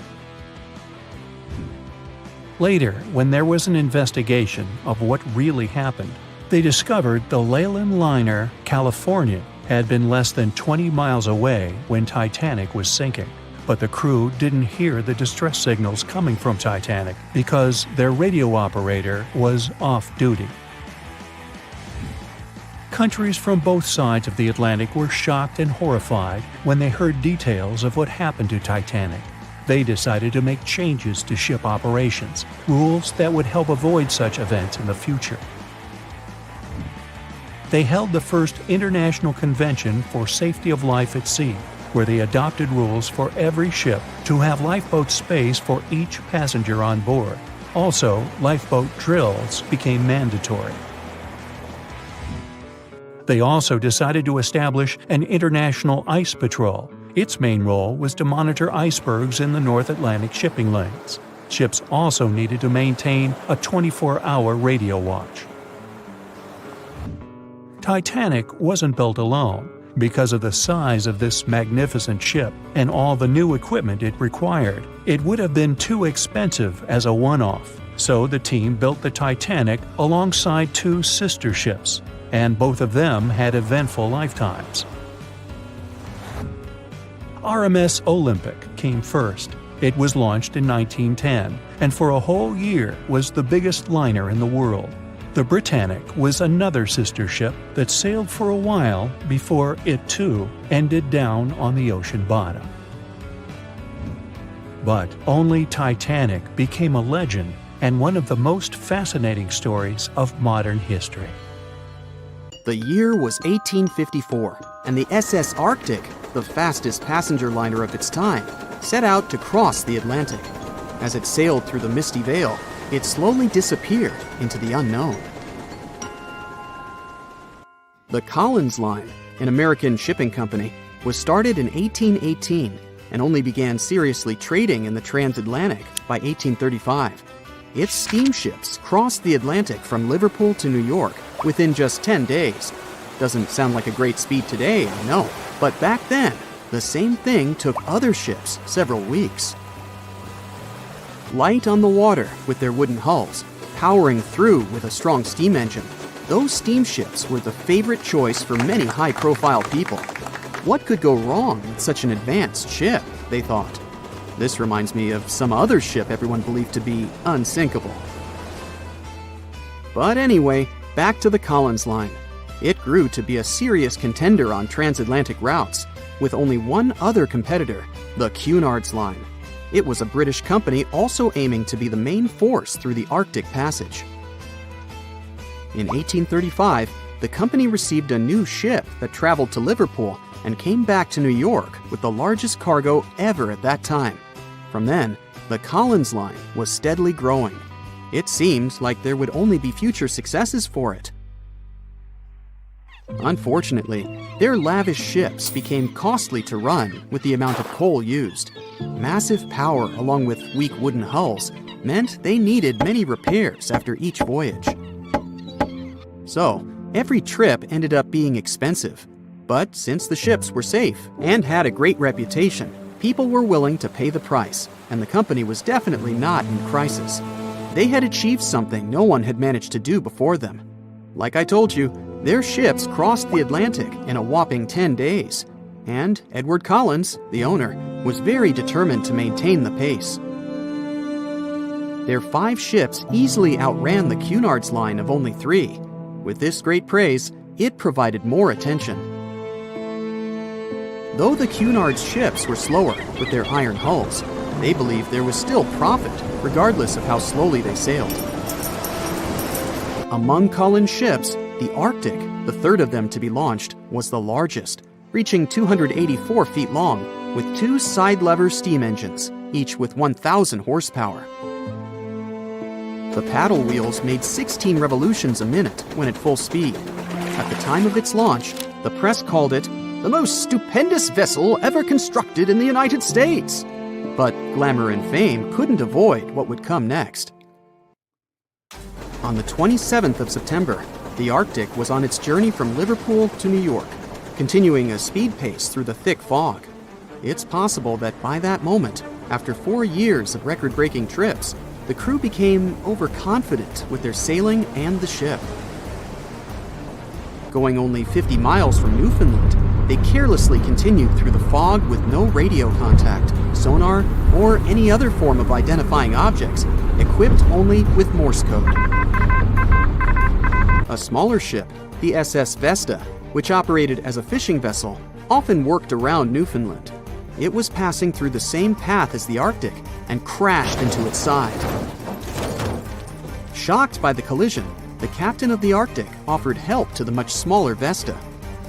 Later, when there was an investigation of what really happened, they discovered the Leyland liner California had been less than 20 miles away when Titanic was sinking. But the crew didn't hear the distress signals coming from Titanic because their radio operator was off duty. Countries from both sides of the Atlantic were shocked and horrified when they heard details of what happened to Titanic. They decided to make changes to ship operations, rules that would help avoid such events in the future. They held the first International Convention for Safety of Life at Sea, where they adopted rules for every ship to have lifeboat space for each passenger on board. Also, lifeboat drills became mandatory. They also decided to establish an international ice patrol. Its main role was to monitor icebergs in the North Atlantic shipping lanes. Ships also needed to maintain a 24-hour radio watch. Titanic wasn't built alone. Because of the size of this magnificent ship and all the new equipment it required, it would have been too expensive as a one-off. So the team built the Titanic alongside 2 sister ships, and both of them had eventful lifetimes. RMS Olympic came first. It was launched in 1910, and for a whole year was the biggest liner in the world. The Britannic was another sister ship that sailed for a while before it too ended down on the ocean bottom. But only Titanic became a legend and one of the most fascinating stories of modern history. The year was 1854, and the SS Arctic, the fastest passenger liner of its time, set out to cross the Atlantic. As it sailed through the misty veil, it slowly disappeared into the unknown. The Collins Line, an American shipping company, was started in 1818 and only began seriously trading in the transatlantic by 1835. Its steamships crossed the Atlantic from Liverpool to New York within just 10 days. Doesn't sound like a great speed today, I know, but back then, the same thing took other ships several weeks. Light on the water with their wooden hulls, powering through with a strong steam engine, those steamships were the favorite choice for many high-profile people. What could go wrong with such an advanced ship, they thought. This reminds me of some other ship everyone believed to be unsinkable. But anyway, back to the Collins Line. It grew to be a serious contender on transatlantic routes, with only one other competitor, the Cunard's Line. It was a British company also aiming to be the main force through the Arctic Passage. In 1835, the company received a new ship that traveled to Liverpool and came back to New York with the largest cargo ever at that time. From then, the Collins Line was steadily growing. It seemed like there would only be future successes for it. Unfortunately, their lavish ships became costly to run with the amount of coal used. Massive power along with weak wooden hulls meant they needed many repairs after each voyage. So, every trip ended up being expensive. But since the ships were safe and had a great reputation, people were willing to pay the price, and the company was definitely not in crisis. They had achieved something no one had managed to do before them. Like I told you, their ships crossed the Atlantic in a whopping 10 days, and Edward Collins, the owner, was very determined to maintain the pace. Their 5 ships easily outran the Cunard's Line of only 3. With this great praise, it provided more attention. Though the Cunard's ships were slower with their iron hulls, they believed there was still profit, regardless of how slowly they sailed. Among Collins' ships, the Arctic, the third of them to be launched, was the largest, reaching 284 feet long, with 2 side-lever steam engines, each with 1,000 horsepower. The paddle wheels made 16 revolutions a minute when at full speed. At the time of its launch, the press called it the most stupendous vessel ever constructed in the United States. But glamour and fame couldn't avoid what would come next. On the 27th of September, the Arctic was on its journey from Liverpool to New York, continuing a speed pace through the thick fog. It's possible that by that moment, after 4 years of record-breaking trips, the crew became overconfident with their sailing and the ship. Going only 50 miles from Newfoundland, they carelessly continued through the fog with no radio contact, sonar, or any other form of identifying objects, equipped only with Morse code. A smaller ship, the SS Vesta, which operated as a fishing vessel, often worked around Newfoundland. It was passing through the same path as the Arctic and crashed into its side. Shocked by the collision, the captain of the Arctic offered help to the much smaller Vesta,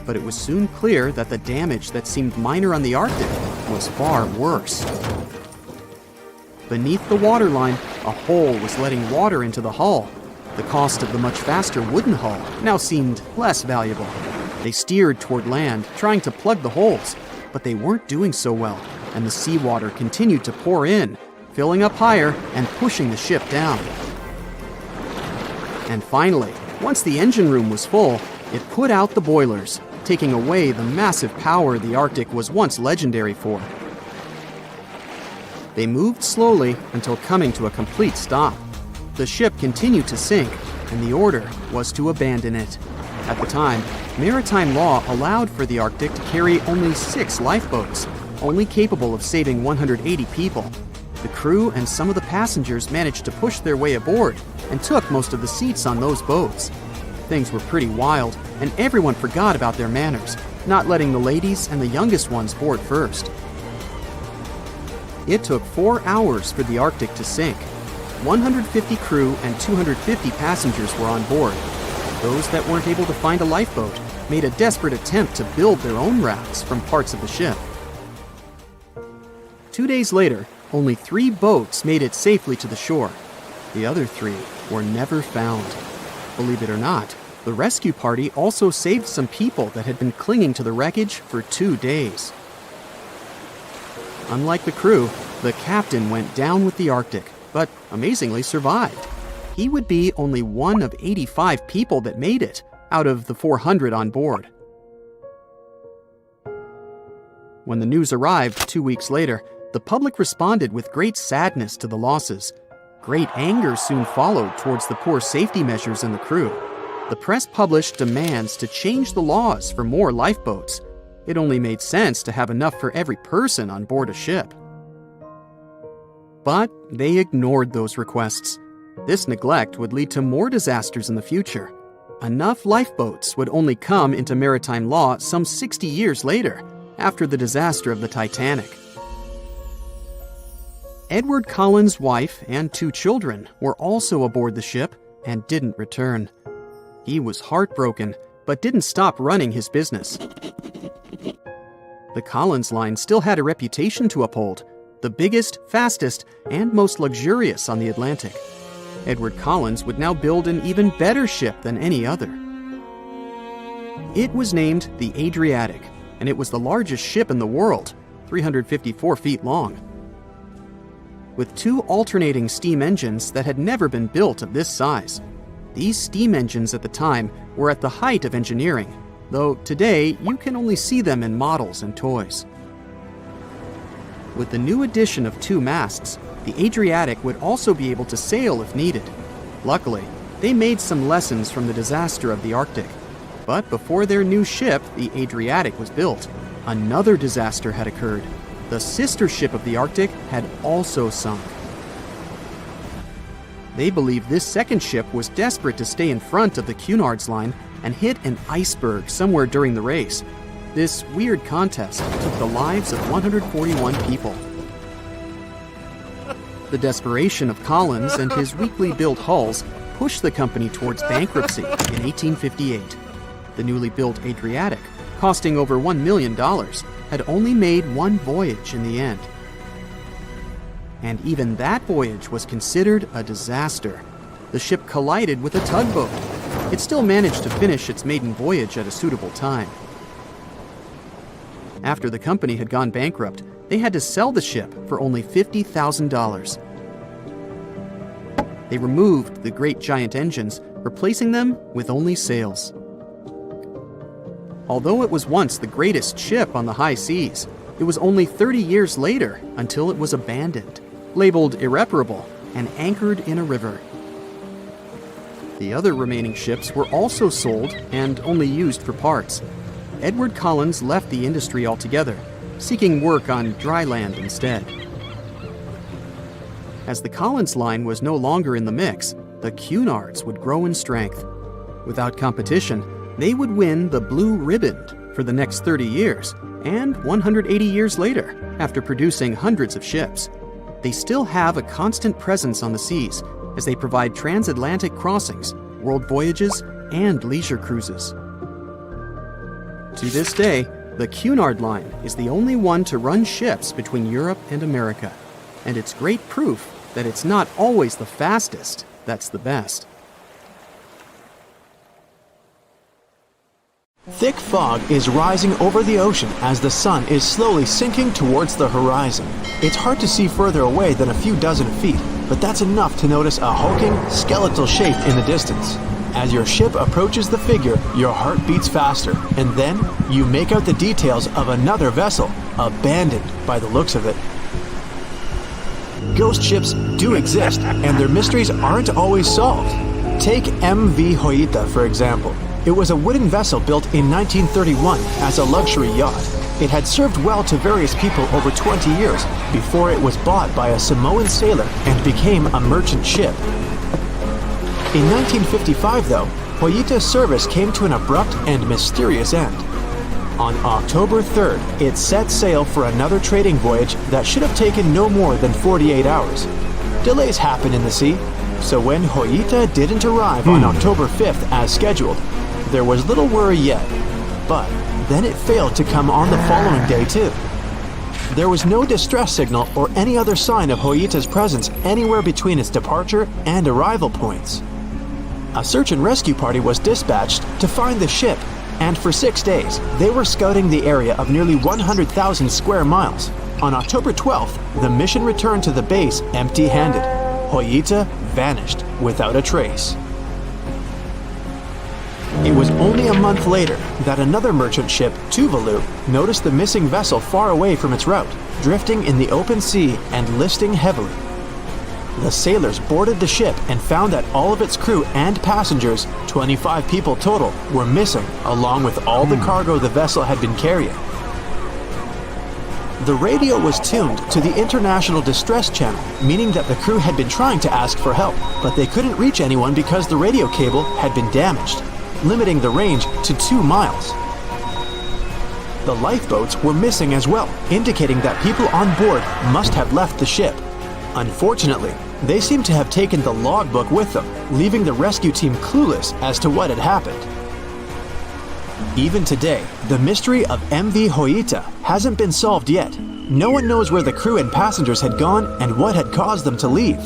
but it was soon clear that the damage that seemed minor on the Arctic was far worse. Beneath the waterline, a hole was letting water into the hull. The cost of the much faster wooden hull now seemed less valuable. They steered toward land, trying to plug the holes, but they weren't doing so well, and the seawater continued to pour in, filling up higher and pushing the ship down. And finally, once the engine room was full, it put out the boilers, taking away the massive power the Arctic was once legendary for. They moved slowly until coming to a complete stop. The ship continued to sink, and the order was to abandon it. At the time, maritime law allowed for the Arctic to carry only 6 lifeboats, only capable of saving 180 people. The crew and some of the passengers managed to push their way aboard and took most of the seats on those boats. Things were pretty wild, and everyone forgot about their manners, not letting the ladies and the youngest ones board first. It took 4 hours for the Arctic to sink. 150 crew and 250 passengers were on board. Those that weren't able to find a lifeboat made a desperate attempt to build their own rafts from parts of the ship. 2 days later, only 3 boats made it safely to the shore. The other 3 were never found. Believe it or not, the rescue party also saved some people that had been clinging to the wreckage for 2 days. Unlike the crew, the captain went down with the Arctic, but amazingly survived. He would be only one of 85 people that made it out of the 400 on board. When the news arrived 2 weeks later, the public responded with great sadness to the losses. Great anger soon followed towards the poor safety measures in the crew. The press published demands to change the laws for more lifeboats. It only made sense to have enough for every person on board a ship. But they ignored those requests. This neglect would lead to more disasters in the future. Enough lifeboats would only come into maritime law some 60 years later, after the disaster of the Titanic. Edward Cullen's wife and 2 children were also aboard the ship and didn't return. He was heartbroken, but didn't stop running his business. The Collins line still had a reputation to uphold, the biggest, fastest, and most luxurious on the Atlantic. Edward Collins would now build an even better ship than any other. It was named the Adriatic, and it was the largest ship in the world, 354 feet long. With 2 alternating steam engines that had never been built of this size. These steam engines at the time were at the height of engineering, though today you can only see them in models and toys. With the new addition of 2 masts, the Adriatic would also be able to sail if needed. Luckily, they made some lessons from the disaster of the Arctic. But before their new ship, the Adriatic, was built, another disaster had occurred. The sister ship of the Arctic had also sunk. They believed this second ship was desperate to stay in front of the Cunard's line and hit an iceberg somewhere during the race. This weird contest took the lives of 141 people. The desperation of Collins and his weakly built hulls pushed the company towards bankruptcy in 1858. The newly built Adriatic, costing over $1 million, had only made 1 voyage in the end. And even that voyage was considered a disaster. The ship collided with a tugboat. It still managed to finish its maiden voyage at a suitable time. After the company had gone bankrupt, they had to sell the ship for only $50,000. They removed the great giant engines, replacing them with only sails. Although it was once the greatest ship on the high seas, it was only 30 years later until it was abandoned, labeled irreparable, and anchored in a river. The other remaining ships were also sold and only used for parts. Edward Collins left the industry altogether, seeking work on dry land instead. As the Collins line was no longer in the mix, the Cunards would grow in strength. Without competition, they would win the Blue Riband for the next 30 years, and 180 years later, after producing hundreds of ships. They still have a constant presence on the seas, as they provide transatlantic crossings, world voyages, and leisure cruises. To this day, the Cunard line is the only one to run ships between Europe and America, and it's great proof that it's not always the fastest that's the best. Thick fog is rising over the ocean as the sun is slowly sinking towards the horizon. It's hard to see further away than a few dozen feet, but that's enough to notice a hulking, skeletal shape in the distance. As your ship approaches the figure, your heart beats faster, and then you make out the details of another vessel, abandoned by the looks of it. Ghost ships do exist, and their mysteries aren't always solved. Take MV Hoita, for example. It was a wooden vessel built in 1931 as a luxury yacht. It had served well to various people over 20 years before it was bought by a Samoan sailor and became a merchant ship. In 1955, though, Hoyita's service came to an abrupt and mysterious end. On October 3rd, it set sail for another trading voyage that should have taken no more than 48 hours. Delays happen in the sea, so when Hoyita didn't arrive on October 5th as scheduled, there was little worry yet. But then it failed to come on the following day too. There was no distress signal or any other sign of Hoyita's presence anywhere between its departure and arrival points. A search and rescue party was dispatched to find the ship, and for 6 days, they were scouting the area of nearly 100,000 square miles. On October 12th, the mission returned to the base empty-handed. Hoyita vanished without a trace. It was only a month later that another merchant ship, Tuvalu, noticed the missing vessel far away from its route, drifting in the open sea and listing heavily. The sailors boarded the ship and found that all of its crew and passengers, 25 people total, were missing, along with all the cargo the vessel had been carrying. The radio was tuned to the International Distress Channel, meaning that the crew had been trying to ask for help, but they couldn't reach anyone because the radio cable had been damaged, limiting the range to 2 miles. The lifeboats were missing as well, indicating that people on board must have left the ship. Unfortunately, they seem to have taken the logbook with them, leaving the rescue team clueless as to what had happened. Even today, the mystery of MV Hoyita hasn't been solved yet. No one knows where the crew and passengers had gone and what had caused them to leave.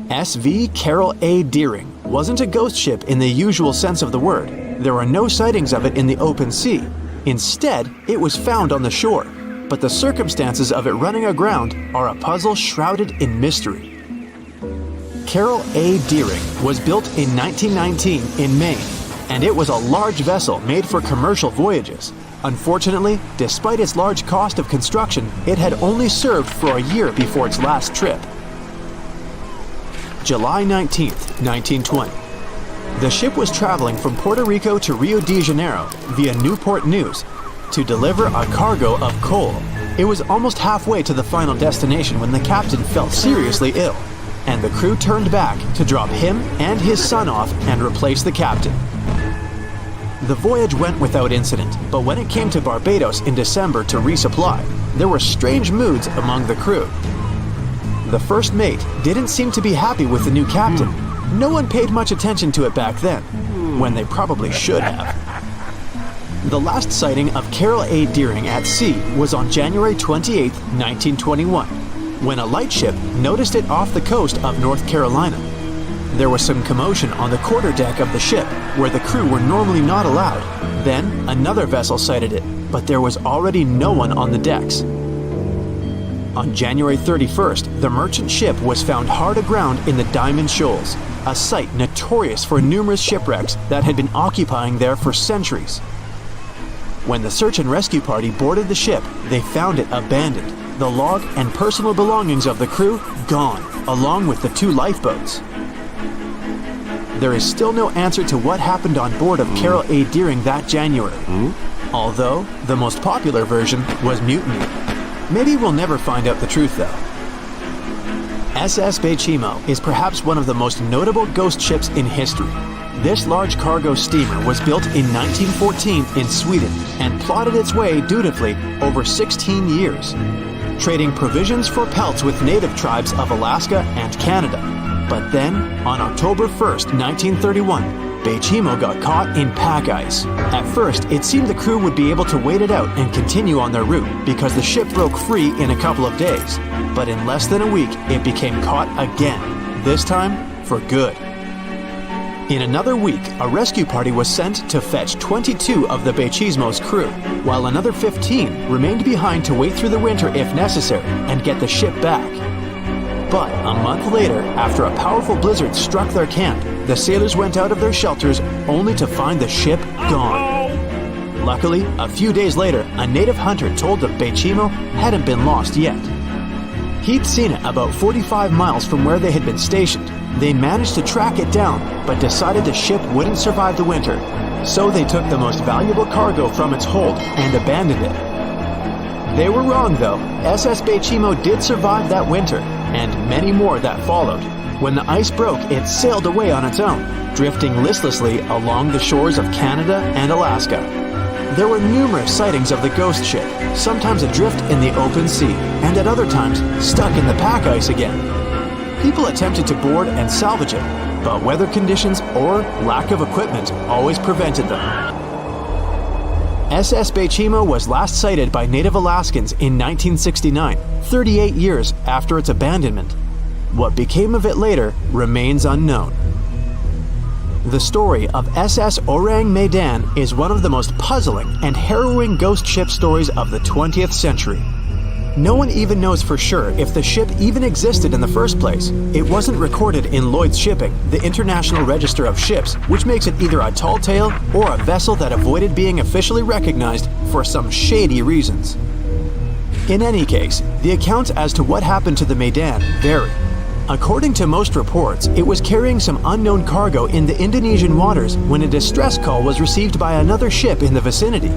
SV Carol A. Deering wasn't a ghost ship in the usual sense of the word. There are no sightings of it in the open sea. Instead, it was found on the shore. But the circumstances of it running aground are a puzzle shrouded in mystery. Carol A. Deering was built in 1919 in Maine, and it was a large vessel made for commercial voyages. Unfortunately, despite its large cost of construction, it had only served for a year before its last trip. July 19th, 1920. The ship was traveling from Puerto Rico to Rio de Janeiro via Newport News to deliver a cargo of coal. It was almost halfway to the final destination when the captain fell seriously ill, and the crew turned back to drop him and his son off and replace the captain. The voyage went without incident, but when it came to Barbados in December to resupply, there were strange moods among the crew. The first mate didn't seem to be happy with the new captain. No one paid much attention to it back then, when they probably should have. The last sighting of Carol A. Deering at sea was on January 28, 1921, when a lightship noticed it off the coast of North Carolina. There was some commotion on the quarterdeck of the ship, where the crew were normally not allowed. Then, another vessel sighted it, but there was already no one on the decks. On January 31st, the merchant ship was found hard aground in the Diamond Shoals, a site notorious for numerous shipwrecks that had been occupying there for centuries. When the search and rescue party boarded the ship, they found it abandoned, the log and personal belongings of the crew gone, along with the 2 lifeboats. There is still no answer to what happened on board of Carol A. Deering that January, although the most popular version was mutiny. Maybe we'll never find out the truth though. SS Bechimo is perhaps one of the most notable ghost ships in history. This large cargo steamer was built in 1914 in Sweden and plodded its way dutifully over 16 years, trading provisions for pelts with native tribes of Alaska and Canada. But then, on October 1st, 1931, Bechimo got caught in pack ice. At first, it seemed the crew would be able to wait it out and continue on their route because the ship broke free in a couple of days. But in less than a week, it became caught again, this time for good. In another week, a rescue party was sent to fetch 22 of the Bechimo's crew, while another 15 remained behind to wait through the winter if necessary and get the ship back. But a month later, after a powerful blizzard struck their camp, the sailors went out of their shelters only to find the ship gone. Luckily, a few days later, a native hunter told the Bechimo hadn't been lost yet. He'd seen it about 45 miles from where they had been stationed. They managed to track it down, but decided the ship wouldn't survive the winter, so they took the most valuable cargo from its hold and abandoned it. They were wrong though. SS Bechimo did survive that winter, and many more that followed. When the ice broke, it sailed away on its own, drifting listlessly along the shores of Canada and Alaska. There were numerous sightings of the ghost ship, sometimes adrift in the open sea, and at other times stuck in the pack ice again. People attempted to board and salvage it, but weather conditions or lack of equipment always prevented them. SS Bechimo was last sighted by Native Alaskans in 1969, 38 years after its abandonment. What became of it later remains unknown. The story of SS Orang Medan is one of the most puzzling and harrowing ghost ship stories of the 20th century. No one even knows for sure if the ship even existed in the first place. It wasn't recorded in Lloyd's Shipping, the International Register of Ships, which makes it either a tall tale or a vessel that avoided being officially recognized for some shady reasons. In any case, the accounts as to what happened to the Medan vary. According to most reports, it was carrying some unknown cargo in the Indonesian waters when a distress call was received by another ship in the vicinity.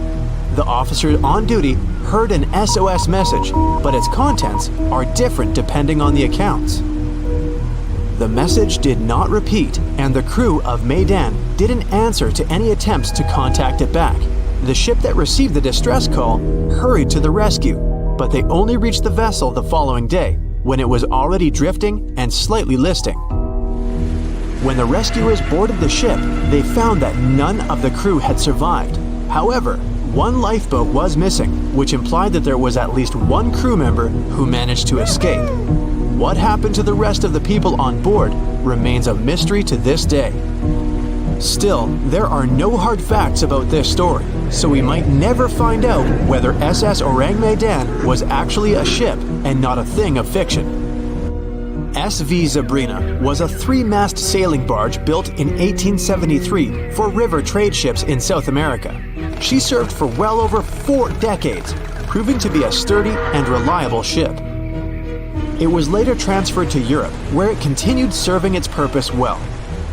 The officer on duty heard an SOS message, but its contents are different depending on the accounts. The message did not repeat, and the crew of Medan didn't answer to any attempts to contact it back. The ship that received the distress call hurried to the rescue, but they only reached the vessel the following day, when it was already drifting and slightly listing. When the rescuers boarded the ship, they found that none of the crew had survived. However, one lifeboat was missing, which implied that there was at least one crew member who managed to escape. What happened to the rest of the people on board remains a mystery to this day. Still, there are no hard facts about this story, so we might never find out whether SS Orang Medan was actually a ship and not a thing of fiction. SV Zabrina was a 3-mast sailing barge built in 1873 for river trade ships in South America. She served for well over 4 decades, proving to be a sturdy and reliable ship. It was later transferred to Europe, where it continued serving its purpose well.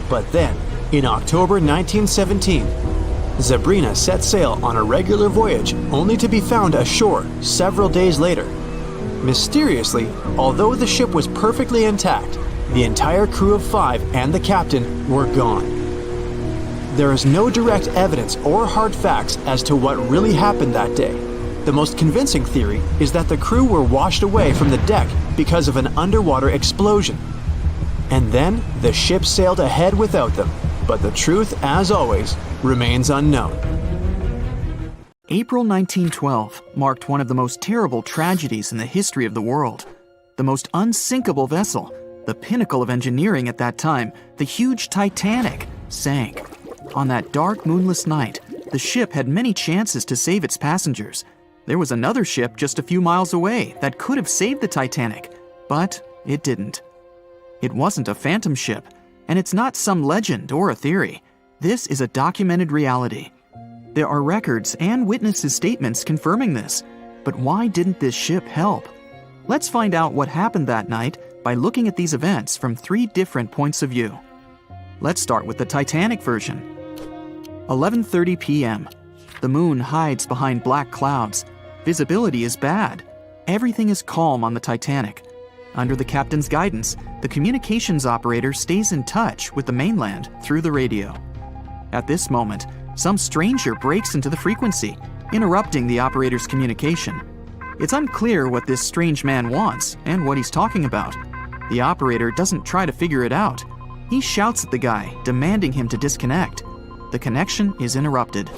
But then, in October 1917, Zabrina set sail on a regular voyage only to be found ashore several days later. Mysteriously, although the ship was perfectly intact, the entire crew of 5 and the captain were gone. There is no direct evidence or hard facts as to what really happened that day. The most convincing theory is that the crew were washed away from the deck because of an underwater explosion. And then the ship sailed ahead without them. But the truth, as always, remains unknown. April 1912 marked one of the most terrible tragedies in the history of the world. The most unsinkable vessel, the pinnacle of engineering at that time, the huge Titanic, sank. On that dark, moonless night, the ship had many chances to save its passengers. There was another ship just a few miles away that could have saved the Titanic, but it didn't. It wasn't a phantom ship, and it's not some legend or a theory. This is a documented reality. There are records and witnesses' statements confirming this. But why didn't this ship help? Let's find out what happened that night by looking at these events from 3 different points of view. Let's start with the Titanic version. 11:30 p.m. The moon hides behind black clouds. Visibility is bad. Everything is calm on the Titanic. Under the captain's guidance, the communications operator stays in touch with the mainland through the radio. At this moment, some stranger breaks into the frequency, interrupting the operator's communication. It's unclear what this strange man wants and what he's talking about. The operator doesn't try to figure it out. He shouts at the guy, demanding him to disconnect. The connection is interrupted.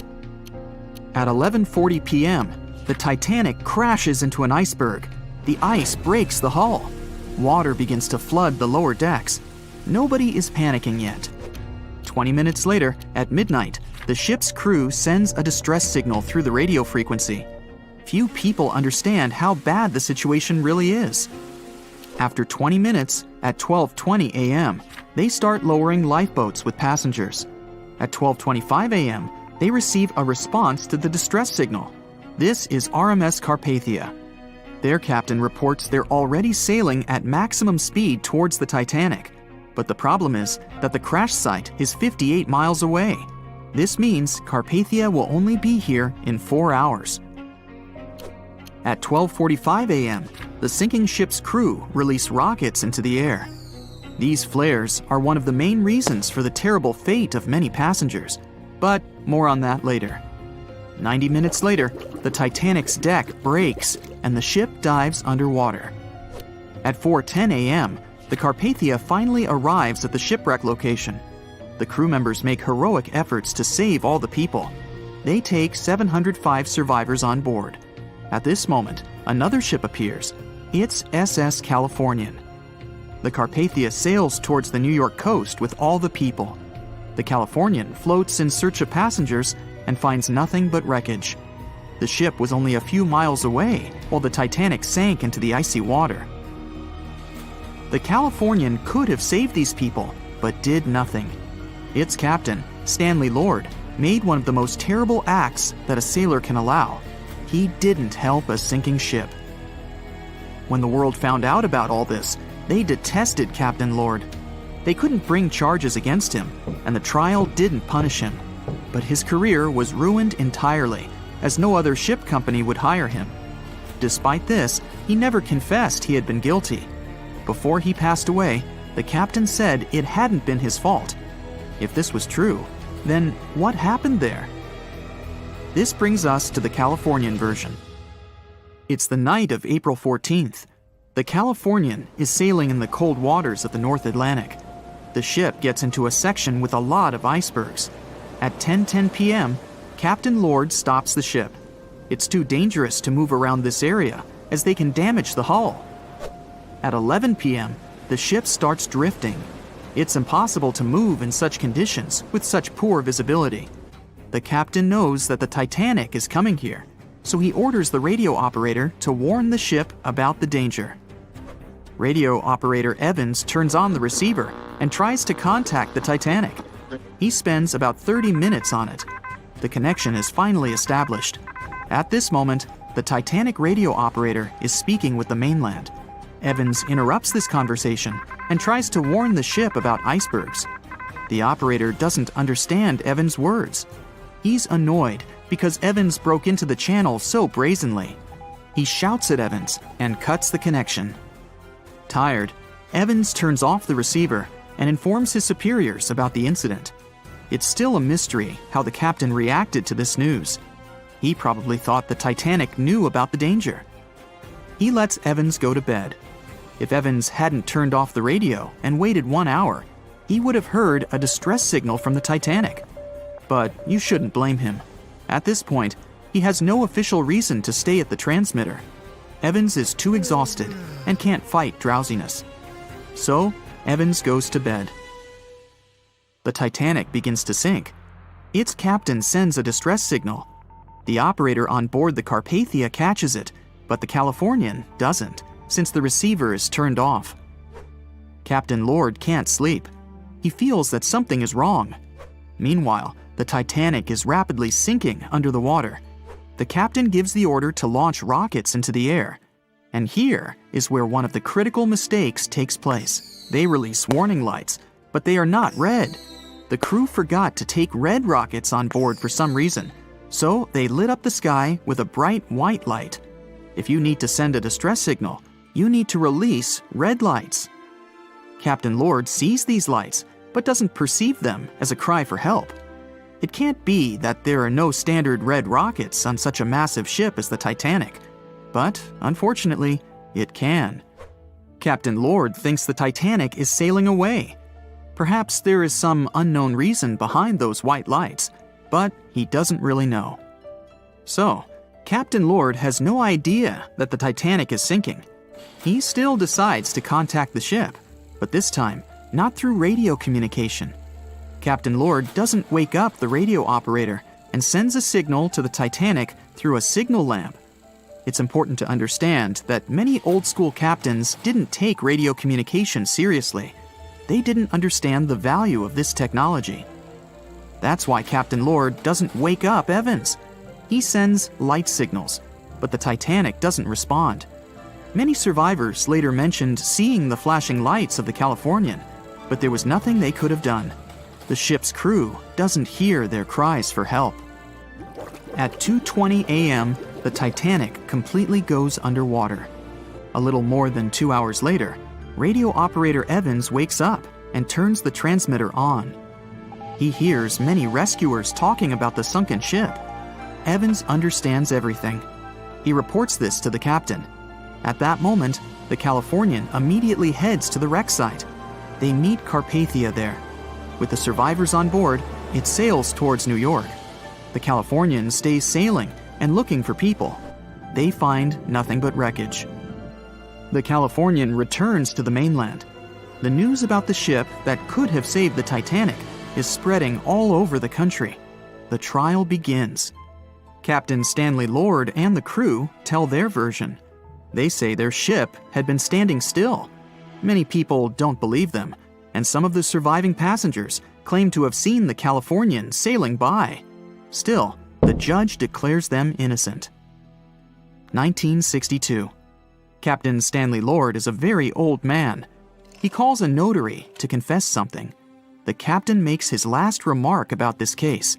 At 11:40 p.m., the Titanic crashes into an iceberg. The ice breaks the hull. Water begins to flood the lower decks. Nobody is panicking yet. 20 minutes later, at midnight, the ship's crew sends a distress signal through the radio frequency. Few people understand how bad the situation really is. After 20 minutes, at 12:20 a.m., they start lowering lifeboats with passengers. At 12:25 a.m., they receive a response to the distress signal. This is RMS Carpathia. Their captain reports they're already sailing at maximum speed towards the Titanic. But the problem is that the crash site is 58 miles away. This means Carpathia will only be here in 4 hours. At 12:45 a.m., the sinking ship's crew release rockets into the air. These flares are one of the main reasons for the terrible fate of many passengers, but more on that later. 90 minutes later, the Titanic's deck breaks and the ship dives underwater. At 4:10 a.m., the Carpathia finally arrives at the shipwreck location. The crew members make heroic efforts to save all the people. They take 705 survivors on board. At this moment, another ship appears. It's SS Californian. The Carpathia sails towards the New York coast with all the people. The Californian floats in search of passengers and finds nothing but wreckage. The ship was only a few miles away while the Titanic sank into the icy water. The Californian could have saved these people, but did nothing. Its captain, Stanley Lord, made one of the most terrible acts that a sailor can allow. He didn't help a sinking ship. When the world found out about all this, they detested Captain Lord. They couldn't bring charges against him, and the trial didn't punish him. But his career was ruined entirely, as no other ship company would hire him. Despite this, he never confessed he had been guilty. Before he passed away, the captain said it hadn't been his fault. If this was true, then what happened there? This brings us to the Californian version. It's the night of April 14th. The Californian is sailing in the cold waters of the North Atlantic. The ship gets into a section with a lot of icebergs. At 10:10 p.m., Captain Lord stops the ship. It's too dangerous to move around this area, as they can damage the hull. At 11 p.m., the ship starts drifting. It's impossible to move in such conditions with such poor visibility. The captain knows that the Titanic is coming here, so he orders the radio operator to warn the ship about the danger. Radio operator Evans turns on the receiver and tries to contact the Titanic. He spends about 30 minutes on it. The connection is finally established. At this moment, the Titanic radio operator is speaking with the mainland. Evans interrupts this conversation and tries to warn the ship about icebergs. The operator doesn't understand Evans' words. He's annoyed because Evans broke into the channel so brazenly. He shouts at Evans and cuts the connection. Tired, Evans turns off the receiver and informs his superiors about the incident. It's still a mystery how the captain reacted to this news. He probably thought the Titanic knew about the danger. He lets Evans go to bed. If Evans hadn't turned off the radio and waited 1 hour, he would have heard a distress signal from the Titanic. But you shouldn't blame him. At this point, he has no official reason to stay at the transmitter. Evans is too exhausted and can't fight drowsiness. So, Evans goes to bed. The Titanic begins to sink. Its captain sends a distress signal. The operator on board the Carpathia catches it, but the Californian doesn't, since the receiver is turned off. Captain Lord can't sleep. He feels that something is wrong. Meanwhile, the Titanic is rapidly sinking under the water. The captain gives the order to launch rockets into the air. And here is where one of the critical mistakes takes place. They release warning lights, but they are not red. The crew forgot to take red rockets on board for some reason, so they lit up the sky with a bright white light. If you need to send a distress signal, you need to release red lights. Captain Lord sees these lights, but doesn't perceive them as a cry for help. It can't be that there are no standard red rockets on such a massive ship as the Titanic. But, unfortunately, it can. Captain Lord thinks the Titanic is sailing away. Perhaps there is some unknown reason behind those white lights, but he doesn't really know. So, Captain Lord has no idea that the Titanic is sinking. He still decides to contact the ship, but this time, not through radio communication. Captain Lord doesn't wake up the radio operator and sends a signal to the Titanic through a signal lamp. It's important to understand that many old-school captains didn't take radio communication seriously. They didn't understand the value of this technology. That's why Captain Lord doesn't wake up Evans. He sends light signals, but the Titanic doesn't respond. Many survivors later mentioned seeing the flashing lights of the Californian, but there was nothing they could have done. The ship's crew doesn't hear their cries for help. At 2:20 a.m., the Titanic completely goes underwater. A little more than 2 hours later, radio operator Evans wakes up and turns the transmitter on. He hears many rescuers talking about the sunken ship. Evans understands everything. He reports this to the captain. At that moment, the Californian immediately heads to the wreck site. They meet Carpathia there. With the survivors on board, it sails towards New York. The Californian stays sailing and looking for people. They find nothing but wreckage. The Californian returns to the mainland. The news about the ship that could have saved the Titanic is spreading all over the country. The trial begins. Captain Stanley Lord and the crew tell their version. They say their ship had been standing still. Many people don't believe them, and some of the surviving passengers claim to have seen the Californian sailing by. Still, the judge declares them innocent. 1962. Captain Stanley Lord is a very old man. He calls a notary to confess something. The captain makes his last remark about this case.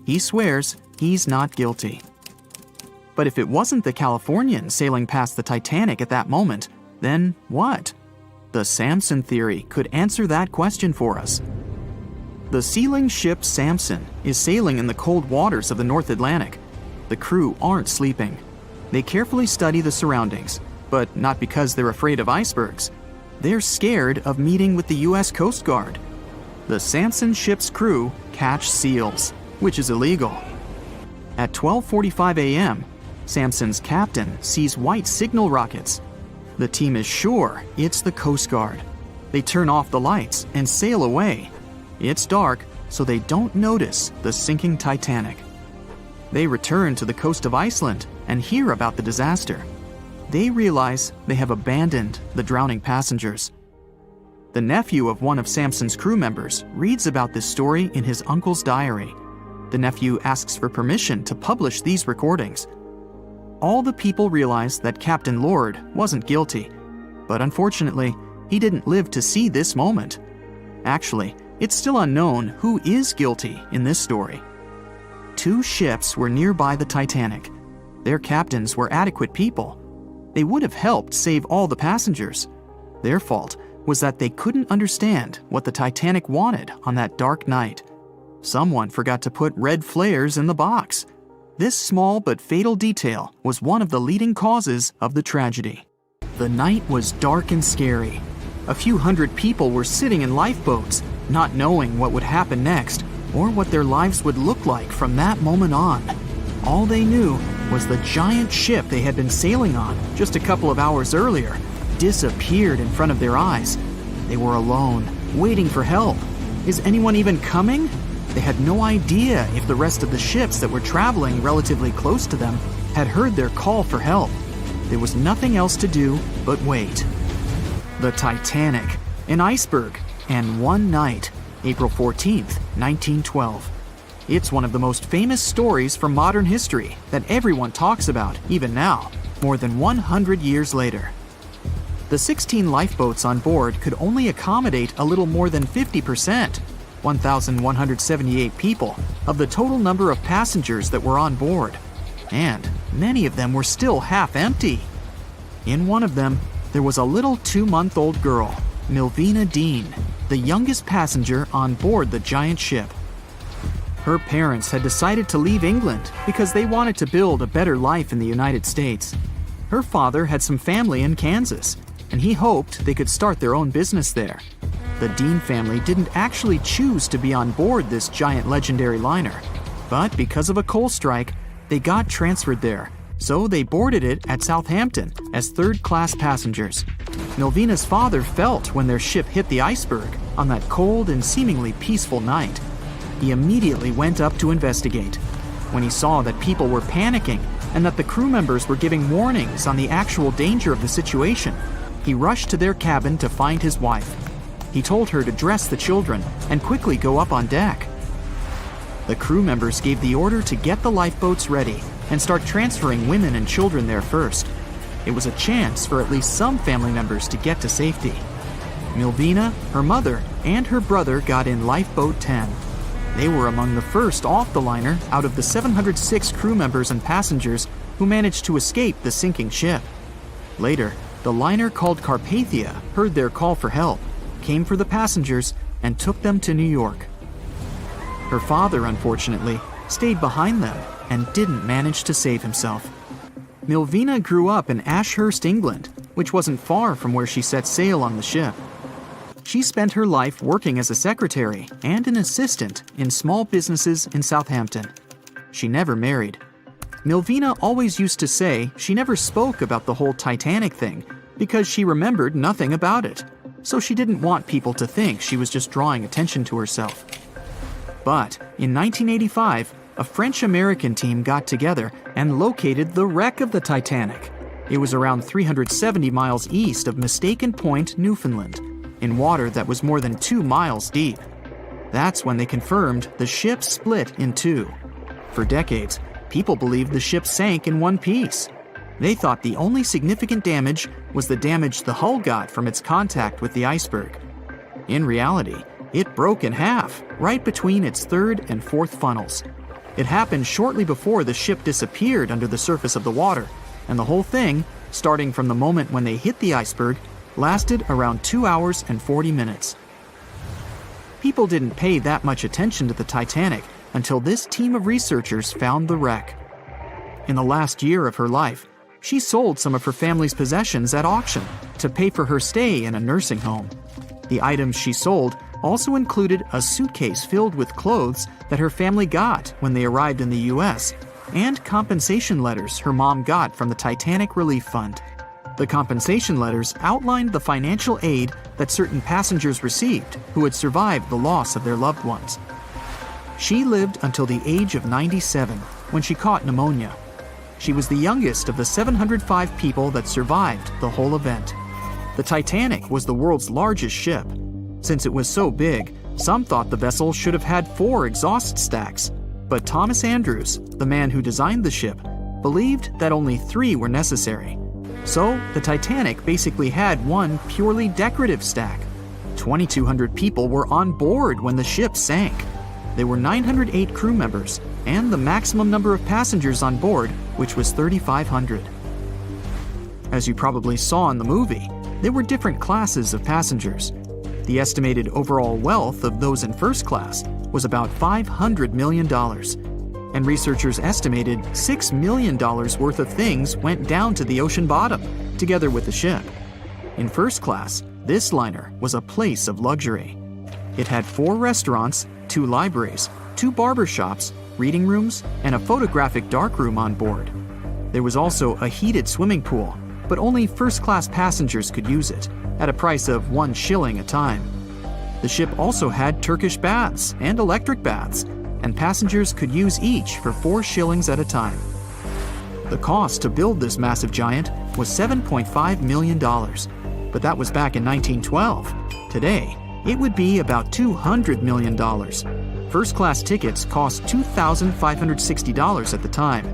He swears he's not guilty. But if it wasn't the Californian sailing past the Titanic at that moment, then what? The Samson theory could answer that question for us. The sealing ship Samson is sailing in the cold waters of the North Atlantic. The crew aren't sleeping. They carefully study the surroundings, but not because they're afraid of icebergs. They're scared of meeting with the U.S. Coast Guard. The Samson ship's crew catch seals, which is illegal. At 12:45 a.m., Samson's captain sees white signal rockets. The team is sure it's the Coast Guard. They turn off the lights and sail away. It's dark, so they don't notice the sinking Titanic. They return to the coast of Iceland and hear about the disaster. They realize they have abandoned the drowning passengers. The nephew of one of Samson's crew members reads about this story in his uncle's diary. The nephew asks for permission to publish these recordings. All the people realize that Captain Lord wasn't guilty, but unfortunately, he didn't live to see this moment. Actually, it's still unknown who is guilty in this story. 2 ships were nearby the Titanic. Their captains were adequate people. They would have helped save all the passengers. Their fault was that they couldn't understand what the Titanic wanted on that dark night. Someone forgot to put red flares in the box. This small but fatal detail was one of the leading causes of the tragedy. The night was dark and scary. A few hundred people were sitting in lifeboats, not knowing what would happen next or what their lives would look like from that moment on. All they knew was the giant ship they had been sailing on just a couple of hours earlier disappeared in front of their eyes. They were alone, waiting for help. Is anyone even coming? They had no idea if the rest of the ships that were traveling relatively close to them had heard their call for help. There was nothing else to do but wait. The Titanic, an iceberg, and one night, April 14th, 1912. It's one of the most famous stories from modern history that everyone talks about, even now, more than 100 years later. The 16 lifeboats on board could only accommodate a little more than 50%, 1,178 people, of the total number of passengers that were on board. And many of them were still half empty. In one of them, there was a little 2-month-old girl, Milvina Dean, the youngest passenger on board the giant ship. Her parents had decided to leave England because they wanted to build a better life in the United States. Her father had some family in Kansas, and he hoped they could start their own business there. The Dean family didn't actually choose to be on board this giant legendary liner, but because of a coal strike, they got transferred there, so they boarded it at Southampton as third-class passengers. Milvina's father felt when their ship hit the iceberg on that cold and seemingly peaceful night. He immediately went up to investigate. When he saw that people were panicking and that the crew members were giving warnings on the actual danger of the situation, he rushed to their cabin to find his wife. He told her to dress the children and quickly go up on deck. The crew members gave the order to get the lifeboats ready and start transferring women and children there first. It was a chance for at least some family members to get to safety. Milvina, her mother, and her brother got in Lifeboat 10. They were among the first off the liner out of the 706 crew members and passengers who managed to escape the sinking ship. Later, the liner called Carpathia heard their call for help, came for the passengers, and took them to New York. Her father, unfortunately, stayed behind them and didn't manage to save himself. Milvina grew up in Ashurst, England, which wasn't far from where she set sail on the ship. She spent her life working as a secretary and an assistant in small businesses in Southampton. She never married. Milvina always used to say she never spoke about the whole Titanic thing because she remembered nothing about it, so she didn't want people to think she was just drawing attention to herself. But in 1985, a French-American team got together and located the wreck of the Titanic. It was around 370 miles east of Mistaken Point, Newfoundland, in water that was more than 2 miles deep. That's when they confirmed the ship split in two. For decades, people believed the ship sank in one piece. They thought the only significant damage was the damage the hull got from its contact with the iceberg. In reality, it broke in half, right between its third and fourth funnels. It happened shortly before the ship disappeared under the surface of the water, and the whole thing, starting from the moment when they hit the iceberg, lasted around 2 hours and 40 minutes. People didn't pay that much attention to the Titanic until this team of researchers found the wreck. In the last year of her life, she sold some of her family's possessions at auction to pay for her stay in a nursing home. The items she sold also included a suitcase filled with clothes that her family got when they arrived in the US, and compensation letters her mom got from the Titanic Relief Fund. The compensation letters outlined the financial aid that certain passengers received who had survived the loss of their loved ones. She lived until the age of 97 when she caught pneumonia. She was the youngest of the 705 people that survived the whole event. The Titanic was the world's largest ship. Since it was so big, some thought the vessel should have had 4 exhaust stacks. But Thomas Andrews, the man who designed the ship, believed that only 3 were necessary. So, the Titanic basically had one purely decorative stack. 2,200 people were on board when the ship sank. There were 908 crew members, and the maximum number of passengers on board, which was 3,500. As you probably saw in the movie, there were different classes of passengers. The estimated overall wealth of those in first class was about $500 million, and researchers estimated $6 million worth of things went down to the ocean bottom, together with the ship. In first class, this liner was a place of luxury. It had 4 restaurants, 2 libraries, 2 barber shops, reading rooms, and a photographic darkroom on board. There was also a heated swimming pool, but only first-class passengers could use it, at a price of 1 shilling a time. The ship also had Turkish baths and electric baths, and passengers could use each for 4 shillings at a time. The cost to build this massive giant was $7.5 million, but that was back in 1912. Today, it would be about $200 million. First-class tickets cost $2,560 at the time,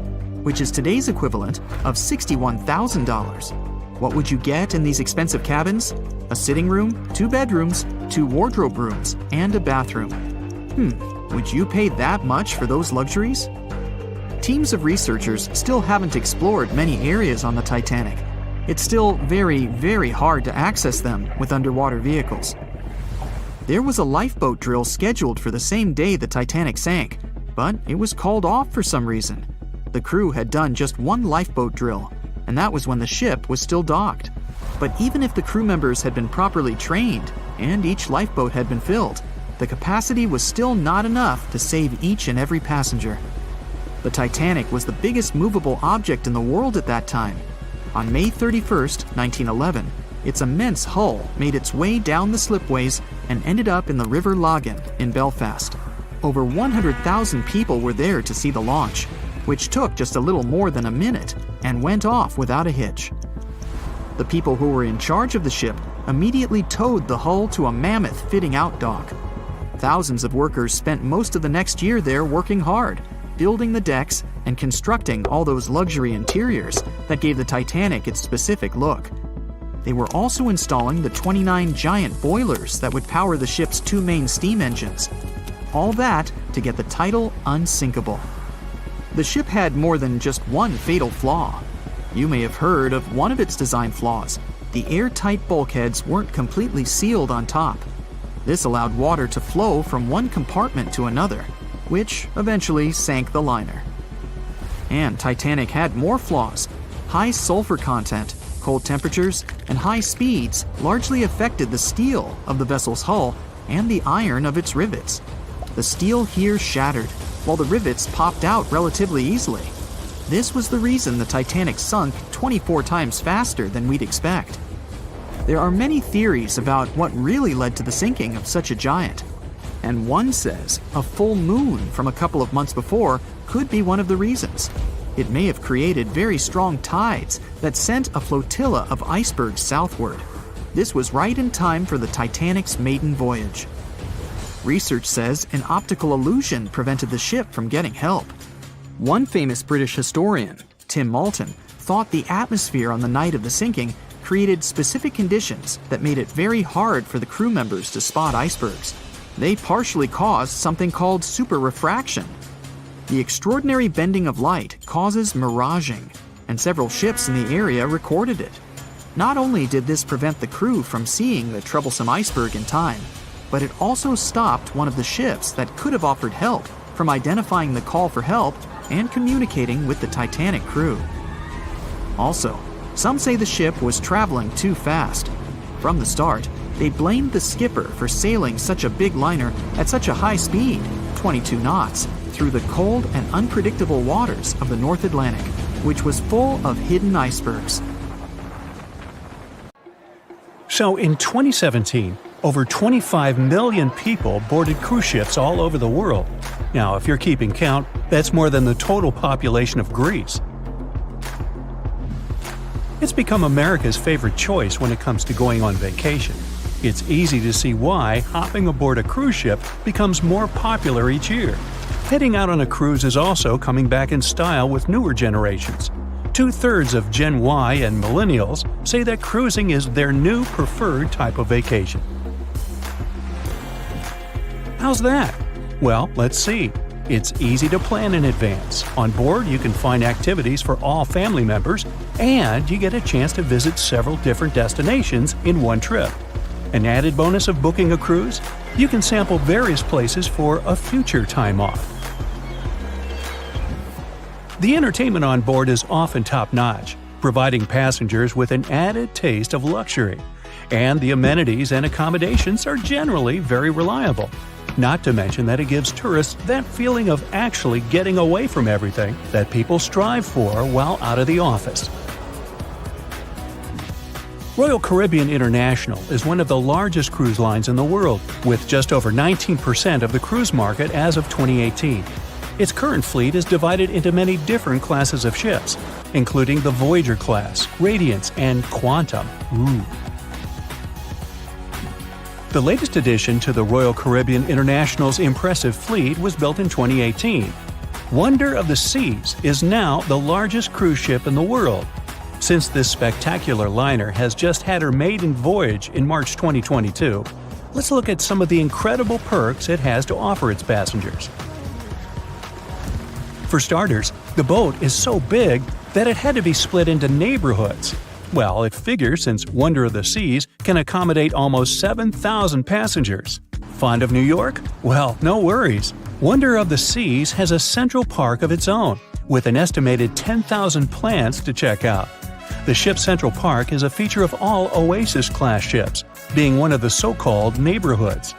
which is today's equivalent of $61,000. What would you get in these expensive cabins? A sitting room, 2 bedrooms, 2 wardrobe rooms, and a bathroom. Would you pay that much for those luxuries? Teams of researchers still haven't explored many areas on the Titanic. It's still very, very hard to access them with underwater vehicles. There was a lifeboat drill scheduled for the same day the Titanic sank, but it was called off for some reason. The crew had done just 1 lifeboat drill, and that was when the ship was still docked. But even if the crew members had been properly trained and each lifeboat had been filled, the capacity was still not enough to save each and every passenger. The Titanic was the biggest movable object in the world at that time. On May 31st, 1911, its immense hull made its way down the slipways and ended up in the River Lagan in Belfast. Over 100,000 people were there to see the launch, which took just a little more than a minute and went off without a hitch. The people who were in charge of the ship immediately towed the hull to a mammoth fitting-out dock. Thousands of workers spent most of the next year there working hard, building the decks and constructing all those luxury interiors that gave the Titanic its specific look. they were also installing the 29 giant boilers that would power the ship's 2 main steam engines. All that to get the title Unsinkable. The ship had more than just one fatal flaw. You may have heard of one of its design flaws. The airtight bulkheads weren't completely sealed on top. This allowed water to flow from one compartment to another, which eventually sank the liner. And Titanic had more flaws. High sulfur content, cold temperatures, and high speeds largely affected the steel of the vessel's hull and the iron of its rivets. The steel here shattered, while the rivets popped out relatively easily. This was the reason the Titanic sunk 24 times faster than we'd expect. There are many theories about what really led to the sinking of such a giant. And one says a full moon from a couple of months before could be one of the reasons. It may have created very strong tides that sent a flotilla of icebergs southward. This was right in time for the Titanic's maiden voyage. Research says an optical illusion prevented the ship from getting help. One famous British historian, Tim Moulton, thought the atmosphere on the night of the sinking created specific conditions that made it very hard for the crew members to spot icebergs. They partially caused something called superrefraction. The extraordinary bending of light causes miraging, and several ships in the area recorded it. Not only did this prevent the crew from seeing the troublesome iceberg in time, but it also stopped one of the ships that could have offered help from identifying the call for help and communicating with the Titanic crew. Also, some say the ship was traveling too fast. From the start, they blamed the skipper for sailing such a big liner at such a high speed, 22 knots, through the cold and unpredictable waters of the North Atlantic, which was full of hidden icebergs. So in 2017, over 25 million people boarded cruise ships all over the world. Now, if you're keeping count, that's more than the total population of Greece. It's become America's favorite choice when it comes to going on vacation. It's easy to see why hopping aboard a cruise ship becomes more popular each year. Heading out on a cruise is also coming back in style with newer generations. 2/3 of Gen Y and millennials say that cruising is their new preferred type of vacation. How's that? Well, let's see. It's easy to plan in advance. On board, you can find activities for all family members, and you get a chance to visit several different destinations in one trip. An added bonus of booking a cruise? You can sample various places for a future time off. The entertainment on board is often top-notch, providing passengers with an added taste of luxury. And the amenities and accommodations are generally very reliable. Not to mention that it gives tourists that feeling of actually getting away from everything that people strive for while out of the office. Royal Caribbean International is one of the largest cruise lines in the world, with just over 19% of the cruise market as of 2018. Its current fleet is divided into many different classes of ships, including the Voyager class, Radiance, and Quantum. The latest addition to the Royal Caribbean International's impressive fleet was built in 2018. Wonder of the Seas is now the largest cruise ship in the world. Since this spectacular liner has just had her maiden voyage in March 2022, let's look at some of the incredible perks it has to offer its passengers. For starters, the boat is so big that it had to be split into neighborhoods. Well, it figures since Wonder of the Seas can accommodate almost 7,000 passengers. Fond of New York? Well, no worries. Wonder of the Seas has a central park of its own, with an estimated 10,000 plants to check out. The ship's central park is a feature of all Oasis-class ships, being one of the so-called neighborhoods.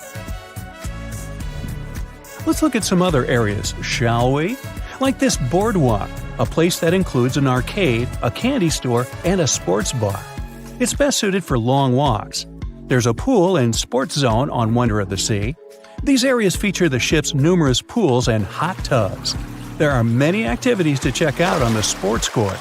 Let's look at some other areas, shall we? Like this boardwalk, a place that includes an arcade, a candy store, and a sports bar. It's best suited for long walks. There's a pool and sports zone on Wonder of the Sea. These areas feature the ship's numerous pools and hot tubs. There are many activities to check out on the sports court.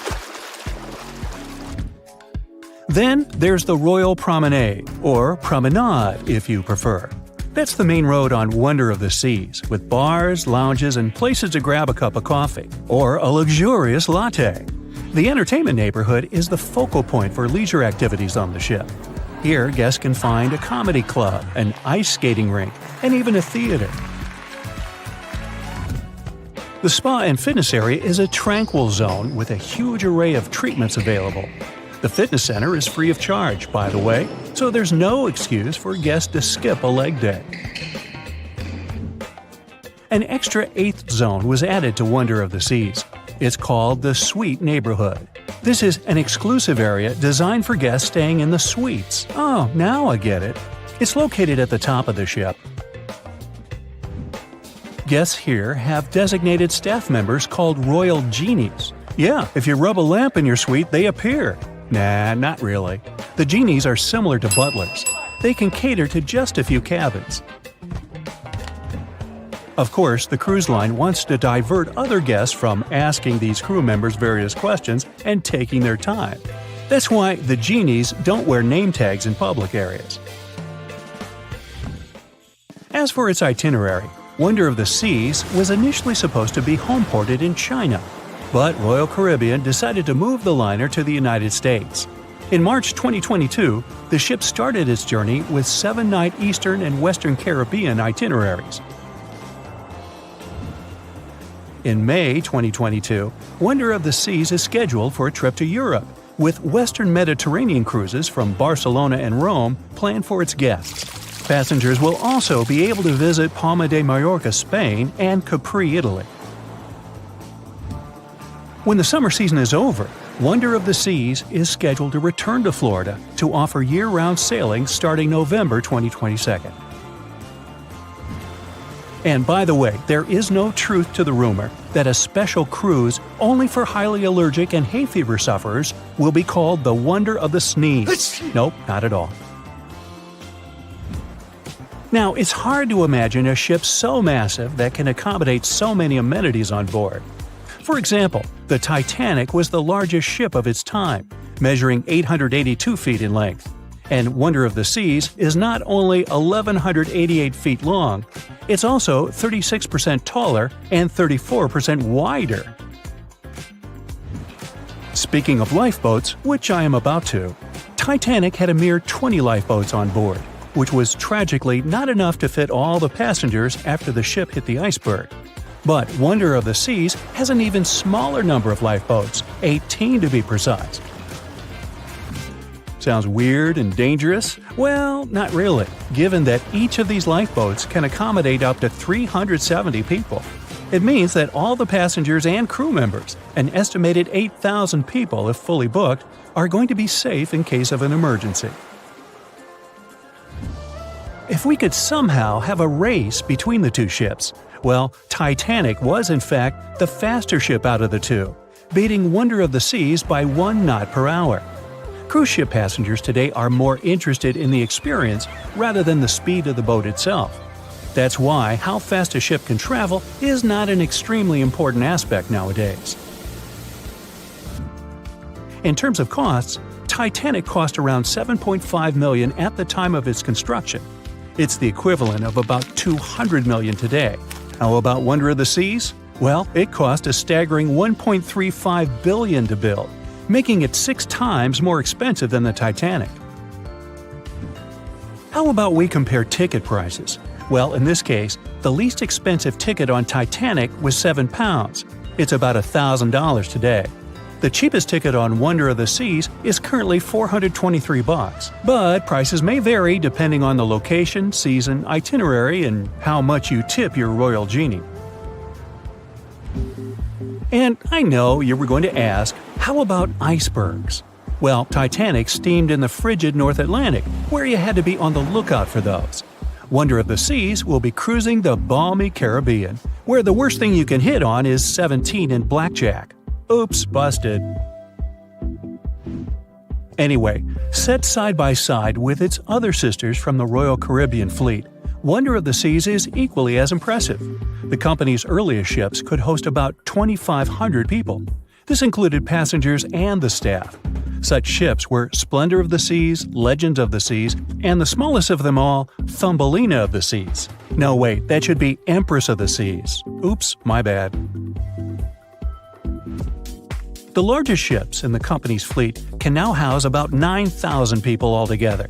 Then there's the Royal Promenade, or Promenade if you prefer. That's the main road on Wonder of the Seas, with bars, lounges, and places to grab a cup of coffee, or a luxurious latte. The entertainment neighborhood is the focal point for leisure activities on the ship. Here, guests can find a comedy club, an ice skating rink, and even a theater. The spa and fitness area is a tranquil zone with a huge array of treatments available. The fitness center is free of charge, by the way, so there's no excuse for guests to skip a leg day. An extra eighth zone was added to Wonder of the Seas. It's called the Suite Neighborhood. This is an exclusive area designed for guests staying in the suites. Oh, now I get it. It's located at the top of the ship. Guests here have designated staff members called Royal Genies. Yeah, if you rub a lamp in your suite, they appear. Nah, not really. The genies are similar to butlers. They can cater to just a few cabins. Of course, the cruise line wants to divert other guests from asking these crew members various questions and taking their time. That's why the genies don't wear name tags in public areas. As for its itinerary, Wonder of the Seas was initially supposed to be homeported in China, but Royal Caribbean decided to move the liner to the United States. In March 2022, the ship started its journey with 7-night Eastern and Western Caribbean itineraries. In May 2022, Wonder of the Seas is scheduled for a trip to Europe, with Western Mediterranean cruises from Barcelona and Rome planned for its guests. Passengers will also be able to visit Palma de Mallorca, Spain, and Capri, Italy. When the summer season is over, Wonder of the Seas is scheduled to return to Florida to offer year-round sailing starting November 2022. And by the way, there is no truth to the rumor that a special cruise only for highly allergic and hay fever sufferers will be called the Wonder of the Sneeze. Nope, not at all. Now, it's hard to imagine a ship so massive that can accommodate so many amenities on board. For example, the Titanic was the largest ship of its time, measuring 882 feet in length. And Wonder of the Seas is not only 1,188 feet long, it's also 36% taller and 34% wider. Speaking of lifeboats, which I am about to, Titanic had a mere 20 lifeboats on board, which was tragically not enough to fit all the passengers after the ship hit the iceberg. But Wonder of the Seas has an even smaller number of lifeboats, 18 to be precise. Sounds weird and dangerous? Well, not really, given that each of these lifeboats can accommodate up to 370 people. It means that all the passengers and crew members, an estimated 8,000 people if fully booked, are going to be safe in case of an emergency. If we could somehow have a race between the two ships, well, Titanic was in fact the faster ship out of the two, beating Wonder of the Seas by 1 knot per hour. Cruise ship passengers today are more interested in the experience rather than the speed of the boat itself. That's why how fast a ship can travel is not an extremely important aspect nowadays. In terms of costs, Titanic cost around $7.5 million at the time of its construction. It's the equivalent of about $200 million today. How about Wonder of the Seas? Well, it cost a staggering $1.35 billion to build, making it 6 times more expensive than the Titanic. How about we compare ticket prices? Well, in this case, the least expensive ticket on Titanic was £7. It's about $1,000 today. The cheapest ticket on Wonder of the Seas is currently $423, but prices may vary depending on the location, season, itinerary, and how much you tip your Royal Genie. And I know you were going to ask, how about icebergs? Well, Titanic steamed in the frigid North Atlantic, where you had to be on the lookout for those. Wonder of the Seas will be cruising the balmy Caribbean, where the worst thing you can hit on is 17 and blackjack. Oops, busted. Anyway, set side by side with its other sisters from the Royal Caribbean fleet, Wonder of the Seas is equally as impressive. The company's earliest ships could host about 2,500 people. This included passengers and the staff. Such ships were Splendor of the Seas, Legend of the Seas, and the smallest of them all, Thumbelina of the Seas. No, wait, that should be Empress of the Seas. Oops, my bad. The largest ships in the company's fleet can now house about 9,000 people altogether.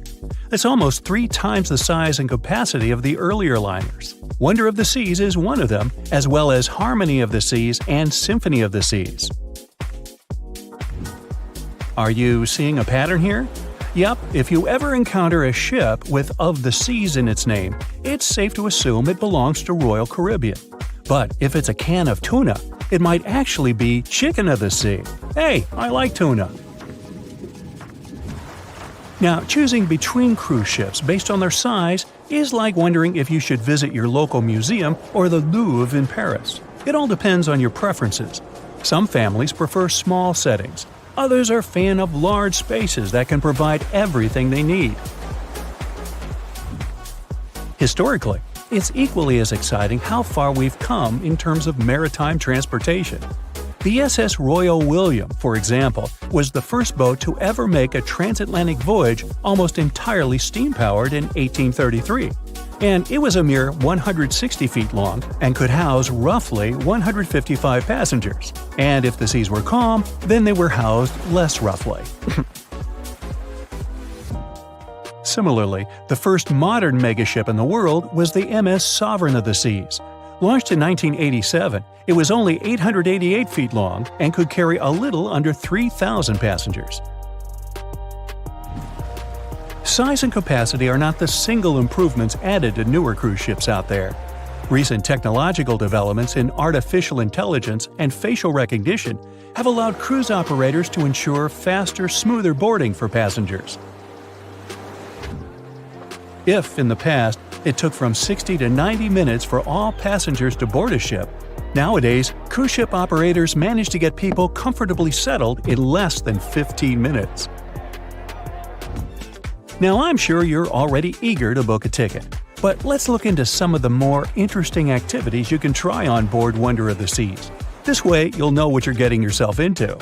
That's almost 3 times the size and capacity of the earlier liners. Wonder of the Seas is one of them, as well as Harmony of the Seas and Symphony of the Seas. Are you seeing a pattern here? Yep, if you ever encounter a ship with "of the seas" in its name, it's safe to assume it belongs to Royal Caribbean. But if it's a can of tuna, it might actually be Chicken of the Sea. Hey, I like tuna. Now, choosing between cruise ships based on their size is like wondering if you should visit your local museum or the Louvre in Paris. It all depends on your preferences. Some families prefer small settings. Others are fan of large spaces that can provide everything they need. Historically, it's equally as exciting how far we've come in terms of maritime transportation. The SS Royal William, for example, was the first boat to ever make a transatlantic voyage almost entirely steam-powered in 1833. And it was a mere 160 feet long and could house roughly 155 passengers. And if the seas were calm, then they were housed less roughly. Similarly, the first modern megaship in the world was the MS Sovereign of the Seas. Launched in 1987, it was only 888 feet long and could carry a little under 3,000 passengers. Size and capacity are not the single improvements added to newer cruise ships out there. Recent technological developments in artificial intelligence and facial recognition have allowed cruise operators to ensure faster, smoother boarding for passengers. If, in the past, it took from 60 to 90 minutes for all passengers to board a ship, nowadays, cruise ship operators manage to get people comfortably settled in less than 15 minutes. Now, I'm sure you're already eager to book a ticket, but let's look into some of the more interesting activities you can try on board Wonder of the Seas. This way, you'll know what you're getting yourself into.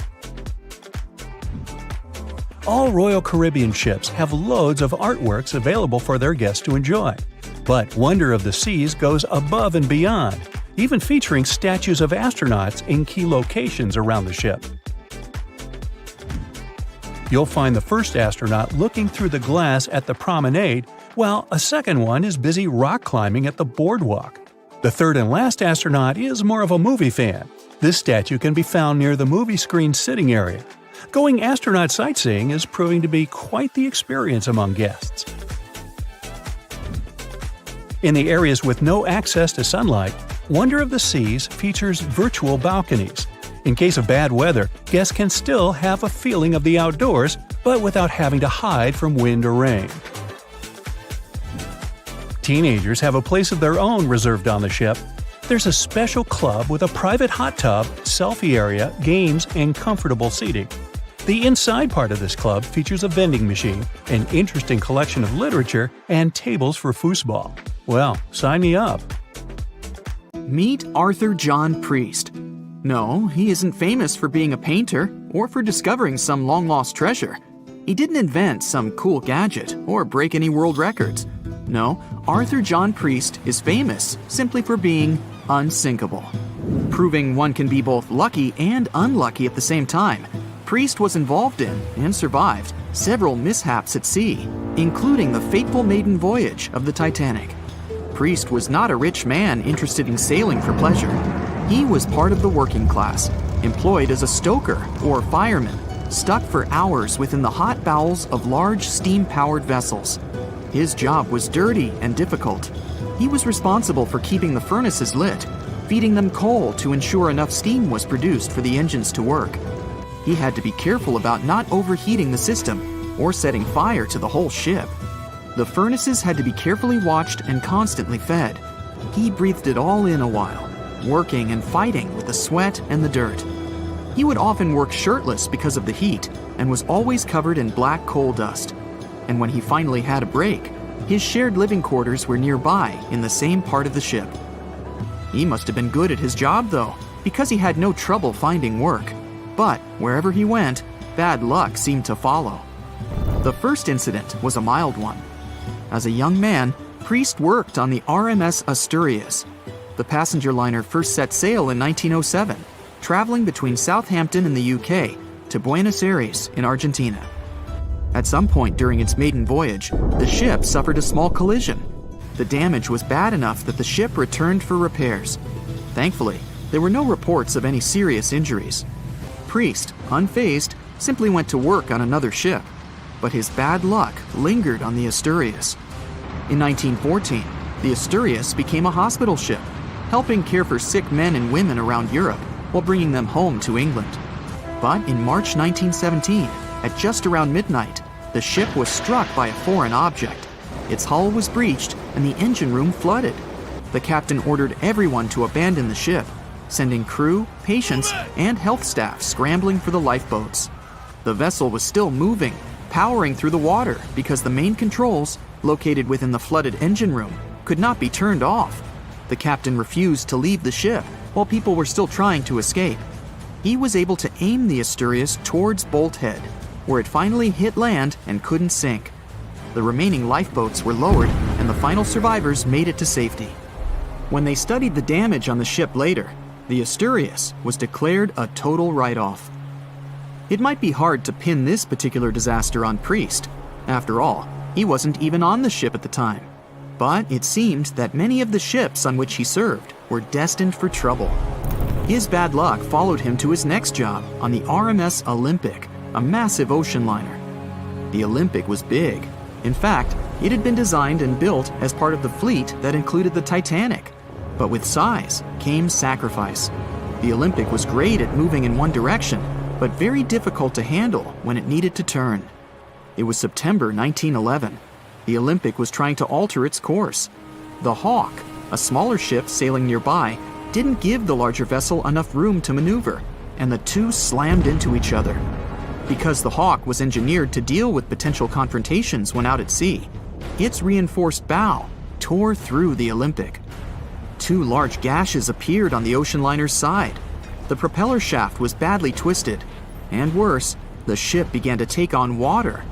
All Royal Caribbean ships have loads of artworks available for their guests to enjoy. But Wonder of the Seas goes above and beyond, even featuring statues of astronauts in key locations around the ship. You'll find the first astronaut looking through the glass at the promenade, while a second one is busy rock climbing at the boardwalk. The third and last astronaut is more of a movie fan. This statue can be found near the movie screen sitting area. Going astronaut sightseeing is proving to be quite the experience among guests. In the areas with no access to sunlight, Wonder of the Seas features virtual balconies. In case of bad weather, guests can still have a feeling of the outdoors, but without having to hide from wind or rain. Teenagers have a place of their own reserved on the ship. There's a special club with a private hot tub, selfie area, games, and comfortable seating. The inside part of this club features a vending machine, an interesting collection of literature, and tables for foosball. Well, sign me up. Meet Arthur John Priest. No, he isn't famous for being a painter or for discovering some long-lost treasure. He didn't invent some cool gadget or break any world records. No, Arthur John Priest is famous simply for being unsinkable. Proving one can be both lucky and unlucky at the same time, Priest was involved in, and survived, several mishaps at sea, including the fateful maiden voyage of the Titanic. Priest was not a rich man interested in sailing for pleasure. He was part of the working class, employed as a stoker or fireman, stuck for hours within the hot bowels of large steam-powered vessels. His job was dirty and difficult. He was responsible for keeping the furnaces lit, feeding them coal to ensure enough steam was produced for the engines to work. He had to be careful about not overheating the system or setting fire to the whole ship. The furnaces had to be carefully watched and constantly fed. He breathed it all in a while, working and fighting with the sweat and the dirt. He would often work shirtless because of the heat and was always covered in black coal dust. And when he finally had a break, his shared living quarters were nearby in the same part of the ship. He must have been good at his job, though, because he had no trouble finding work. But wherever he went, bad luck seemed to follow. The first incident was a mild one. As a young man, Priest worked on the RMS Asturias. The passenger liner first set sail in 1907. traveling between Southampton in the UK to Buenos Aires in Argentina. At some point during its maiden voyage, the ship suffered a small collision. The damage was bad enough that the ship returned for repairs. Thankfully, there were no reports of any serious injuries. Priest, unfazed, simply went to work on another ship, but his bad luck lingered on the Asturias. In 1914, the Asturias became a hospital ship, helping care for sick men and women around Europe while bringing them home to England. But in March 1917, at just around midnight, the ship was struck by a foreign object. Its hull was breached and the engine room flooded. The captain ordered everyone to abandon the ship, sending crew, patients, and health staff scrambling for the lifeboats. The vessel was still moving, powering through the water because the main controls, located within the flooded engine room, could not be turned off. The captain refused to leave the ship while people were still trying to escape. He was able to aim the Asturias towards Bolt Head, where it finally hit land and couldn't sink. The remaining lifeboats were lowered and the final survivors made it to safety. When they studied the damage on the ship later, the Asturias was declared a total write-off. It might be hard to pin this particular disaster on Priest. After all, he wasn't even on the ship at the time. But it seemed that many of the ships on which he served were destined for trouble. His bad luck followed him to his next job on the RMS Olympic, a massive ocean liner. The Olympic was big. In fact, it had been designed and built as part of the fleet that included the Titanic. But with size came sacrifice. The Olympic was great at moving in one direction, but very difficult to handle when it needed to turn. It was September 1911. The Olympic was trying to alter its course. The Hawk, a smaller ship sailing nearby, didn't give the larger vessel enough room to maneuver, and the two slammed into each other. Because the Hawk was engineered to deal with potential confrontations when out at sea, its reinforced bow tore through the Olympic. Two large gashes appeared on the ocean liner's side. The propeller shaft was badly twisted, and worse, the ship began to take on water.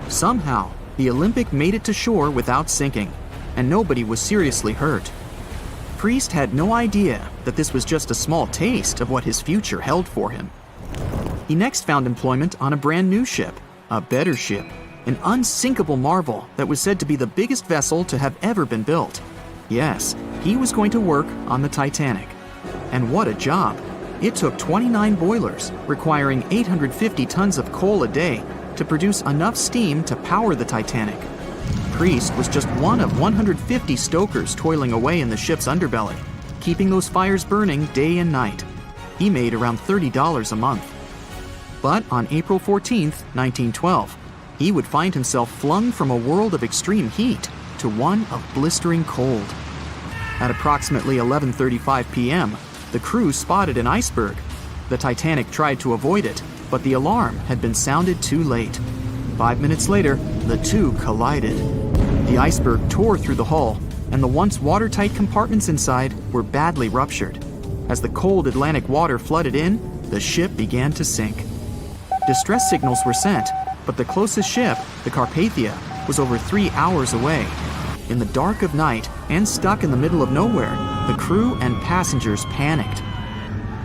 Somehow, the Olympic made it to shore without sinking, and nobody was seriously hurt. Priest had no idea that this was just a small taste of what his future held for him. He next found employment on a brand new ship, a better ship, an unsinkable marvel that was said to be the biggest vessel to have ever been built. Yes, he was going to work on the Titanic. And what a job! It took 29 boilers, requiring 850 tons of coal a day to produce enough steam to power the Titanic. Priest was just one of 150 stokers toiling away in the ship's underbelly, keeping those fires burning day and night. He made around $30 a month. But on April 14, 1912, he would find himself flung from a world of extreme heat to one of blistering cold. At approximately 11:35 p.m., the crew spotted an iceberg. The Titanic tried to avoid it, but the alarm had been sounded too late. 5 minutes later, the two collided. The iceberg tore through the hull, and the once watertight compartments inside were badly ruptured. As the cold Atlantic water flooded in, the ship began to sink. Distress signals were sent, but the closest ship, the Carpathia, was over 3 hours away. In the dark of night and stuck in the middle of nowhere, the crew and passengers panicked.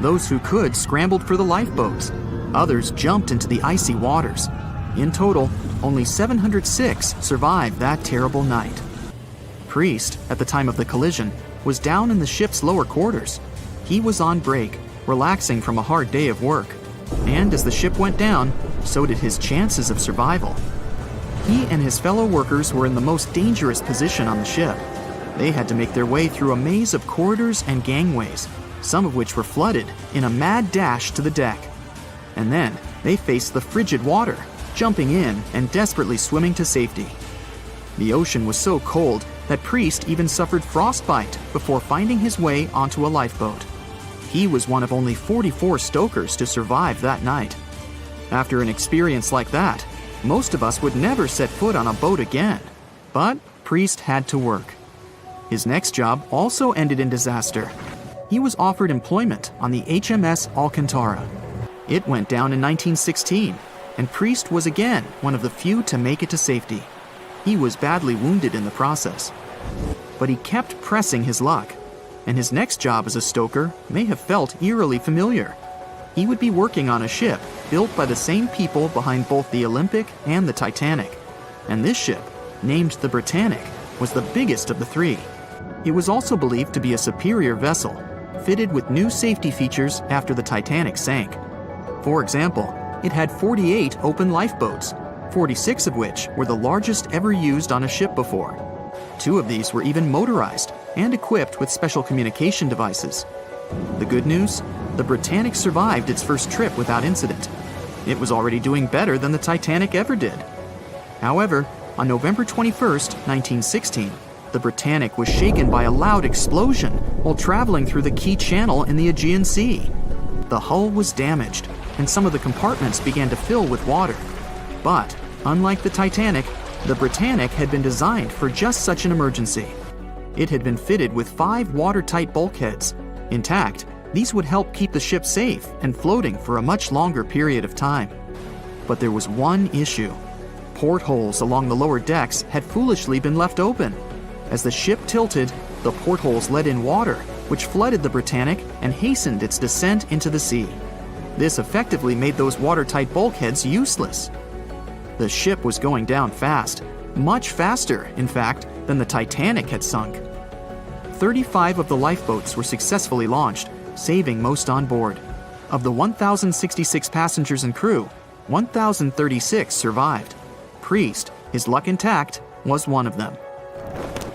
Those who could scrambled for the lifeboats. Others jumped into the icy waters. In total, only 706 survived that terrible night. Priest, at the time of the collision, was down in the ship's lower quarters. He was on break, relaxing from a hard day of work. And as the ship went down, so did his chances of survival. He and his fellow workers were in the most dangerous position on the ship. They had to make their way through a maze of corridors and gangways, some of which were flooded, in a mad dash to the deck. And then they faced the frigid water, jumping in and desperately swimming to safety. The ocean was so cold that Priest even suffered frostbite before finding his way onto a lifeboat. He was one of only 44 stokers to survive that night. After an experience like that, most of us would never set foot on a boat again. But Priest had to work. His next job also ended in disaster. He was offered employment on the HMS Alcantara. It went down in 1916, and Priest was again one of the few to make it to safety. He was badly wounded in the process. But he kept pressing his luck. and his next job as a stoker may have felt eerily familiar. He would be working on a ship built by the same people behind both the Olympic and the Titanic. And this ship, named the Britannic, was the biggest of the three. It was also believed to be a superior vessel, fitted with new safety features after the Titanic sank. For example, it had 48 open lifeboats, 46 of which were the largest ever used on a ship before. 2 of these were even motorized and equipped with special communication devices. The good news? The Britannic survived its first trip without incident. It was already doing better than the Titanic ever did. However, on November 21st, 1916, the Britannic was shaken by a loud explosion while traveling through the key channel in the Aegean Sea. The hull was damaged, and some of the compartments began to fill with water. But, unlike the Titanic, the Britannic had been designed for just such an emergency. It had been fitted with 5 watertight bulkheads. Intact, these would help keep the ship safe and floating for a much longer period of time. But there was one issue. Portholes along the lower decks had foolishly been left open. As the ship tilted, the portholes let in water, which flooded the Britannic and hastened its descent into the sea. This effectively made those watertight bulkheads useless. The ship was going down fast, much faster, in fact, than the Titanic had sunk. 35 of the lifeboats were successfully launched, saving most on board. Of the 1,066 passengers and crew, 1,036 survived. Priest, his luck intact, was one of them.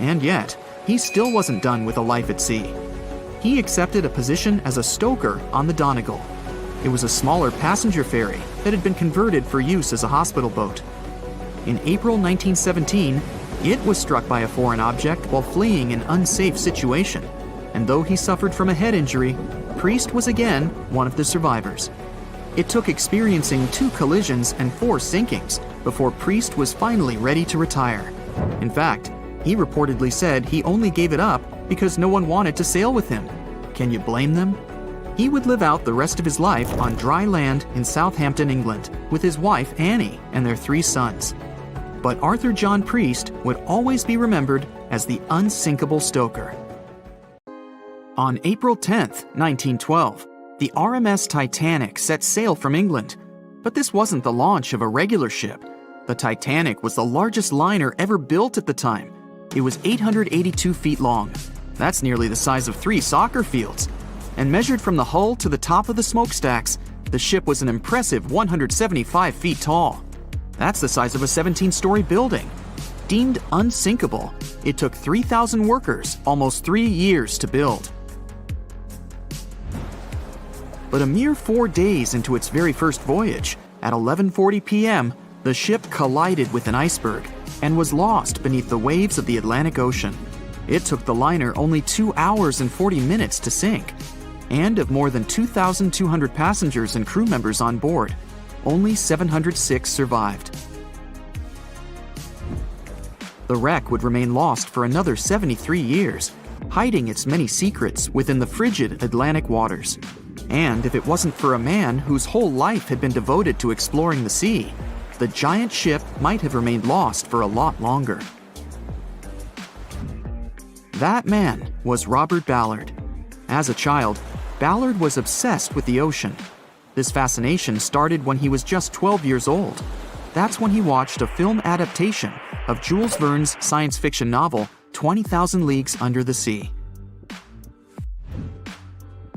And yet, he still wasn't done with a life at sea. He accepted a position as a stoker on the Donegal. It was a smaller passenger ferry that had been converted for use as a hospital boat. In April 1917, it was struck by a foreign object while fleeing an unsafe situation, and though he suffered from a head injury, Priest was again one of the survivors. It took experiencing 2 collisions and 4 sinkings before Priest was finally ready to retire. In fact, he reportedly said he only gave it up because no one wanted to sail with him. Can you blame them? He would live out the rest of his life on dry land in Southampton, England, with his wife Annie and their 3 sons. But Arthur John Priest would always be remembered as the unsinkable stoker. On April 10, 1912, the RMS Titanic set sail from England. But this wasn't the launch of a regular ship. The Titanic was the largest liner ever built at the time. It was 882 feet long. That's nearly the size of 3 soccer fields. And measured from the hull to the top of the smokestacks, the ship was an impressive 175 feet tall. That's the size of a 17-story building. Deemed unsinkable, it took 3,000 workers almost 3 years to build. But a mere 4 days into its very first voyage, at 11:40 p.m., the ship collided with an iceberg and was lost beneath the waves of the Atlantic Ocean. It took the liner only 2 hours and 40 minutes to sink. And of more than 2,200 passengers and crew members on board, only 706 survived. The wreck would remain lost for another 73 years, hiding its many secrets within the frigid Atlantic waters. And if it wasn't for a man whose whole life had been devoted to exploring the sea, the giant ship might have remained lost for a lot longer. That man was Robert Ballard. As a child, Ballard was obsessed with the ocean. This fascination started when he was just 12 years old. That's when he watched a film adaptation of Jules Verne's science fiction novel, 20,000 Leagues Under the Sea.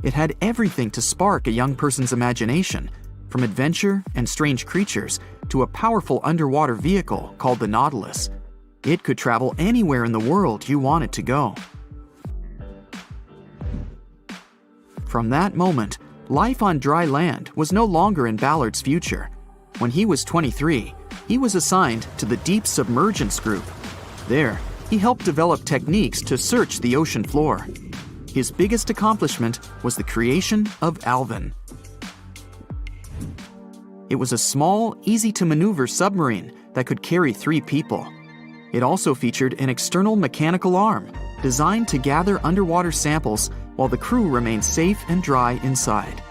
It had everything to spark a young person's imagination, from adventure and strange creatures to a powerful underwater vehicle called the Nautilus. It could travel anywhere in the world you wanted to go. From that moment, life on dry land was no longer in Ballard's future. When he was 23, he was assigned to the Deep Submergence Group. There, he helped develop techniques to search the ocean floor. His biggest accomplishment was the creation of Alvin. It was a small, easy-to-maneuver submarine that could carry 3 people. It also featured an external mechanical arm designed to gather underwater samples while the crew remained safe and dry inside.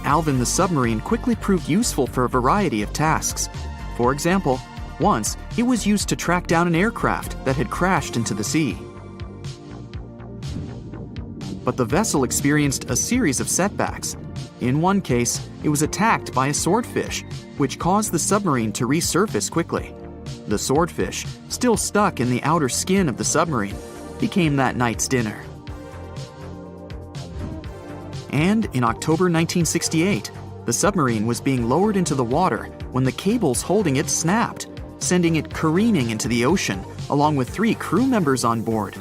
Alvin the submarine quickly proved useful for a variety of tasks. For example, once it was used to track down an aircraft that had crashed into the sea. but the vessel experienced a series of setbacks. In one case, it was attacked by a swordfish, which caused the submarine to resurface quickly. The swordfish, still stuck in the outer skin of the submarine, became that night's dinner. And in October 1968, the submarine was being lowered into the water when the cables holding it snapped, sending it careening into the ocean along with 3 crew members on board.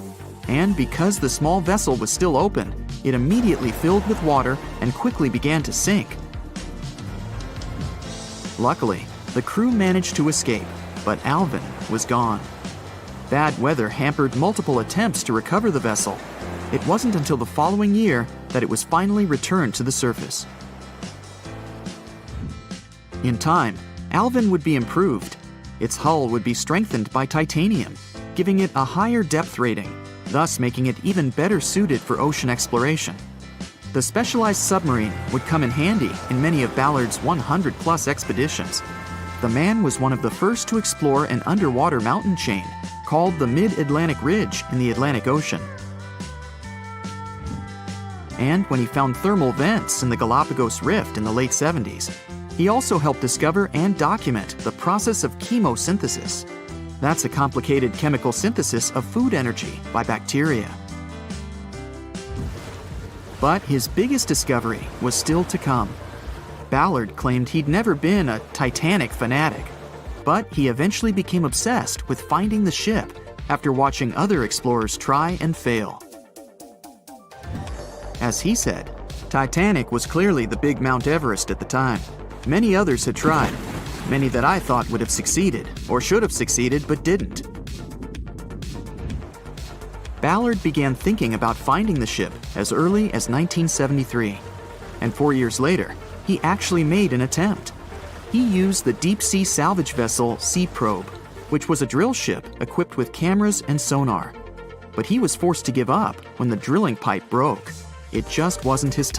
And because the small vessel was still open, it immediately filled with water and quickly began to sink. Luckily, the crew managed to escape, but Alvin was gone. Bad weather hampered multiple attempts to recover the vessel. It wasn't until the following year that it was finally returned to the surface. In time, Alvin would be improved. Its hull would be strengthened by titanium, giving it a higher depth rating, thus making it even better suited for ocean exploration. The specialized submarine would come in handy in many of Ballard's 100-plus expeditions. The man was one of the first to explore an underwater mountain chain called the Mid-Atlantic Ridge in the Atlantic Ocean. And when he found thermal vents in the Galapagos Rift in the late 70s, he also helped discover and document the process of chemosynthesis. That's a complicated chemical synthesis of food energy by bacteria. But his biggest discovery was still to come. Ballard claimed he'd never been a Titanic fanatic, but he eventually became obsessed with finding the ship after watching other explorers try and fail. As he said, Titanic was clearly the big Mount Everest at the time. Many others had tried, many that I thought would have succeeded, or should have succeeded but didn't. Ballard began thinking about finding the ship as early as 1973, and 4 years later, he actually made an attempt. He used the deep-sea salvage vessel Sea Probe, which was a drill ship equipped with cameras and sonar. But he was forced to give up when the drilling pipe broke. It just wasn't his time.